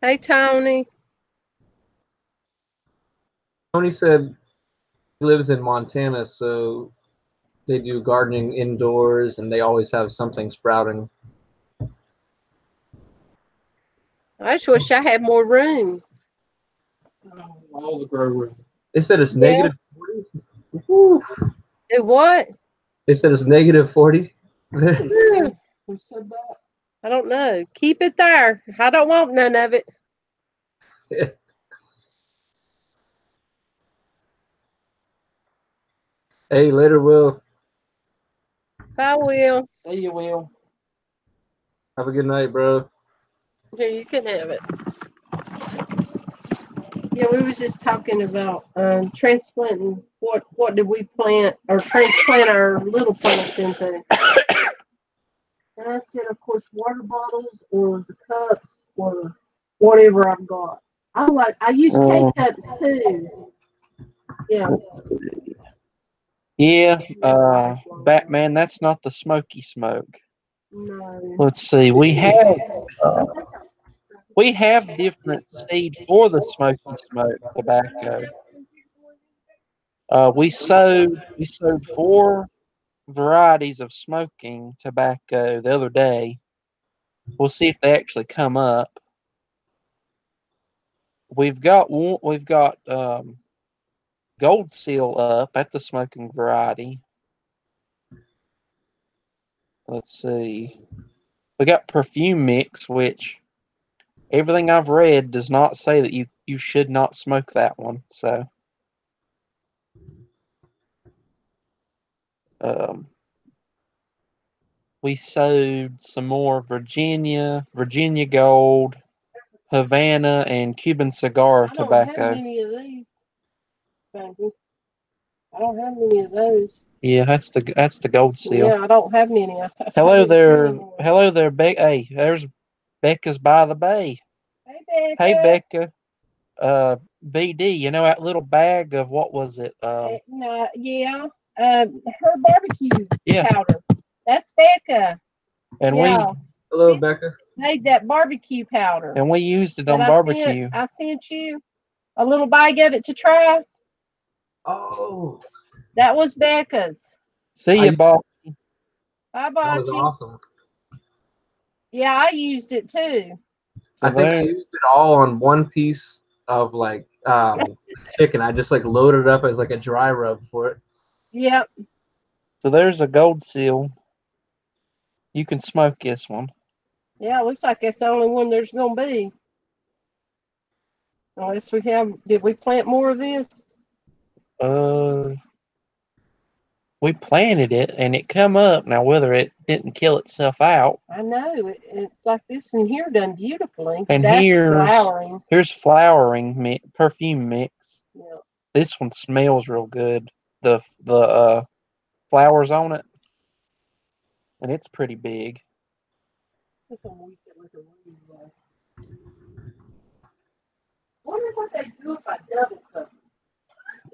Hey, Tony. Tony said he lives in Montana, so they do gardening indoors, and they always have something sprouting. I just wish I had more room. All the grow room. They said it's Yeah. negative 40. Woo. Do what? They said it's negative 40. Who said that? I don't know. Keep it there. I don't want none of it. Hey, later, Will. I will. See you, Will. Have a good night, bro. Here, you can have it. Yeah, we was just talking about transplanting. What did we plant or transplant our little plants into? And I said, of course, water bottles or the cups or whatever I've got. I use K-cups too. Yeah. Yeah, Batman, that's not the smoky smoke. No. Let's see. We have different seed for the smoky smoke tobacco. We sowed 4 varieties of smoking tobacco the other day. We'll see if they actually come up. We've got gold seal up at the smoking variety. Let's see. We got perfume mix, which everything I've read does not say that you should not smoke that one. So we sowed some more Virginia Gold, Havana, and Cuban cigar I don't have tobacco. any of these, baby. I don't have any of those. Yeah, that's the gold seal. Yeah, I don't have many. Hello there, Becca. Hey, there's Becca's by the bay. Hey, Becca. Hey, Becca. BD, you know that little bag of what was it? No, yeah. Her barbecue powder. That's Becca. And Hello, Becca. Made that barbecue powder. And we used it on barbecue. I sent you a little bag of it to try. Oh, that was Becca's. See you, Bob. Bye, that was Bocce. awesome. Yeah, I used it too. So I think I there, used it all on one piece of like chicken. I just like loaded it up as like a dry rub for it. Yep. so there's a gold seal. You can smoke this one. Yeah, it looks like that's the only one there's gonna be. Unless we have, did we plant more of this? Uh, we planted it and it come up. Now whether it didn't kill itself out. I know it's like this in here done beautifully. And That's here's flowering. flowering perfume mix. Yeah. This one smells real good. The flowers on it, and it's pretty big. That's a week that was a weed though. Wonder what they do if I double cut.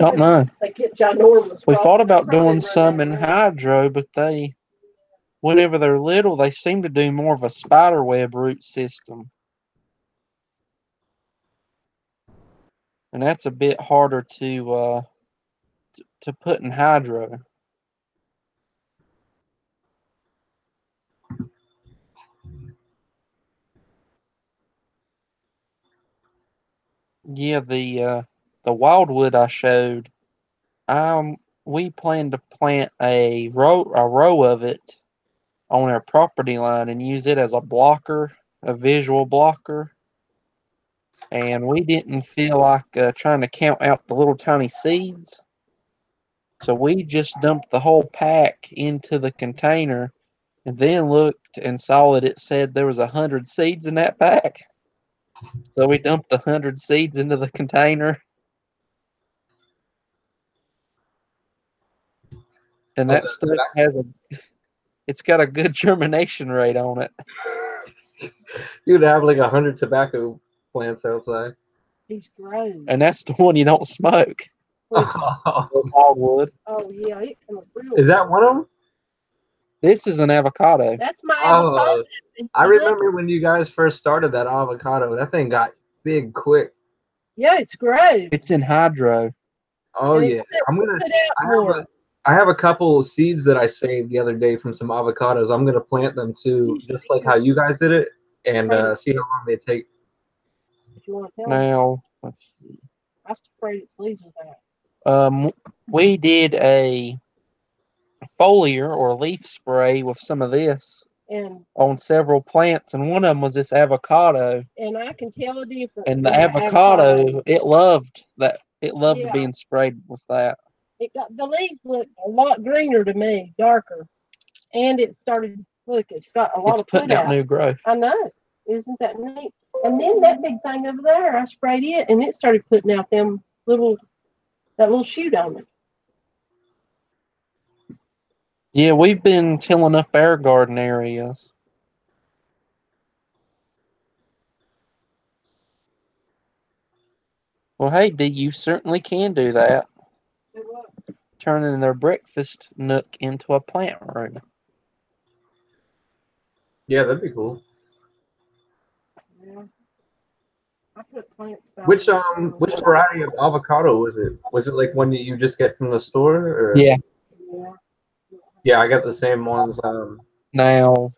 Don't know. They get ginormous. We probably. thought about Probably doing run some out in of money. hydro, but they, whenever they're little, they seem to do more of a spider web root system. And that's a bit harder to put in hydro. Yeah, the wildwood I showed, we plan to plant a row of it on our property line and use it as a blocker, a visual blocker. And we didn't feel like trying to count out the little tiny seeds. So we just dumped the whole pack into the container and then looked and saw that it said there was 100 seeds in that pack. So we dumped 100 seeds into the container. And that stuff it's got a good germination rate on it. You'd have like 100 tobacco plants outside. He's grown. And that's the one you don't smoke. The wildwood. Oh yeah, it comes real. Is that one of them? This is an avocado. That's my avocado. I remember when you guys first started that avocado. That thing got big quick. Yeah, it's grown. It's in hydro. Oh And yeah, it's I'm gonna. put out more. I have a couple seeds that I saved the other day from some avocados. I'm gonna plant them too, just like how you guys did it, and see how long they take. If you want to tell me, Now, let's see. I sprayed its leaves with that. We did a foliar or leaf spray with some of this And on several plants, and one of them was this avocado. I can tell the difference. And in the avocado, it loved that. It loved Yeah. being sprayed with that. It got the leaves look a lot greener to me, darker, and it started. Look, it's got a lot It's of putting put out out. new growth. I know, isn't that neat? And then that big thing over there, I sprayed it, and it started putting out that little shoot on it. Yeah, we've been tilling up our garden areas. Well, hey, D, you certainly can do that. Turning their breakfast nook into a plant room. Yeah, that'd be cool. Yeah. I put plants. Which variety of avocado was it? Was it like one that you just get from the store? Or? Yeah. Yeah. Yeah, I got the same ones. Now,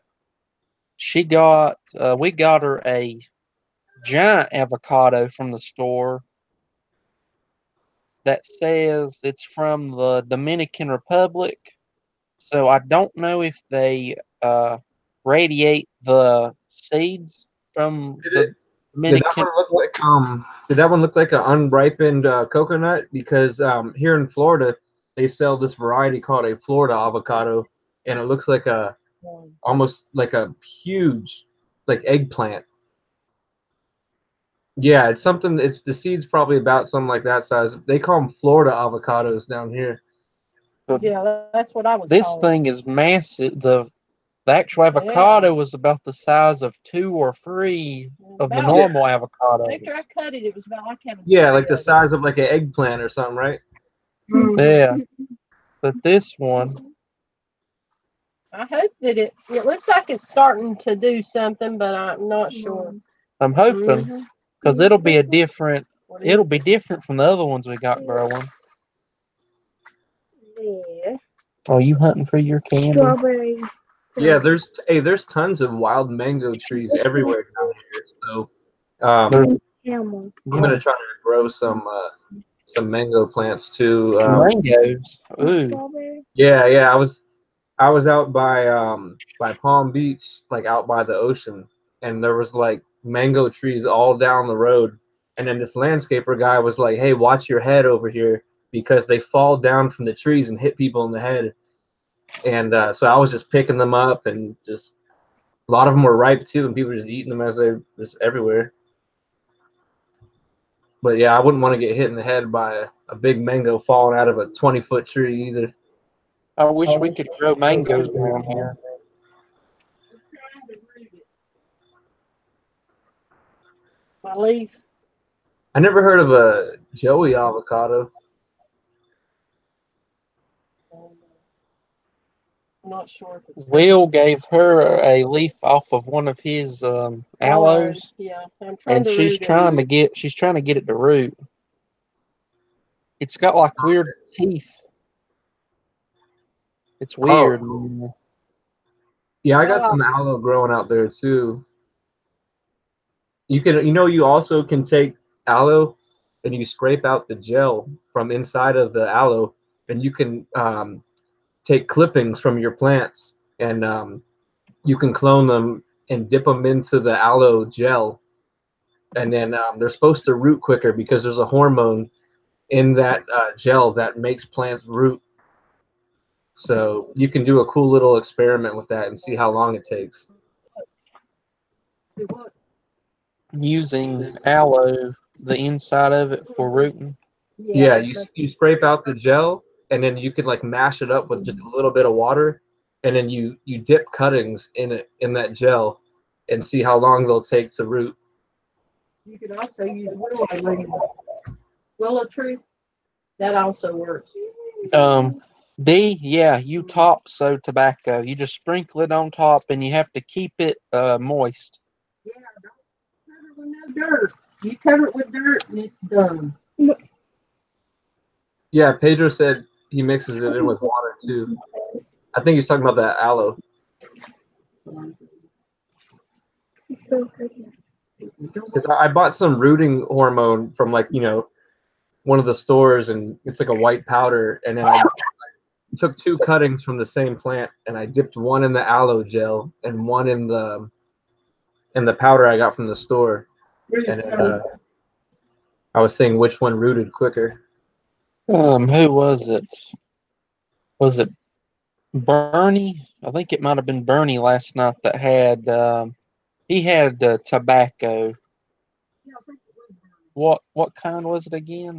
we got her a giant avocado from the store that says it's from the Dominican Republic. So I don't know if they radiate the seeds from the Did that Dominican. one look like Did that one look like an unripened coconut? Because here in Florida, they sell this variety called a Florida avocado, and it looks like almost like a huge like eggplant. Yeah, it's something. It's the seed's probably about something like that size. They call them Florida avocados down here. Yeah, that's what I was. This told. thing is massive. The actual avocado was about the size of 2 or 3 of the normal avocados. After I cut it, it was about like having. Yeah, like the size of like an eggplant or something, right? Yeah, but this one, I hope that it looks like it's starting to do something, but I'm not sure. I'm hoping, because it'll be different from the other ones we got growing. Yeah. Are you hunting for your candy? Strawberry. Yeah, there's tons of wild mango trees everywhere down here. So Camel. I'm gonna try to grow some mango plants too. Mangoes. Ooh. Strawberry. Yeah. I was out by Palm Beach, like out by the ocean, and there was like mango trees all down the road. And then this landscaper guy was like, "Hey, watch your head over here because they fall down from the trees and hit people in the head." And so I was just picking them up, and just a lot of them were ripe too, and people were just eating them as they're just everywhere. But yeah, I wouldn't want to get hit in the head by a big mango falling out of a 20-foot tree either. I wish we could grow mangoes around here. My leaf. I never heard of a Joey avocado. I'm not sure if it's Will gave her a leaf off of one of his aloes, Yeah, I'm trying and to she's root it. trying to get it to root. It's got like weird teeth. It's weird. Oh. Yeah, I got some aloe growing out there too. You also can take aloe and you scrape out the gel from inside of the aloe, and you can take clippings from your plants, and you can clone them and dip them into the aloe gel, and then they're supposed to root quicker because there's a hormone in that gel that makes plants root. So you can do a cool little experiment with that and see how long it takes. Using aloe, the inside of it for rooting. Yeah, you scrape out the gel, and then you can like mash it up with just a little bit of water, and then you dip cuttings in that gel, and see how long they'll take to root. You could also use willow tree. That also works. You topsoe tobacco. You just sprinkle it on top, and you have to keep it moist. Yeah, don't cover it with no dirt. You cover it with dirt, and it's done. Yeah, Pedro said he mixes it in with water too. I think he's talking about that aloe. It's so pretty. Because I bought some rooting hormone from one of the stores, and it's like a white powder, and then I took 2 cuttings from the same plant, and I dipped one in the aloe gel and one in the powder I got from the store, and I was saying which one rooted quicker. Who was it? Was it Bernie? I think it might have been Bernie last night that had he had tobacco. What kind was it again?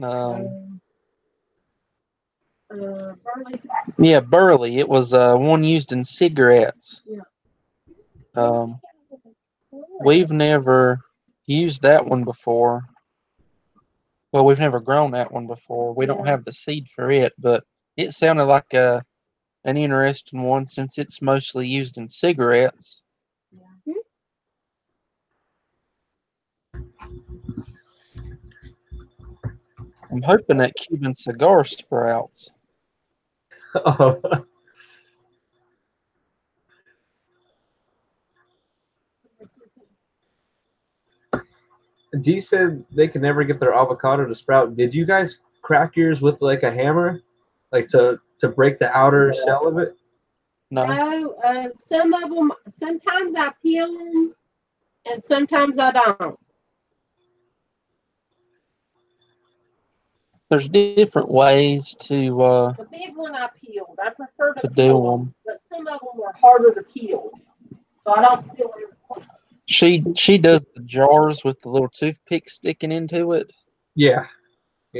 Burley. Yeah, burley. It was one used in cigarettes. Yeah. We've never used that one before. Well, we've never grown that one before. We don't have the seed for it, but it sounded like an interesting one since it's mostly used in cigarettes. Yeah. I'm hoping that Cuban cigar sprouts. Oh. Dee said they can never get their avocado to sprout. Did you guys crack yours with like a hammer, like to break the outer shell of it? No. No, some of them, sometimes I peel them and sometimes I don't. There's different ways to The big one I peeled. I prefer to do peel them. but some of them are harder to peel. So I don't peel every. She does the jars with the little toothpick sticking into it. Yeah.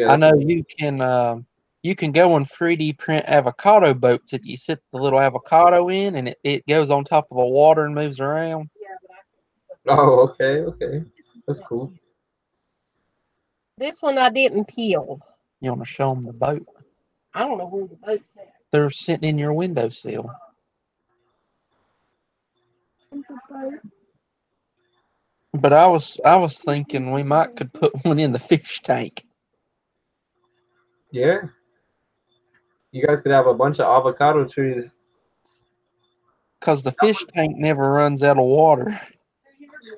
I know you can go and 3D print avocado boats that you sit the little avocado in, and it goes on top of the water and moves around. Yeah, but Oh, okay. That's cool. this one I didn't peel. You want to show them the boat? I don't know where the boat's at. They're sitting in your windowsill. But I was thinking we could put one in the fish tank. Yeah. You guys could have a bunch of avocado trees. because the fish tank never runs out of water.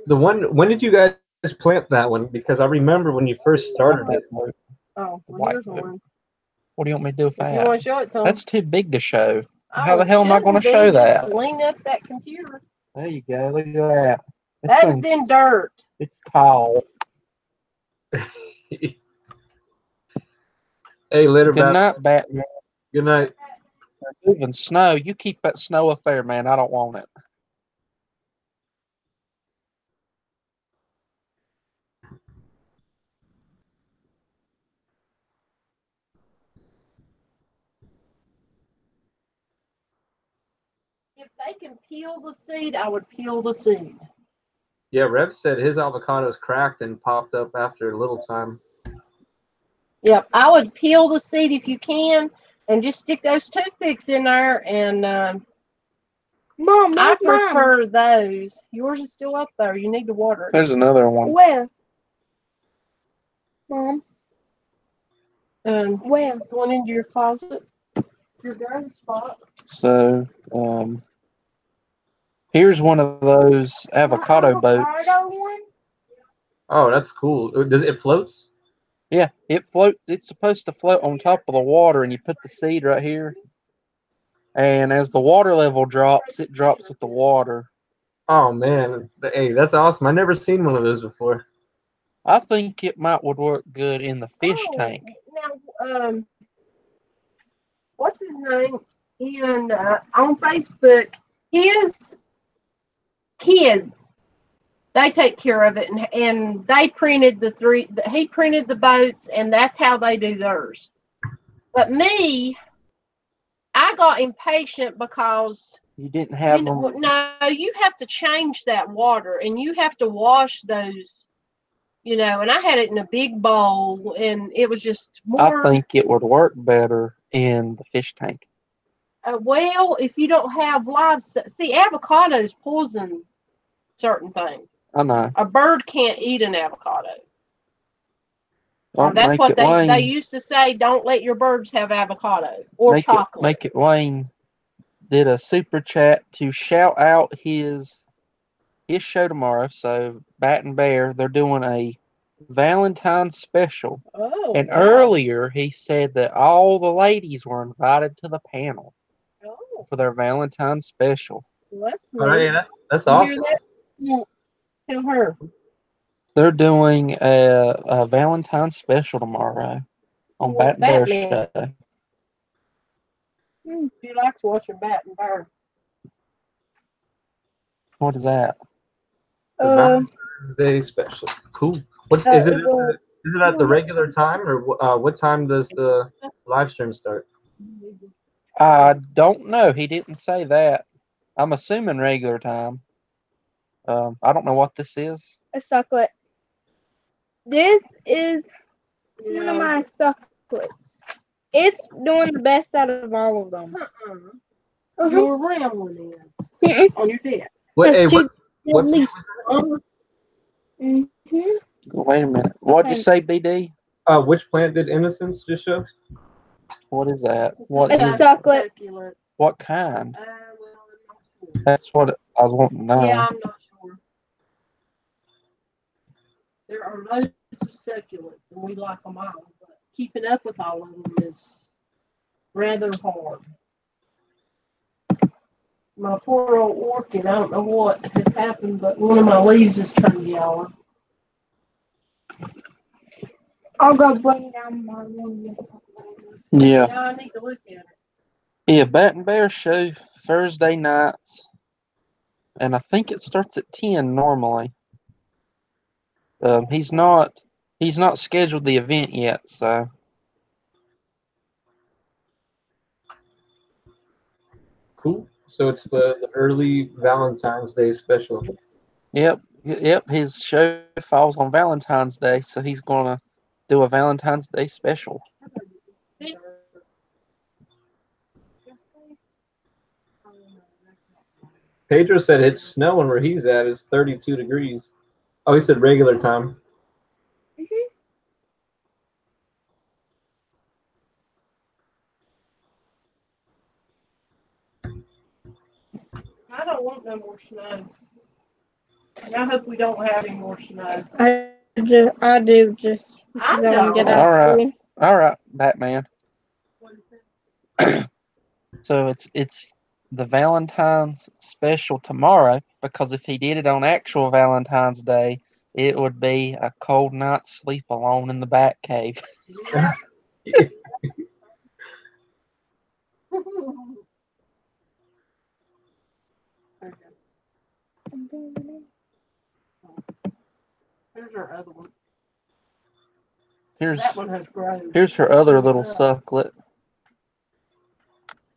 The one. When did you guys plant that one? Because I remember when you first started it. Oh, well, White here's food. one. What do you want me to do with If you that? want to show it to them. That's too big to show. Oh, How the hell am I going to show that? Just lean up that computer. There you go. Look at that. This That's thing's- in dirt. It's tall. Hey, later, Good Bat. night, Batman. Good night. They're moving snow. You keep that snow up there, man. I don't want it. If they can peel the seed, I would peel the seed. Yeah, Rev said his avocados cracked and popped up after a little time. Yep, I would peel the seed if you can, and just stick those toothpicks in there. And Mom, I that's mine. prefer those. Yours is still up there. You need to water it. There's another one. Where? Mom, where? Going into your closet. Your garden spot. So, here's one of those avocado boats. Avocado one? Oh, that's cool. Does it floats? Yeah, it floats. It's supposed to float on top of the water, and you put the seed right here. And as the water level drops, it drops with the water. Oh man, hey, that's awesome. I never seen one of those before. I think it would work good in the fish tank. Now, what's his name? And on Facebook, his kids, they take care of it, and they printed he printed the boats, and that's how they do theirs. But me, I got impatient because You didn't have them. no, you have to change that water, and you have to wash those, and I had it in a big bowl, and it was just more. I think it would work better in the fish tank. Well, if you don't have livestock, see, avocados poison certain things. I know. A bird can't eat an avocado. Don't That's make what it they Wayne. used to say. Don't let your birds have avocado or chocolate. Make it Wayne did a super chat to shout out his show tomorrow. So Bat and Bear, they're doing a Valentine's special. Oh, And wow. earlier he said that all the ladies were invited to the panel for their Valentine's special. Well, that's All right, neat. that's You awesome. hear that? Yeah. Tell her. They're doing a Valentine's special tomorrow on Well, Bat and Bear Batman. show. She likes watching Bat and Bear. What is that? The Valentine's Day special. Cool. What is it? Is it at the regular time, or what time does the live stream start? I don't know. He didn't say that. I'm assuming regular time. I don't know what this is. A sucklet. This is one of my sucklets. It's doing the best out of all of them. Your round one is Mm-mm. on your desk. What? That's Hey, two what leaves. Mm-hmm. Wait a minute. What'd you say, BD? which plant did Innocence just show? What is that? It's a sucklet. What kind? Well, I'm not sure. That's what I was wanting to know. Yeah, I'm not sure. There are loads of succulents, and we like them all, but keeping up with all of them is rather hard. My poor old orchid, I don't know what has happened, but one of my leaves has turned yellow. I'll go bring down my one. Yeah. Yeah, I need to look at it. Yeah, Bat and Bear show Thursday nights. And I think it starts at 10 normally. He's not scheduled the event yet, so Cool. So it's the early Valentine's Day special. yep. His show falls on Valentine's Day, so he's gonna do a Valentine's Day special. Pedro said it's snowing where he's at. It's 32 degrees. Oh, he said regular time. I don't want no more snow. And I hope we don't have any more snow. I do just I because I want to get don't. out of All right. school. All right, Batman. What is it? So it's the Valentine's special tomorrow, because if he did it on actual Valentine's Day, it would be a cold night's sleep alone in the bat cave. Here's our other one. Here's That one has grown. here's her other little sucklet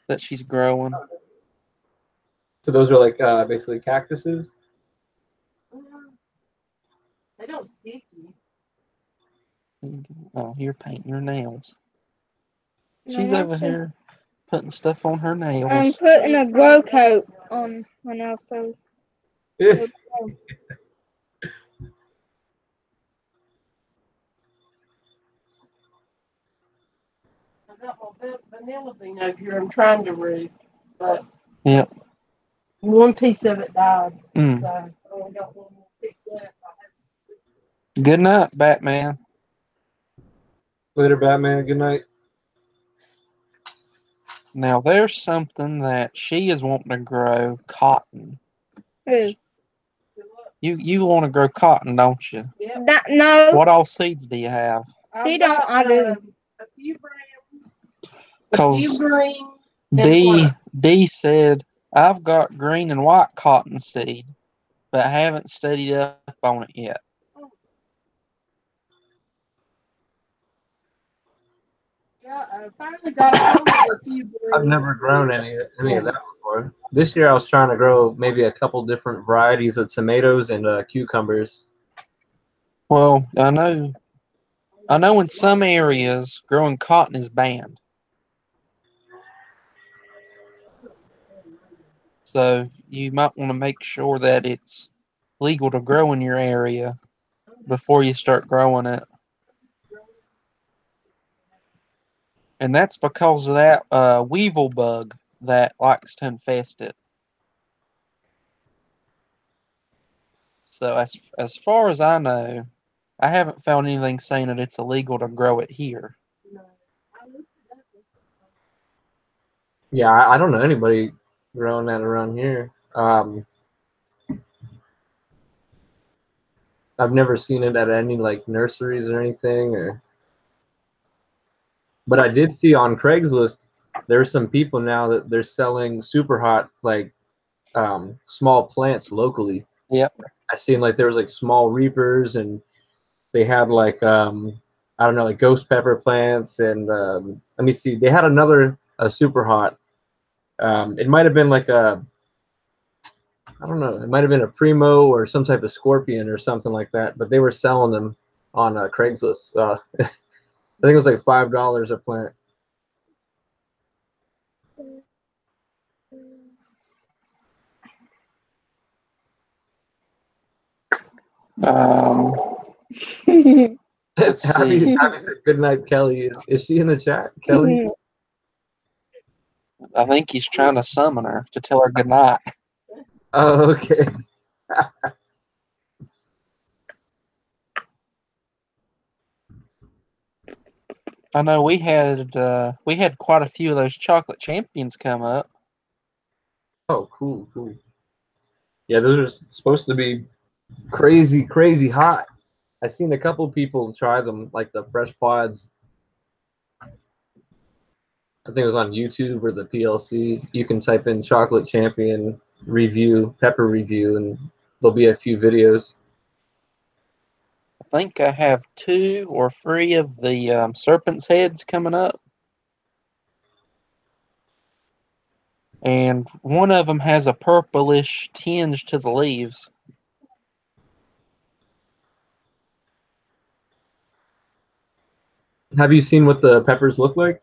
that she's growing. So those are like basically cactuses. They don't stick you. Oh, you're painting your nails. No, She's I'm over here putting stuff on her I'm nails. putting a glow coat on my nails so I got my vanilla bean over here. I'm trying to root, but Yep. one piece of it died. Mm. So I only got one more piece left. Good night, Batman. Later, Batman. Good night. Now there's something that she is wanting to grow, cotton. Who? You want to grow cotton, don't you? Yep. No. What all seeds do you have? See, don't I do? A few brown, a few Because green. D said I've got green and white cotton seed, but I haven't studied up on it yet. Yeah, I finally got a hold of a few green. I've never grown any of that before. This year I was trying to grow maybe a couple different varieties of tomatoes and cucumbers. Well, I know in some areas growing cotton is banned. So you might want to make sure that it's legal to grow in your area before you start growing it. And that's because of that weevil bug that likes to infest it. So as far as I know, I haven't found anything saying that it's illegal to grow it here. Yeah, I don't know anybody growing that around here. I've never seen it at any like nurseries or anything. But I did see on Craigslist there's some people now that they're selling super hot like small plants locally. Yep. I seen like there was like small reapers, and they had like I don't know, like ghost pepper plants, and let me see, they had another super hot. It might have been like I don't know, it might have been a primo or some type of scorpion or something like that, but they were selling them on Craigslist. I think it was like $5 a plant. Let's see. Abby said good night, Kelly. Is she in the chat, Kelly? I think he's trying to summon her to tell her good night. Oh, okay. I know we had quite a few of those chocolate champions come up. Oh, cool. Yeah, those are supposed to be crazy hot. I seen a couple people try them, like the fresh pods. I think it was on YouTube or the PLC. You can type in chocolate champion review, pepper review, and there'll be a few videos. I think I have 2 or 3 of the serpent's heads coming up. And one of them has a purplish tinge to the leaves. Have you seen what the peppers look like?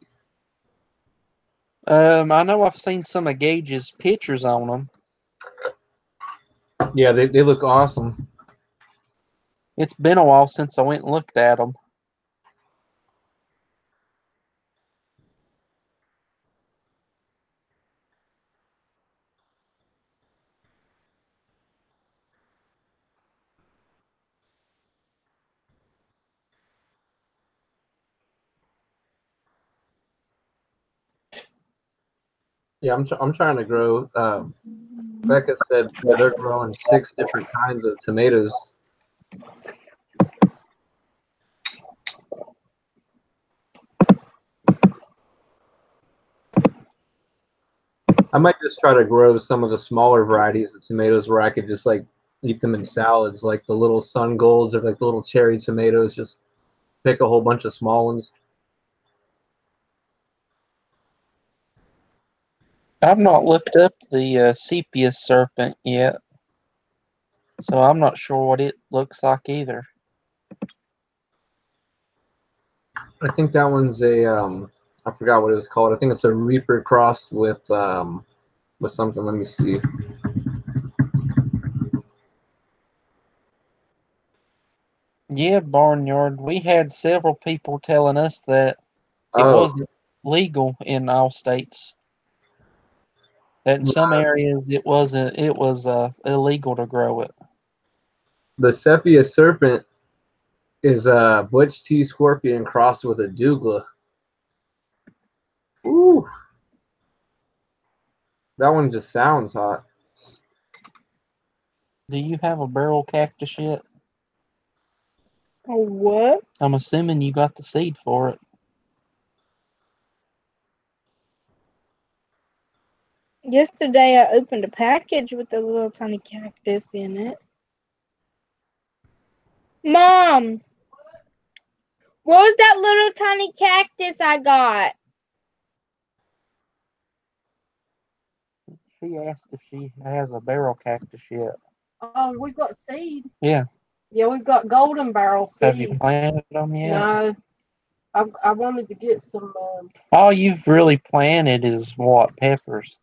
I know I've seen some of Gage's pictures on them. Yeah, they look awesome. It's been a while since I went and looked at them. Yeah, I'm trying to grow. Becca said they're growing 6 different kinds of tomatoes. I might just try to grow some of the smaller varieties of tomatoes where I could just like eat them in salads, like the little sun golds or like the little cherry tomatoes. Just pick a whole bunch of small ones. I've not looked up the sepia serpent yet, so I'm not sure what it looks like either. I think that one's a I forgot what it was called. I think it's a Reaper crossed with something. Let me see. Yeah, Barnyard. We had several people telling us that it Oh, wasn't legal in all states. That in some areas it wasn't. It was illegal to grow it. the sepia serpent is a butch T scorpion crossed with a douglas. Ooh, that one just sounds hot. Do you have a barrel cactus yet? Oh, what? I'm assuming you got the seed for it. Yesterday I opened a package with a little tiny cactus in it. Mom, what was that little tiny cactus I got? She asked if she has a barrel cactus yet. Oh, we've got seed. Yeah. Yeah, we've got golden barrel Have you seed. planted them yet? No, I wanted to get some All you've really planted is what? Peppers.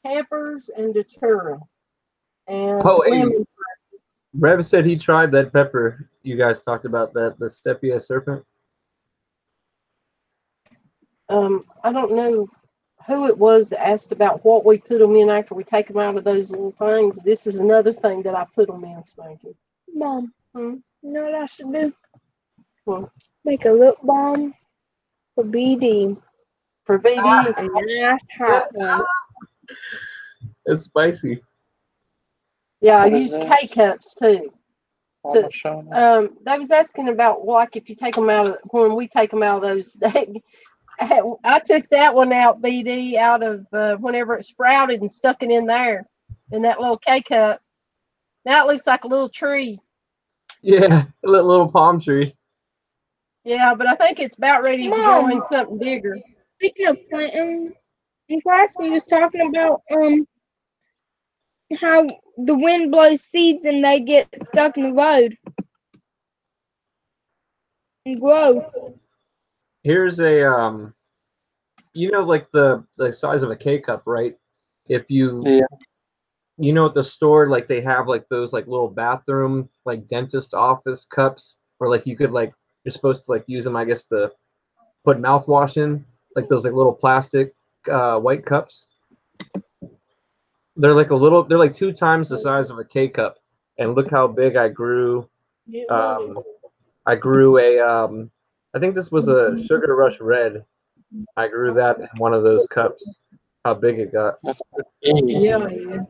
peppers and datura and Oh, hey, lemon trees. Rev said he tried that pepper. You guys talked about that, the sepia serpent. I don't know who it was that asked about what we put them in after we take them out of those little things. This is another thing that I put them in, Spanky. Mom, you know what I should do? What? Make a lip balm for BD. For BD. A nice hot one. It's spicy. Yeah, I What is use this? K-cups too. I'm not showing it. They was asking about like if you take them out of when we take them out of those. I took that one out, BD, out of whenever it sprouted and stuck it in there in that little K cup. Now it looks like a little tree. Yeah, a little palm tree. Yeah, but I think it's about ready to go in something bigger. Speaking of planting, in class we was talking about how the wind blows seeds and they get stuck in the road and grow. Here's a you know, like the size of a K cup, right? If you you know at the store, like they have like those like little bathroom like dentist office cups, where like you could like you're supposed to like use them, I guess, to put mouthwash in, like those like little plastic white cups. They're like they're like 2 times the size of a K cup, and look how big I grew. I grew a I think this was a Sugar Rush Red. I grew that in one of those cups. How big it got. Yeah, yeah.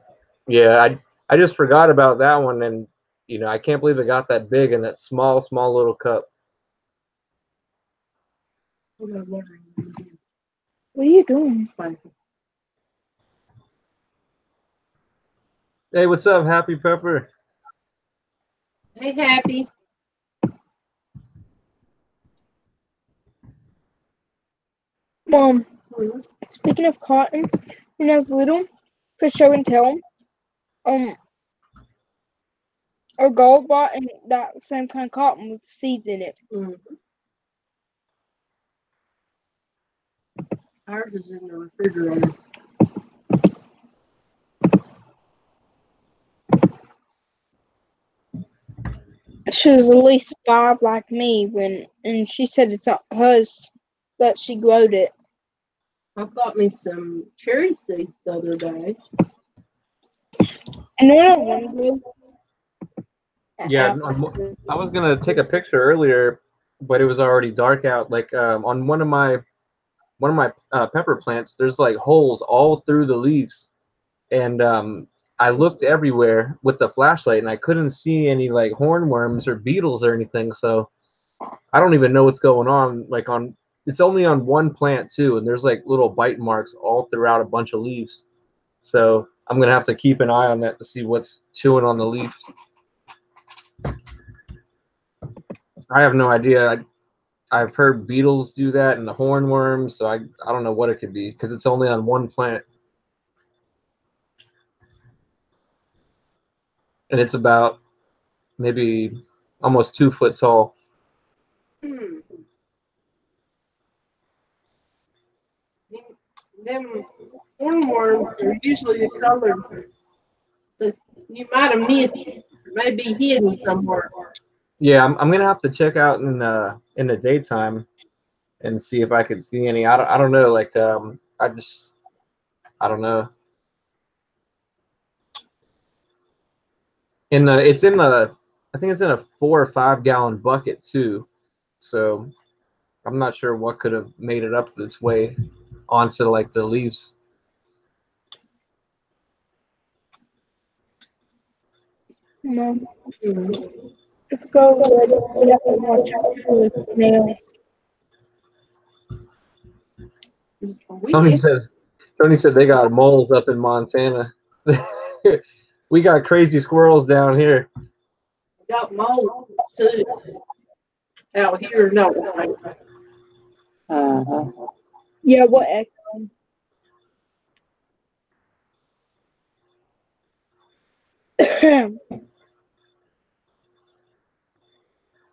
Yeah, I just forgot about that one, and you know, I can't believe it got that big in that small little cup. What What are you doing? Hey, what's up, Happy Pepper? Hey, Happy. Mom, speaking of cotton, when I was little, for show and tell, our gold bought and that same kind of cotton with seeds in it. Ours is in the refrigerator. She was at least 5 like me and she said it's not hers that she growed it. I bought me some cherry seeds the other day. And then I wondered. Yeah, I was gonna take a picture earlier, but it was already dark out. Like on one of my one of my pepper plants, there's like holes all through the leaves, and I looked everywhere with the flashlight, and I couldn't see any like hornworms or beetles or anything. So I don't even know what's going on. Like it's only on one plant too, and there's like little bite marks all throughout a bunch of leaves. So I'm gonna have to keep an eye on that to see what's chewing on the leaves. I have no idea. I've heard beetles do that and the hornworms, so I don't know what it could be because it's only on one plant. And it's about maybe almost 2 foot tall. Hmm. Them hornworms are usually the color. So you might have missed it. Maybe hidden somewhere. Yeah, I'm gonna have to check out in the daytime and see if I could see any. I don't know. Like I don't know. It's in the I think it's in a 4 or 5 gallon bucket too. So I'm not sure what could have made it up its way onto like the leaves. Mom, let's go and watch out for the snails. Tony said they got moles up in Montana. We got crazy squirrels down here. Got mold too. Out here, no. Yeah, what echo?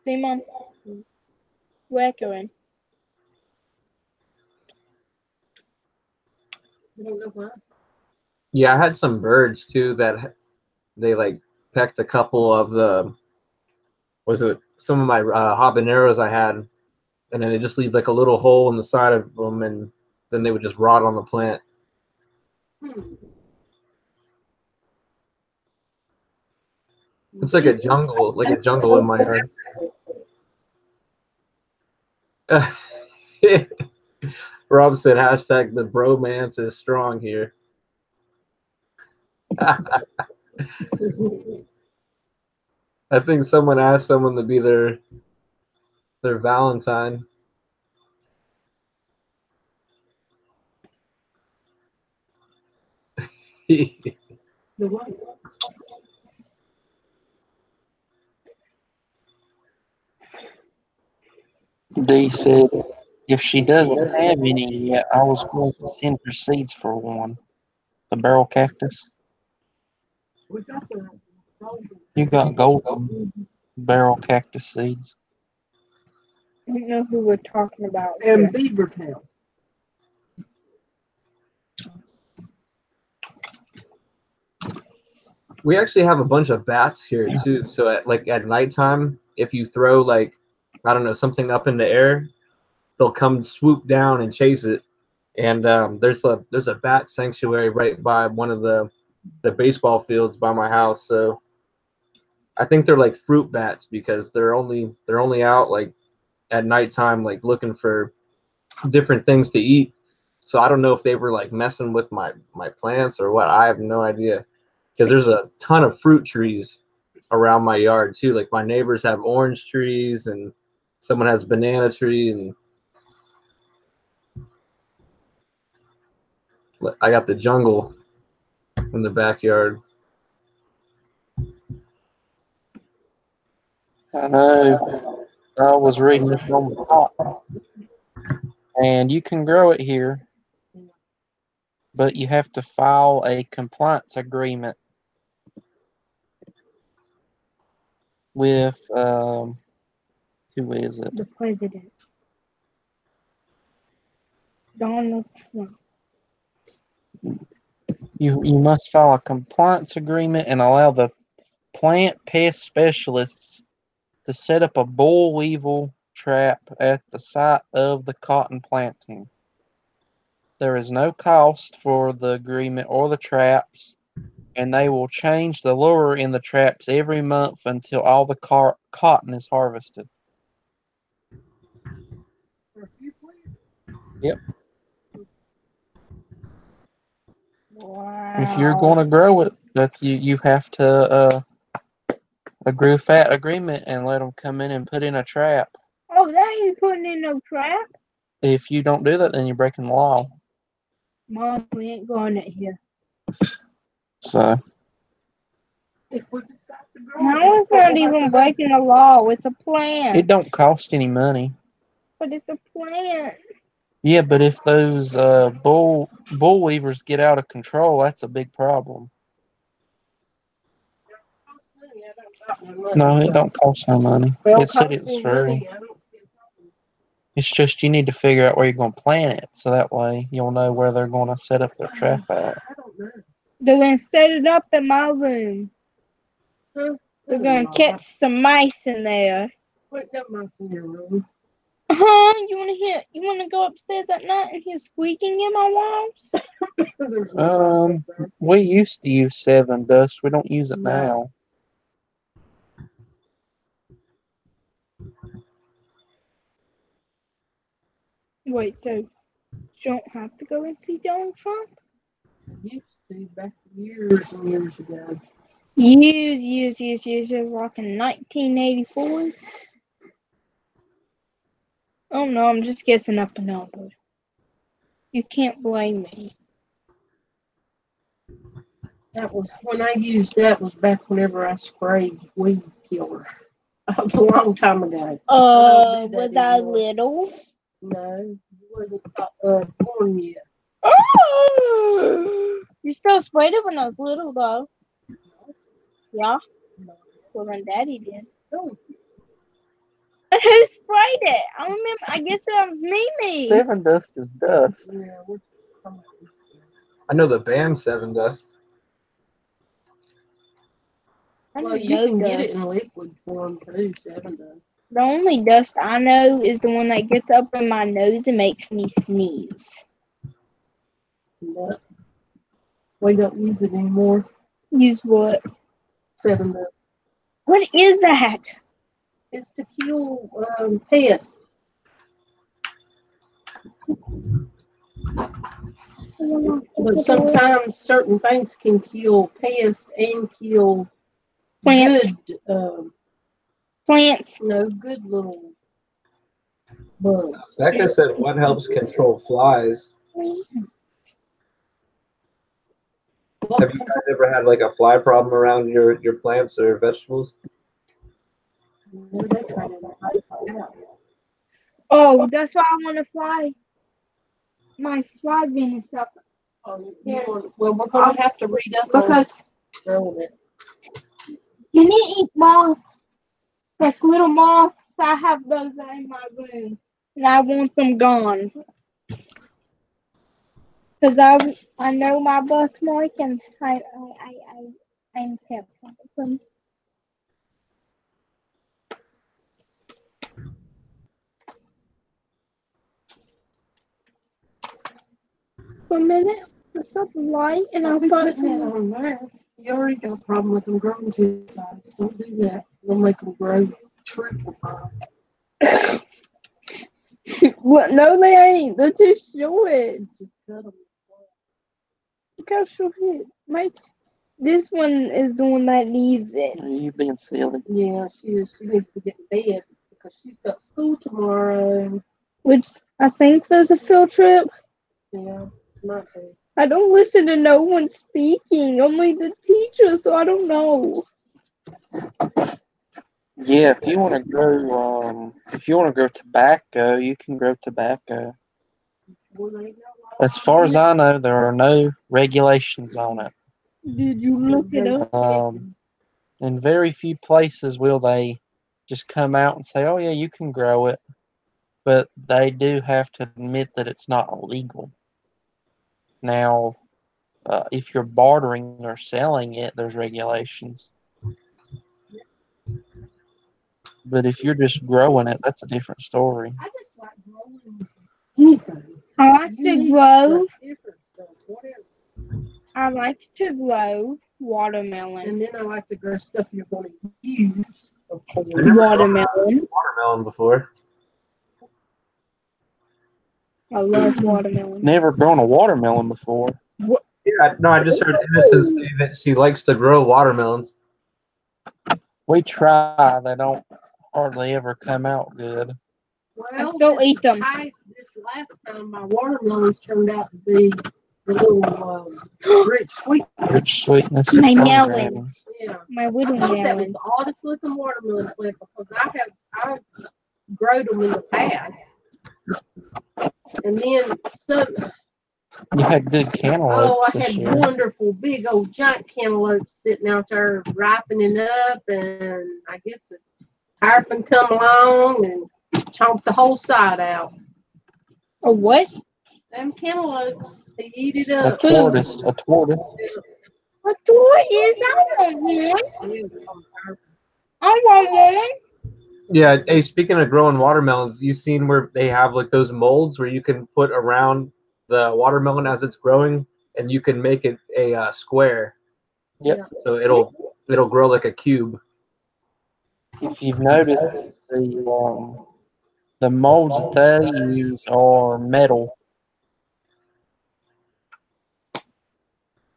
See, Mom, we're echoing. Yeah, I had some birds too that they like pecked a couple of some of my habaneros I had, and then they just leave like a little hole in the side of them, and then they would just rot on the plant. It's like a jungle in my yard. Rob said hashtag the bromance is strong here. I think someone asked someone to be their Valentine. D said if she doesn't have any yet, I was going to send her seeds for one. The barrel cactus. You got golden barrel cactus seeds. I don't know who we're talking about. And beaver tail. We actually have a bunch of bats here too. So at nighttime, if you throw like I don't know something up in the air, they'll come swoop down and chase it. And there's a bat sanctuary right by one of the baseball fields by my house. So I think they're like fruit bats because they're only out like at nighttime, like looking for different things to eat. So I don't know if they were like messing with my plants or what. I have no idea because there's a ton of fruit trees around my yard too. Like my neighbors have orange trees and someone has banana tree, and I got the jungle in the backyard. I know. I was reading this on the top, and you can grow it here, but you have to file a compliance agreement with who is it? The president, Donald Trump. You must file a compliance agreement and allow the plant pest specialists to set up a boll weevil trap at the site of the cotton planting. There is no cost for the agreement or the traps, and they will change the lure in the traps every month until all the cotton is harvested. Yep. Wow. If you're going to grow it, that's you have to agree with that agreement and let them come in and put in a trap. Oh, that ain't putting in no trap. If you don't do that, then you're breaking the law. Mom, we ain't going it here. So If we decide to grow No, it's not even breaking the law. It's a plant. it don't cost any money. But it's a plant. Yeah, but if those bull weavers get out of control, that's a big problem. No, it don't cost no money. It said it was free. It's just you need to figure out where you're going to plant it, so that way you'll know where they're going to set up their trap at. They're going to set it up in my room. They're going to catch some mice in there. Wait, that mice in your room. You want to go upstairs at night and hear squeaking in my walls? There's no mice up there. We used to use 7 dust. We don't use it now. Wait, so you don't have to go and see Donald Trump? Used to back years and years ago. Years, like in 1984. Oh no, I'm just guessing up a number. You can't blame me. That was when I used that was back whenever I sprayed weed killer. That was a long time ago. Was I little? No, you wasn't born yet. Oh! You still sprayed it when I was little though. Yeah? Well then Daddy did. Oh. Who sprayed it? I remember. I guess it was Mimi. 7 dust is dust. Yeah, I know the band 7 Dust. well, you can get it in liquid form too, 7 dust. The only dust I know is the one that gets up in my nose and makes me sneeze. But we don't use it anymore. Use what? 7 dust. What is that? It's to kill pests. But sometimes certain things can kill pests and kill Plants. good, Plants. good little bugs. Becca said what helps control flies. Have you guys ever had like a fly problem around your plants or vegetables? Oh, that's why I want to fly. My fly bin is up. Yeah. Well, we're going to have to read up Because on it. can it eat moths? Like little moths. I have those in my room. And I want them gone. Because I know my birthmark and I'm terrified of them. For a minute, I saw the light and I thought it on there. You already got a problem with them growing too fast. Don't do that. We'll make them grow triple fast. What? No, they ain't. They're too short. Just cut them. Look how short it is. This one is the one that needs it. You being silly. Yeah, she is. She needs to get in bed because she's got school tomorrow. Which I think there's a field trip. Yeah, might be. I don't listen to no one speaking, only the teacher, so I don't know. Yeah, if you want to grow tobacco, you can grow tobacco. As far as I know, there are no regulations on it. Did you look it up? In very few places will they just come out and say, "Oh yeah, you can grow it," but they do have to admit that it's not illegal. Now, if you're bartering or selling it, there's regulations. But if you're just growing it, that's a different story. I just like growing anything. I like to grow. Different stuff, whatever. I like to grow watermelon. And then I like to grow stuff you're going to use. Watermelon. Watermelon before. I love watermelon. Never grown a watermelon before. What? Yeah, no, I just heard Innocence say that she likes to grow watermelons. We try. They don't hardly ever come out good. Well, still eat them. This last time, my watermelons turned out to be the little rich sweet. Rich sweetness. My and melons. Yeah. My I widow thought that was melons. the oddest looking watermelon plant because I've growed them in the past. And then some, You had good cantaloupes I this had year. wonderful big old giant cantaloupes sitting out there ripening up, and I guess a tarpon come along and chomped the whole side out. A what? Them cantaloupes, they eat it A up. tortoise. A tortoise. A tortoise? I want one. I want one. Yeah. Hey, speaking of growing watermelons, you seen where they have like those molds where you can put around the watermelon as it's growing, and you can make it a square. Yep. Yeah. So it'll grow like a cube. If you've noticed, the molds that they use are metal.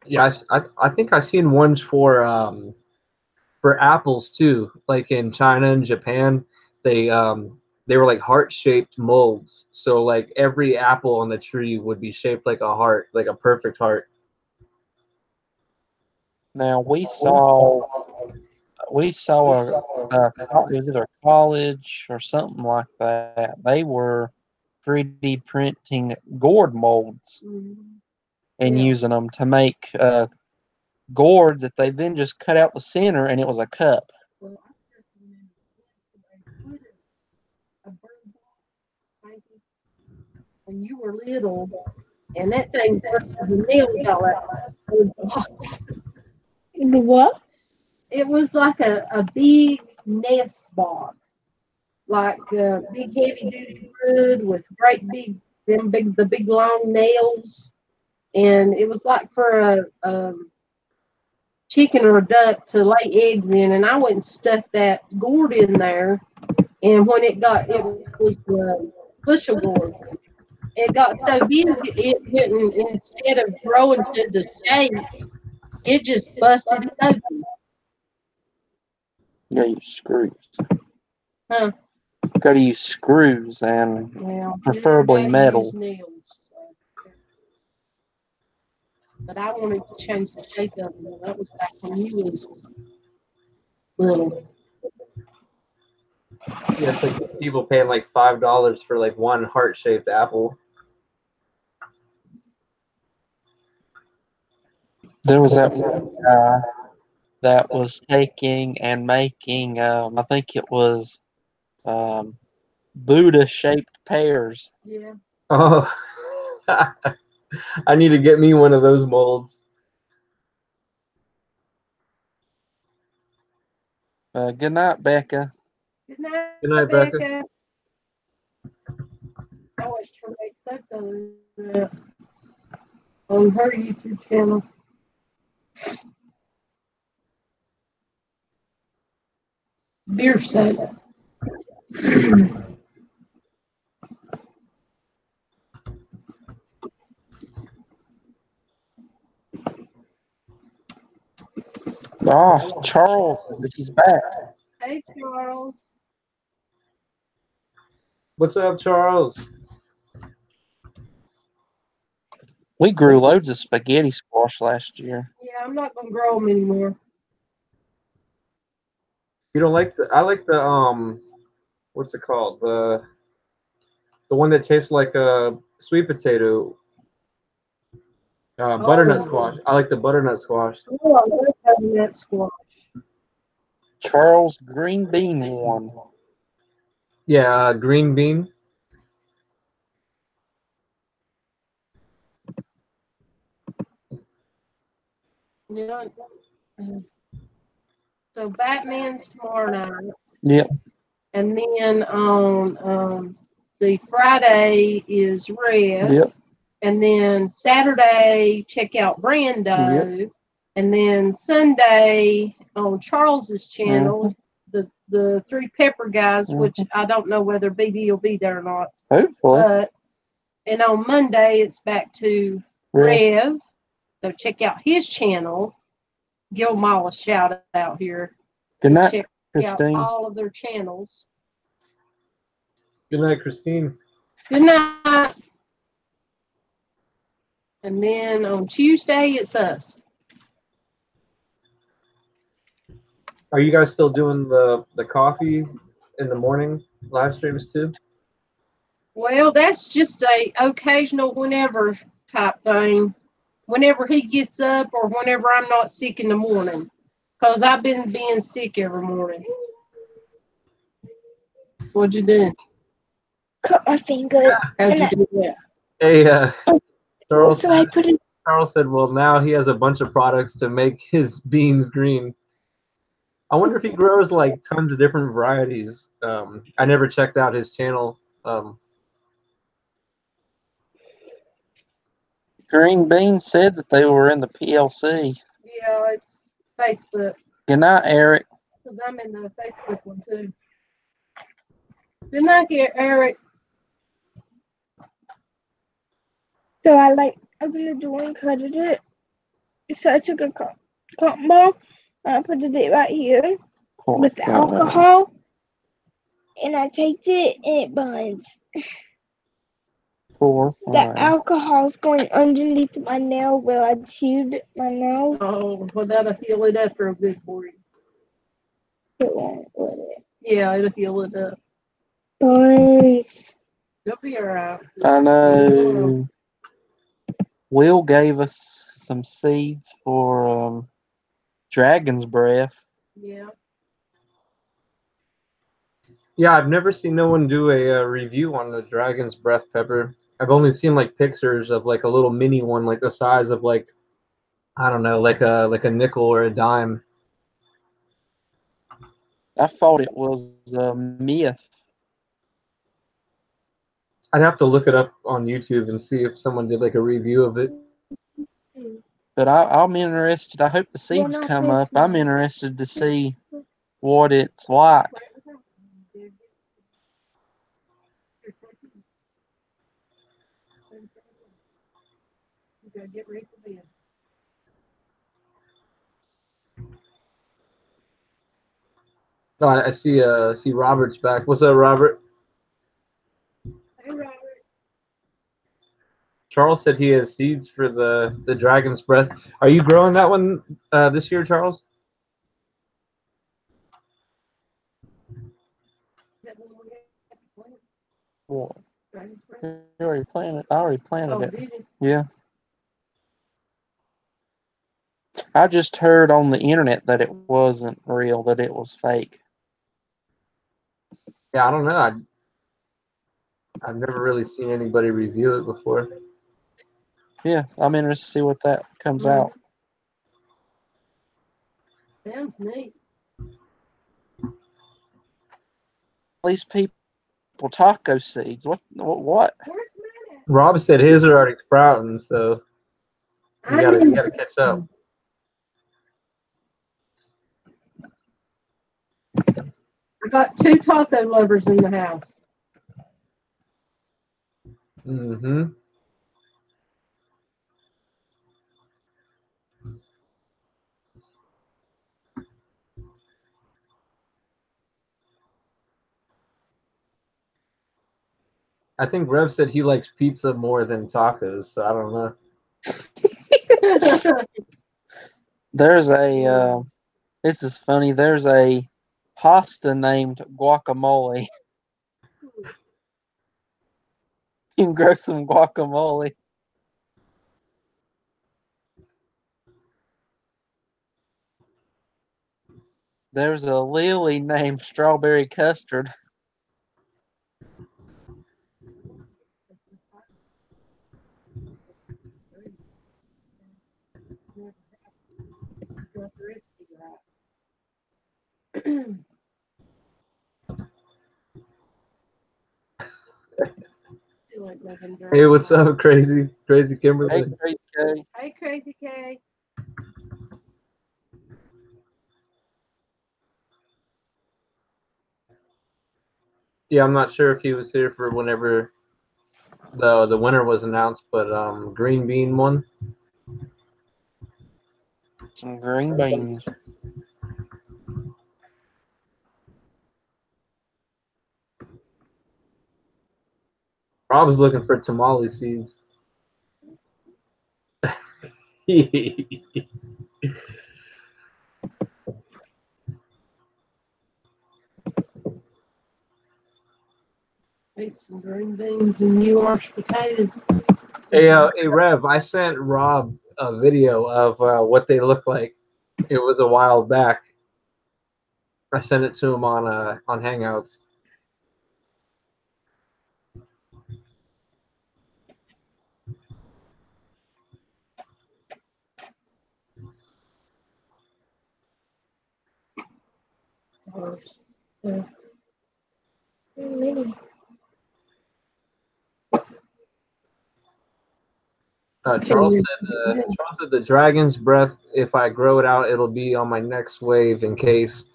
Yeah, I think I've seen ones for apples too. Like in China and Japan, they were like heart-shaped molds. So like every apple on the tree would be shaped like a heart, like a perfect heart. Now we saw it was either college or something like that. They were 3D printing gourd molds and Yeah. using them to make gourds that they then just cut out the center and it was a cup. Well, I still remember they put a bird box when you were little, and that thing busted the nails all out of the bird box. The what? It was like a big nest box, like big heavy duty wood with the big long nails, and it was like for a chicken or a duck to lay eggs in, and I went and stuck that gourd in there, and when it was the bushel gourd. It got so big, it wouldn't, instead of growing to the shape, it just busted it open. You gotta use screws. Huh? Gotta use screws and Well, preferably you metal. use nails, so. But I wanted to change the shape of it. That was back when you was little. Yeah, it's like people paying like $5 for like one heart-shaped apple. There was that one guy that was taking and making, I think it was Buddha-shaped pears. Yeah. Oh, I need to get me one of those molds. Good night, Becca. Good night, Good night, Becca. Becca. I always try to make something on her YouTube channel. Beer soda. Oh, Charles, he's back. Hey, Charles. What's up, Charles? We grew loads of spaghetti squash last year. Yeah, I'm not gonna grow them anymore. You don't like I like the what's it called? The one that tastes like a sweet potato. Butternut squash. I like the butternut squash. Oh, I love having that squash. Charles green bean one. Yeah, green bean. Yeah. So Batman's tomorrow night. Yep. And then on Friday is Red. Yep. And then Saturday, check out Brando. Yep. And then Sunday on Charles's channel, the Three Pepper guys, which I don't know whether BB will be there or not. Hopefully. And on Monday, it's back to Rev. So check out his channel. Give them all a shout out here. Good night, Check out Christine. all of their channels. Good night, Christine. Good night. And then on Tuesday, it's us. Are you guys still doing the coffee in the morning live streams too? Well, that's just a occasional whenever type thing. Whenever he gets up or whenever I'm not sick in the morning. Because I've been being sick every morning. What'd you do? Cut my finger. How'd you do that? Hey, Charles. So I put it. Charles said, "Well, now he has a bunch of products to make his beans green." I wonder if he grows like tons of different varieties. I never checked out his channel. Green Bean said that they were in the PLC. Yeah, it's Facebook. Good night, Eric. Because I'm in the Facebook one too. Good night, Eric. So I opened the door and cut it. So I took a cotton ball and I put it right here with the alcohol, and I taped it and it binds. The alcohol's going underneath my nail where I chewed my nails. Oh, well, that'll heal it up real good for you. It won't let it. Yeah, it'll heal it up. Burns. You'll be all right. I know. Will gave us some seeds for dragon's breath. Yeah. Yeah, I've never seen no one do a review on the dragon's breath pepper. I've only seen like pictures of like a little mini one, like the size of like, I don't know, like a nickel or a dime. I thought it was a myth. I'd have to look it up on YouTube and see if someone did like a review of it. But I'm interested. I hope the seeds not come this up. I'm one. interested to see what it's like. You gotta get ready for bed. Oh, I see Robert's back. What's up, Robert? Hey, Robert. Charles said he has seeds for the dragon's breath. Are you growing that one this year, Charles? Is that one we have to plant? Well, Dragon's breath? you already planted. I already planted Oh, it. did you? Yeah. I just heard on the internet that it wasn't real, that it was fake. Yeah, I don't know. I've never really seen anybody review it before. Yeah, I'm interested to see what that comes Mm. out. Sounds neat. These people taco seeds. What? Where's Matt at? Rob said his are already sprouting, so you gotta catch up. I got 2 taco lovers in the house. Mm-hmm. I think Rev said he likes pizza more than tacos, so I don't know. There's a. This is funny. There's a pasta named guacamole. You can grow some guacamole. There's a lily named strawberry custard. Got the recipe right. Feel like making Hey, drink. what's up, crazy Kimberly? Hey, Crazy K. Hey, Crazy K. Yeah, I'm not sure if he was here for whenever the winner was announced, but Green Bean won. Some green beans. Rob's looking for tamale seeds. Ate some green beans and new orange potatoes. Hey, Rev, I sent Rob a video of what they look like. It was a while back. I sent it to him on Hangouts. Charles said the dragon's breath, if I grow it out, it'll be on my next wave in case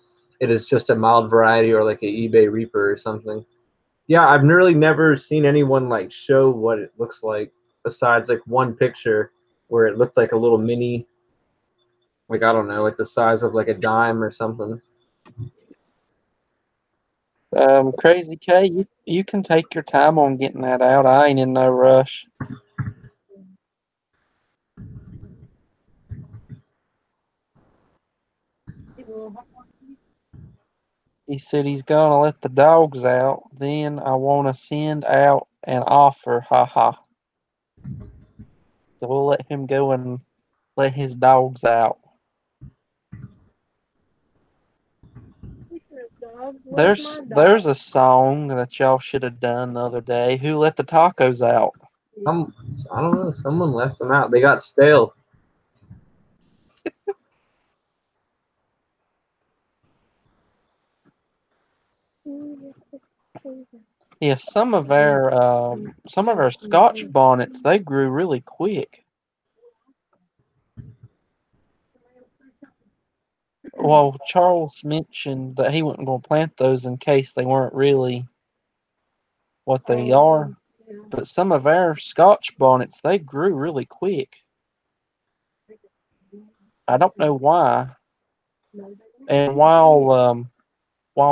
it is just a mild variety or like an eBay Reaper or something. Yeah, I've really never seen anyone like show what it looks like besides like one picture where it looked like a little mini, like I don't know, like the size of like a dime or something. Crazy K, you can take your time on getting that out. I ain't in no rush. He said he's gonna let the dogs out. Then I want to send out an offer. Ha ha. So we'll let him go and let his dogs out. There's a song that y'all should have done the other day. Who let the tacos out? I don't know. Someone left them out. They got stale. Yeah, some of our Scotch bonnets, they grew really quick. Well, Charles mentioned that he wasn't going to plant those in case they weren't really what they are. But some of our Scotch bonnets, they grew really quick. I don't know why. And while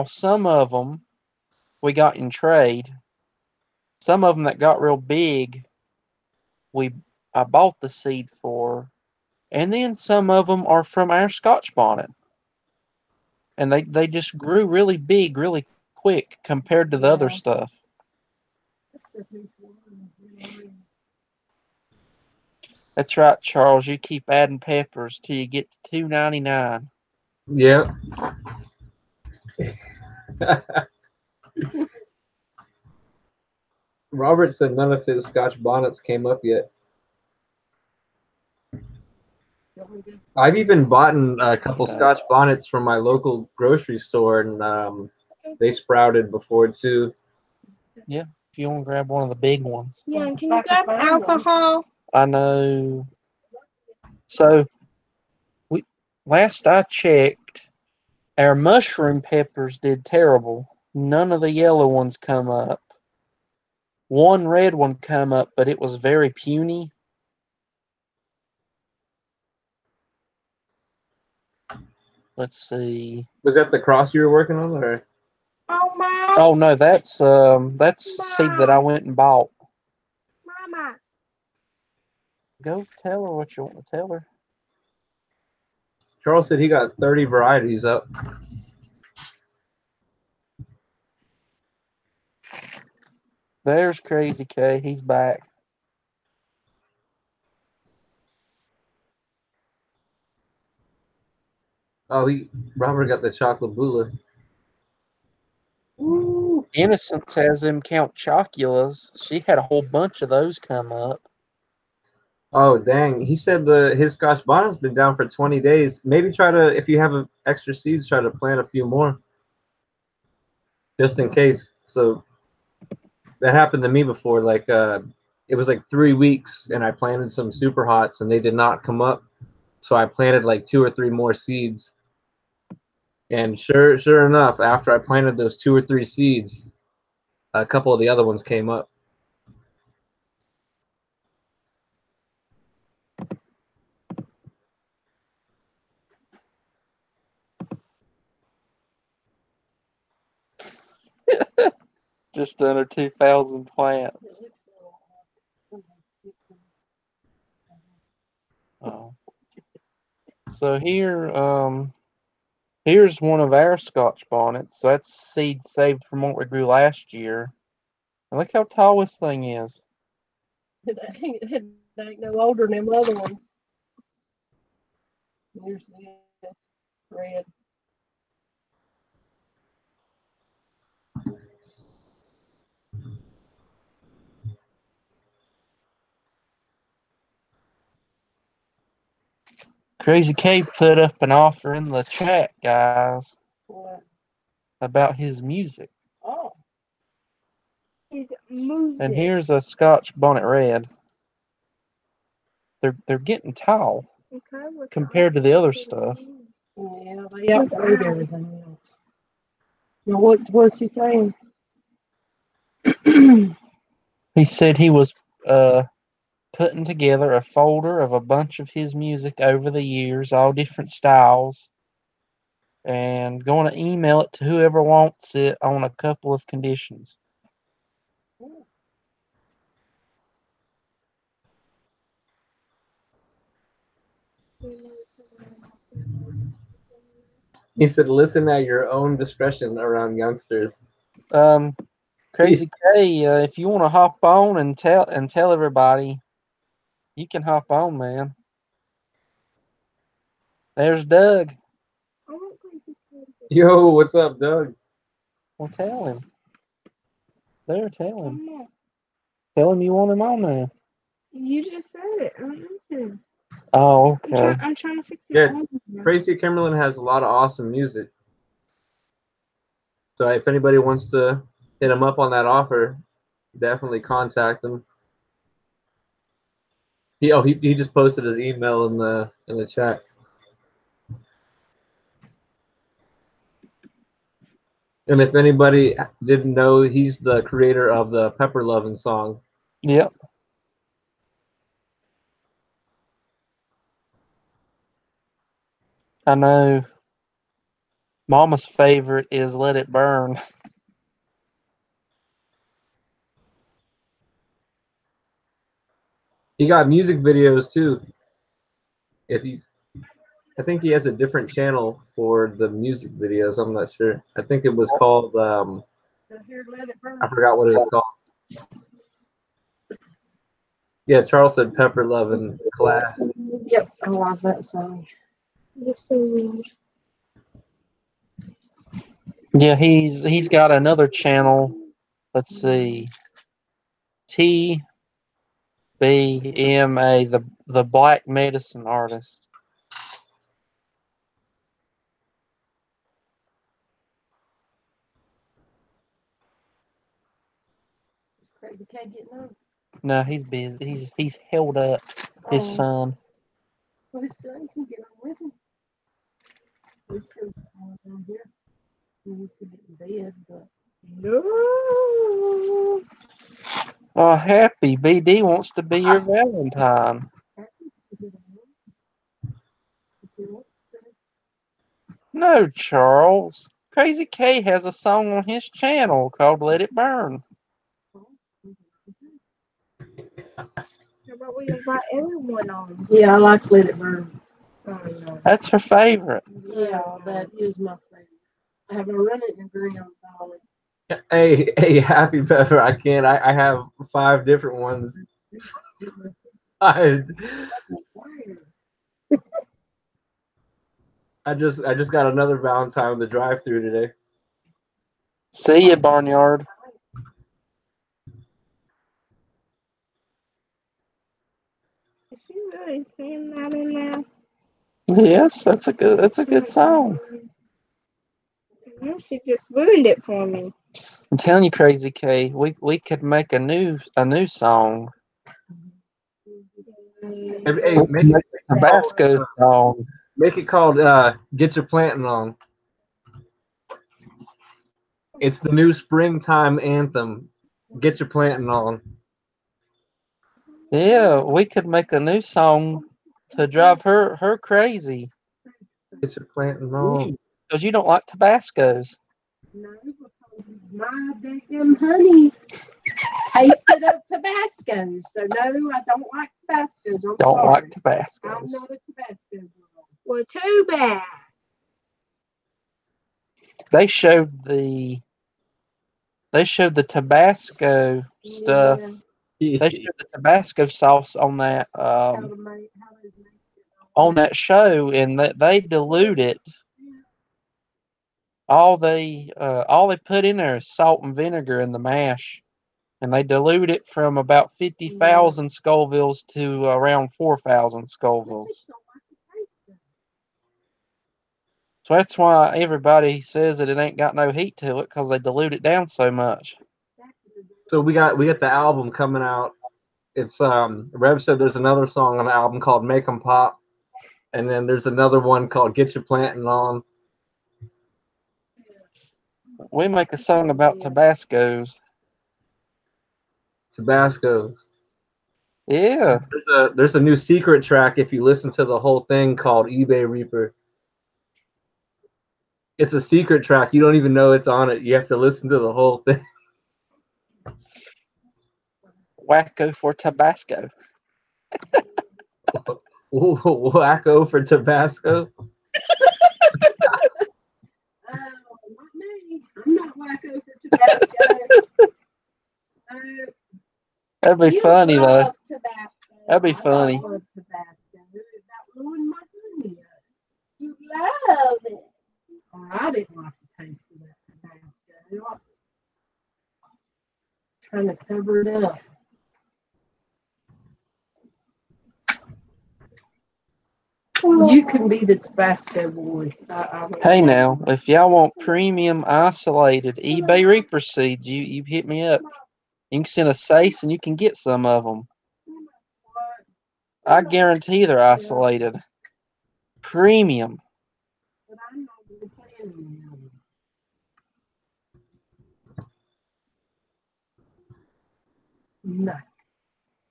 some of them we got in trade, some of them that got real big, I bought the seed for, and then some of them are from our Scotch bonnet, and they just grew really big, really quick compared to the other stuff. That's right, Charles. You keep adding peppers till you get to $2.99. Yeah. Robert said none of his Scotch bonnets came up yet. I've even bought a couple Scotch bonnets from my local grocery store, and they sprouted before too. Yeah, if you want to grab one of the big ones. Yeah, can you grab alcohol? I know. So, last I checked, our mushroom peppers did terrible. None of the yellow ones come up. One red one come up, but it was very puny. Let's see. Was that the cross you were working on, or? Oh, Mom. Oh no, that's seed that I went and bought. Mama. Go tell her what you want to tell her. Charles said he got 30 varieties up. There's Crazy K. He's back. Oh, Robert got the chocolate bula. Ooh. Innocence has them Count Choculas. She had a whole bunch of those come up. Oh, dang. He said his Scotch bonnet's been down for 20 days. Maybe try to, if you have extra seeds, try to plant a few more. Just in case. So that happened to me before. Like, it was like 3 weeks, and I planted some super hots, and they did not come up. So I planted like 2 or 3 more seeds. And sure enough, after I planted those 2 or 3 seeds, a couple of the other ones came up. Just under 2,000 plants. Oh. So here's one of our Scotch bonnets. So that's seed saved from what we grew last year. And look how tall this thing is. It ain't no older than them other ones. Here's this red. Crazy K put up an offer in the chat, guys, What? about his music. Oh. His music. And here's a Scotch bonnet red. They're getting tall Okay, what's compared to the other stuff. Yeah, they outgrew everything else. Now what's he saying? He said he was putting together a folder of a bunch of his music over the years, all different styles, and going to email it to whoever wants it on a couple of conditions. He said, "Listen at your own discretion around youngsters." Crazy K, if you want to hop on and tell everybody, you can hop on, man. There's Doug. Yo, what's up, Doug? Well, tell him. There, tell him. Come on. Tell him you want him on there. You just said it. I don't know. Oh, okay. I'm trying to fix Yeah, my phone now. Tracy Kimberlin has a lot of awesome music. So if anybody wants to hit him up on that offer, definitely contact him. He just posted his email in the chat. And if anybody didn't know, he's the creator of the Pepper Lovin' song. Yep. I know. Mama's favorite is Let It Burn. He got music videos too. I think he has a different channel for the music videos. I'm not sure. I think it was called I forgot what it was called. Yeah, Charles said Pepper Lovin' Class. Yep, I like that song. Yeah, he's got another channel. Let's see. TBMA, the Black Medicine Artist. Crazy K getting up. No, he's busy. He's held up his son. Well, his son can get on with him. We're still down here. He needs to get in bed, but no. Oh, happy BD wants to be your Valentine. No, Charles. Crazy K has a song on his channel called Let It Burn. How about we invite everyone on? Yeah, I like Let It Burn. That's her favorite. Yeah, that is my favorite. I have a run it in green on Dolly. Hey, Happy Pepper, I can't. I have 5 different ones. I just got another Valentine in the drive-thru today. See ya, Barnyard. Is she really saying that in there? Yes, that's a good song. No, she just ruined it for me. I'm telling you, Crazy K, we could make a new song. Hey, make a Tabasco song. Make it called "Get Your Planting On." It's the new springtime anthem. Get your planting on. Yeah, we could make a new song to drive her crazy. Get your planting on. Because you don't like Tabascos. No, because My damn honey tasted of Tabasco. So no, I don't like Tabasco. I'm Don't sorry. like I'm Tabascos. not a Tabasco girl. Well, too bad. They showed the Tabasco stuff. Yeah. They showed the Tabasco sauce on that How to make, how to make it. on that show, and that they dilute it. All they put in there is salt and vinegar in the mash, and they dilute it from about 50,000 Scovilles to around 4,000 I Scovilles. just don't like the taste of it. So that's why everybody says that it ain't got no heat to it, because they dilute it down so much. So we got the album coming out. It's Rev said there's another song on the album called Make 'Em Pop, and then there's another one called Get Your Planting On. We make a song about Tabascos. Tabascos. Yeah. There's a new secret track if you listen to the whole thing called eBay Reaper. It's a secret track. You don't even know it's on it. You have to listen to the whole thing. Wacko for Tabasco. Wacko for Tabasco. Not me. I'm not wacko for Tabasco. That'd be You funny though. love Tabasco. That'd be funny. I love Tabasco. That ruined my honey. You love it. Oh, I didn't like the taste of that Tabasco. Trying to cover it up. You can be the Tabasco boy. Hey now, if y'all want premium isolated eBay Reaper seeds, you hit me up. You can send a SACE and you can get some of them. I guarantee they're isolated. Premium. But I'm not really planning on it. No.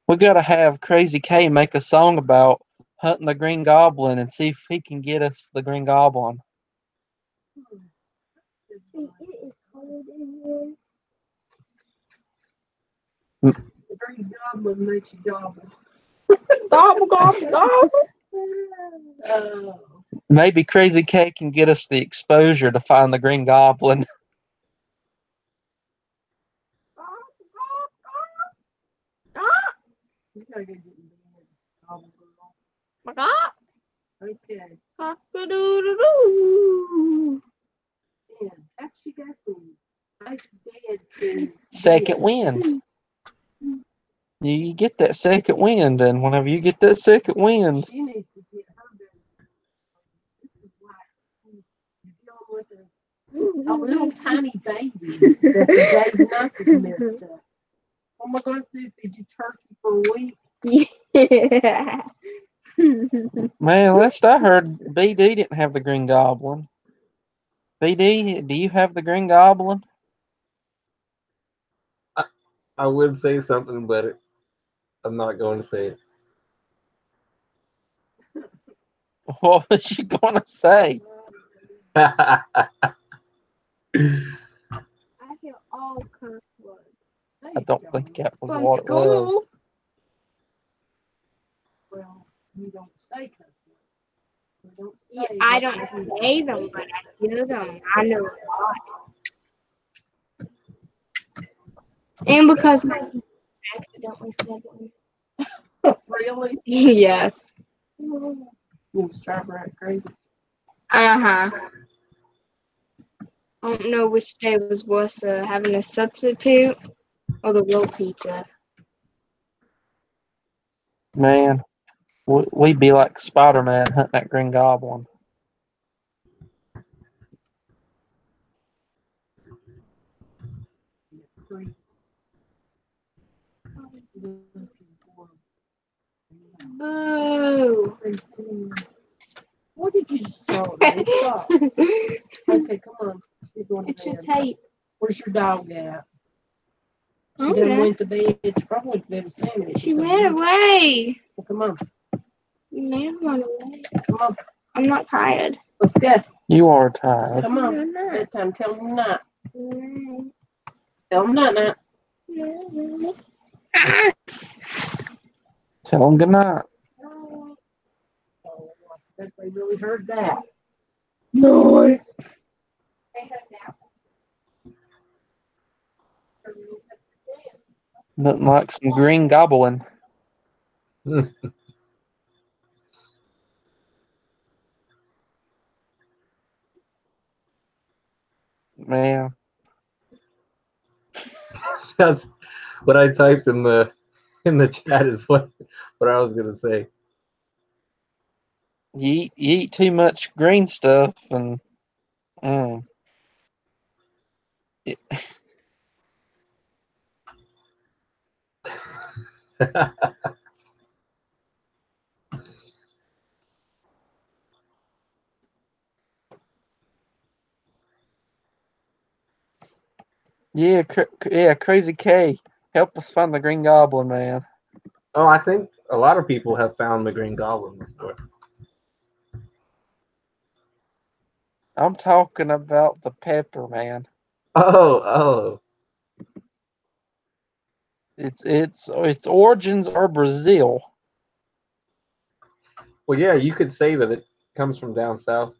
We gotta have Crazy K make a song about hunting the Green Goblin and see if he can get us the Green Goblin. See, it is cold in here. The Green Goblin makes you gobble. Gobble, gobble, gobble. Oh. Maybe Crazy K can get us the exposure to find the Green Goblin. You gotta get in bed. Gobble, girl. Gobble. Okay. Cock-a-doodle-doo. Yeah, that's you got food. Nice dead food. Second wind. You get that second wind, and whenever you get that second wind, She needs to get her business. This is like you're dealing with a little tiny baby that the days and nights is messed up. What am I going to do? Feed you turkey for a week? Yeah. man, last I heard, BD didn't have the Green Goblin. BD, do you have the Green Goblin? I would say something, but I'm not going to say it. What was you gonna say? I hear all cuss words. I don't think that was From what it was. school. Well, you don't say cuss words. You don't say Yeah, I what don't you say them, but I hear them. I know a lot. And because my accidentally said one. Really? Yes. You strawberry crazy. Uh-huh. I don't know which day was worse, having a substitute or the real teacher. Man, we'd be like Spider-Man hunting that Green Goblin. Boo! What did you just throw at me? Stop. Okay, come on. You're going to It's your bed. tape. Where's your dog at? She Oh, done yeah. went to bed. She probably went to bed with Sammy. She ran away. Well, come on. You man run away. Come on. I'm not tired. Let's go. You are tired. Come on. I'm not. Bedtime. Tell them not. Mm. Tell them night. Tell them good night. Oh, I bet they really heard that. No. Nothing like some green goblin. Man, That's what I typed in the chat is what I was gonna say. you eat too much green stuff and mm, it- yeah, Crazy K, help us find the Green Goblin, man. Oh, I think a lot of people have found the Green Goblin before. I'm talking about the pepper, man. Oh. Its origins are Brazil. Well, yeah, you could say that it comes from down south.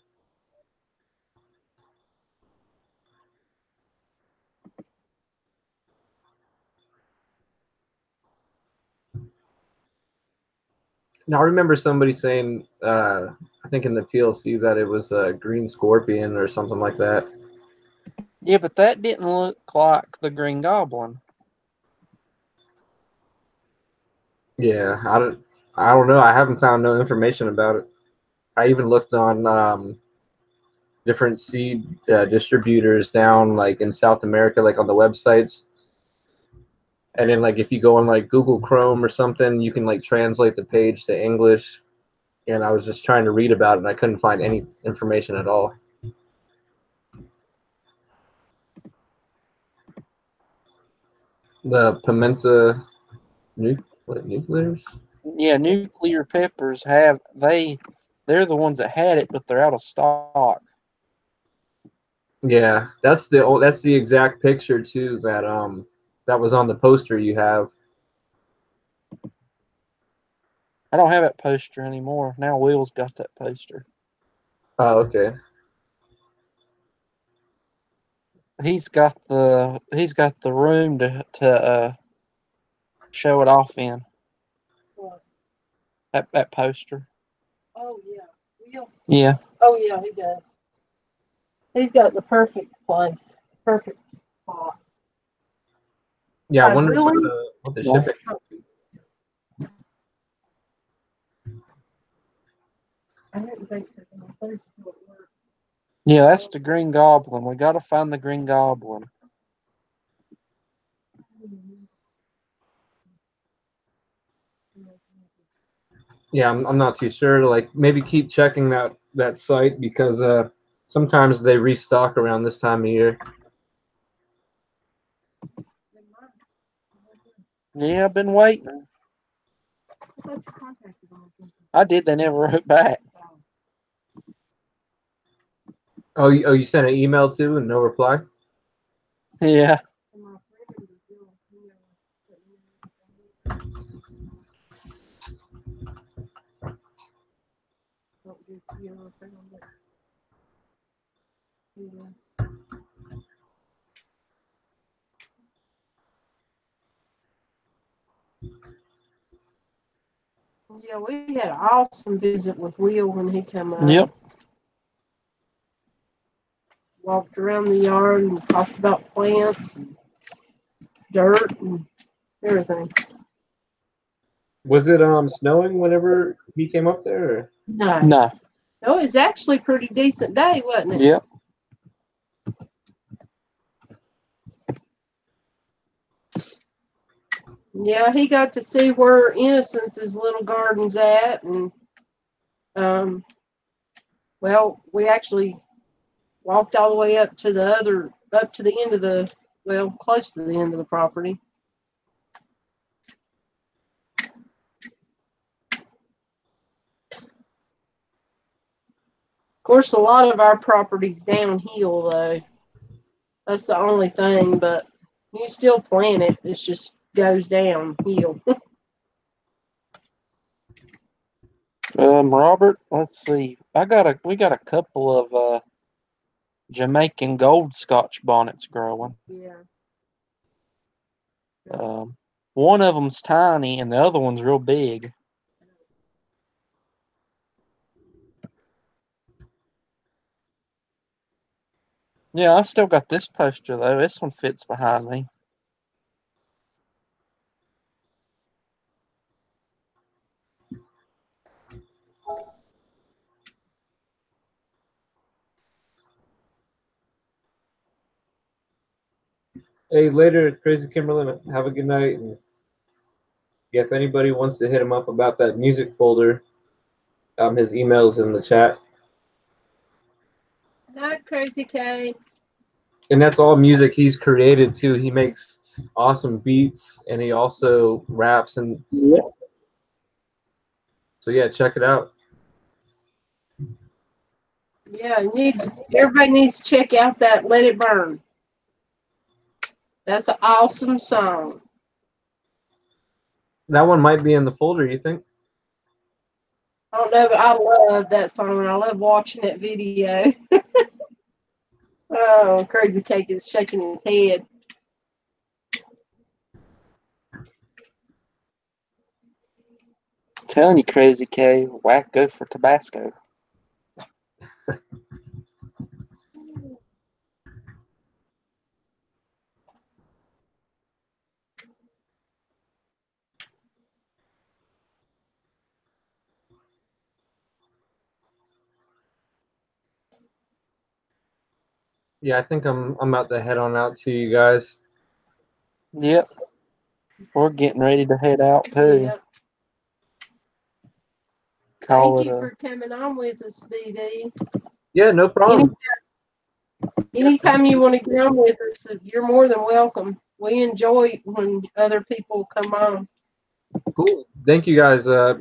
Now, I remember somebody saying, I think in the PLC, that it was a green scorpion or something like that. Yeah, but that didn't look like the Green Goblin. Yeah, I don't know. I haven't found no information about it. I even looked on different seed distributors down like in South America, like on the websites. And then like if you go on like Google Chrome or something, you can like translate the page to English. And I was just trying to read about it, and I couldn't find any information at all. The pimenta nuclears? Yeah, nuclear peppers they're the ones that had it, but they're out of stock. Yeah, that's the exact picture too that was on the poster you have. I don't have that poster anymore. Now Will's got that poster. Oh, okay. He's got the room to show it off in. What? That poster. Oh, yeah. Will? Yeah. Oh, yeah, he does. He's got the perfect place. Perfect spot. Yeah, I wonder Really? what the Yeah. shipping. I didn't think so. I thought it still worked. Yeah, that's the Green Goblin. We gotta find the Green Goblin. Yeah, I'm not too sure. Like maybe keep checking that site because sometimes they restock around this time of year. Yeah, I've been waiting. I thought you contacted them. I did. They never wrote back. Oh, you sent an email too and no reply? Yeah. And my friend in Brazil, don't just, found it. Yeah. Yeah, we had an awesome visit with Will when he came out. Yep. Walked around the yard and talked about plants and dirt and everything. Was it snowing whenever he came up there? Or? No. No. No, it was actually a pretty decent day, wasn't it? Yep. Yeah, he got to see where Innocence's little garden's at, and well, we actually walked all the way up to the end of the, well, close to the end of the property. Of course, a lot of our property's downhill, though. That's the only thing, but You still plant it. It just goes downhill. Robert, let's see. We got a couple of Jamaican gold Scotch bonnets growing. Yeah. One of them's tiny and the other one's real big. Yeah, I still got this poster though. This one fits behind me. Hey, later, Crazy Kimberlin. Have a good night. And yeah, if anybody wants to hit him up about that music folder, his email's in the chat. Not Crazy K. And that's all music he's created too. He makes awesome beats, and he also raps. And so yeah, check it out. Yeah, everybody needs to check out that Let It Burn. That's an awesome song. That one might be in the folder, you think? I don't know, but I love that song and I love watching that video. Oh, Crazy Cake is shaking his head. Telling you, Crazy K, whack go for Tabasco. Yeah, I think I'm about to head on out to you guys. Yep. We're getting ready to head out too. Yep. Call Thank it you a for coming on with us, BD. Yeah, no problem. Anytime you want to get on with us, you're more than welcome. We enjoy when other people come on. Cool. Thank you guys. I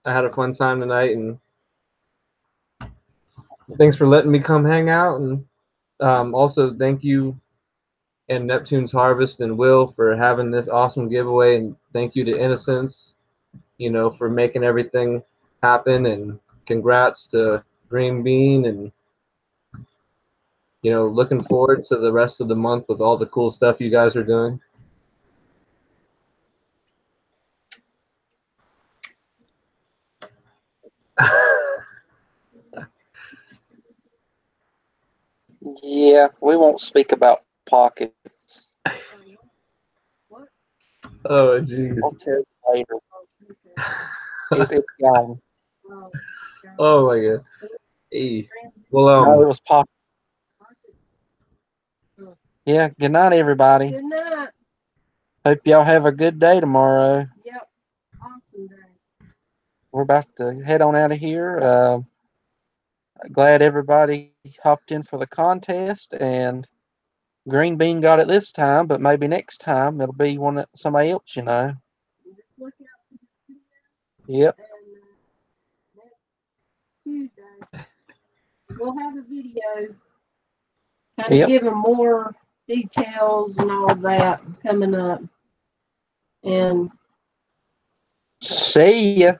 had a fun time tonight, and thanks for letting me come hang out. And also thank you and Neptune's Harvest and Will for having this awesome giveaway, and thank you to Innocence, for making everything happen, and congrats to Green Bean, and looking forward to the rest of the month with all the cool stuff you guys are doing. Yeah, we won't speak about pockets. Oh, jeez. I'll tell you later. It's gone. Oh my god. Hey. No, Well, it was pocket. Yeah, good night, everybody. Good night. Hope y'all have a good day tomorrow. Yep. Awesome day. We're about to head on out of here. Glad everybody hopped in for the contest, and Green Bean got it this time, but maybe next time it'll be somebody else, Just look out for the video. Yep. And next Tuesday, we'll have a video kind of giving more details and all that coming up. And see ya.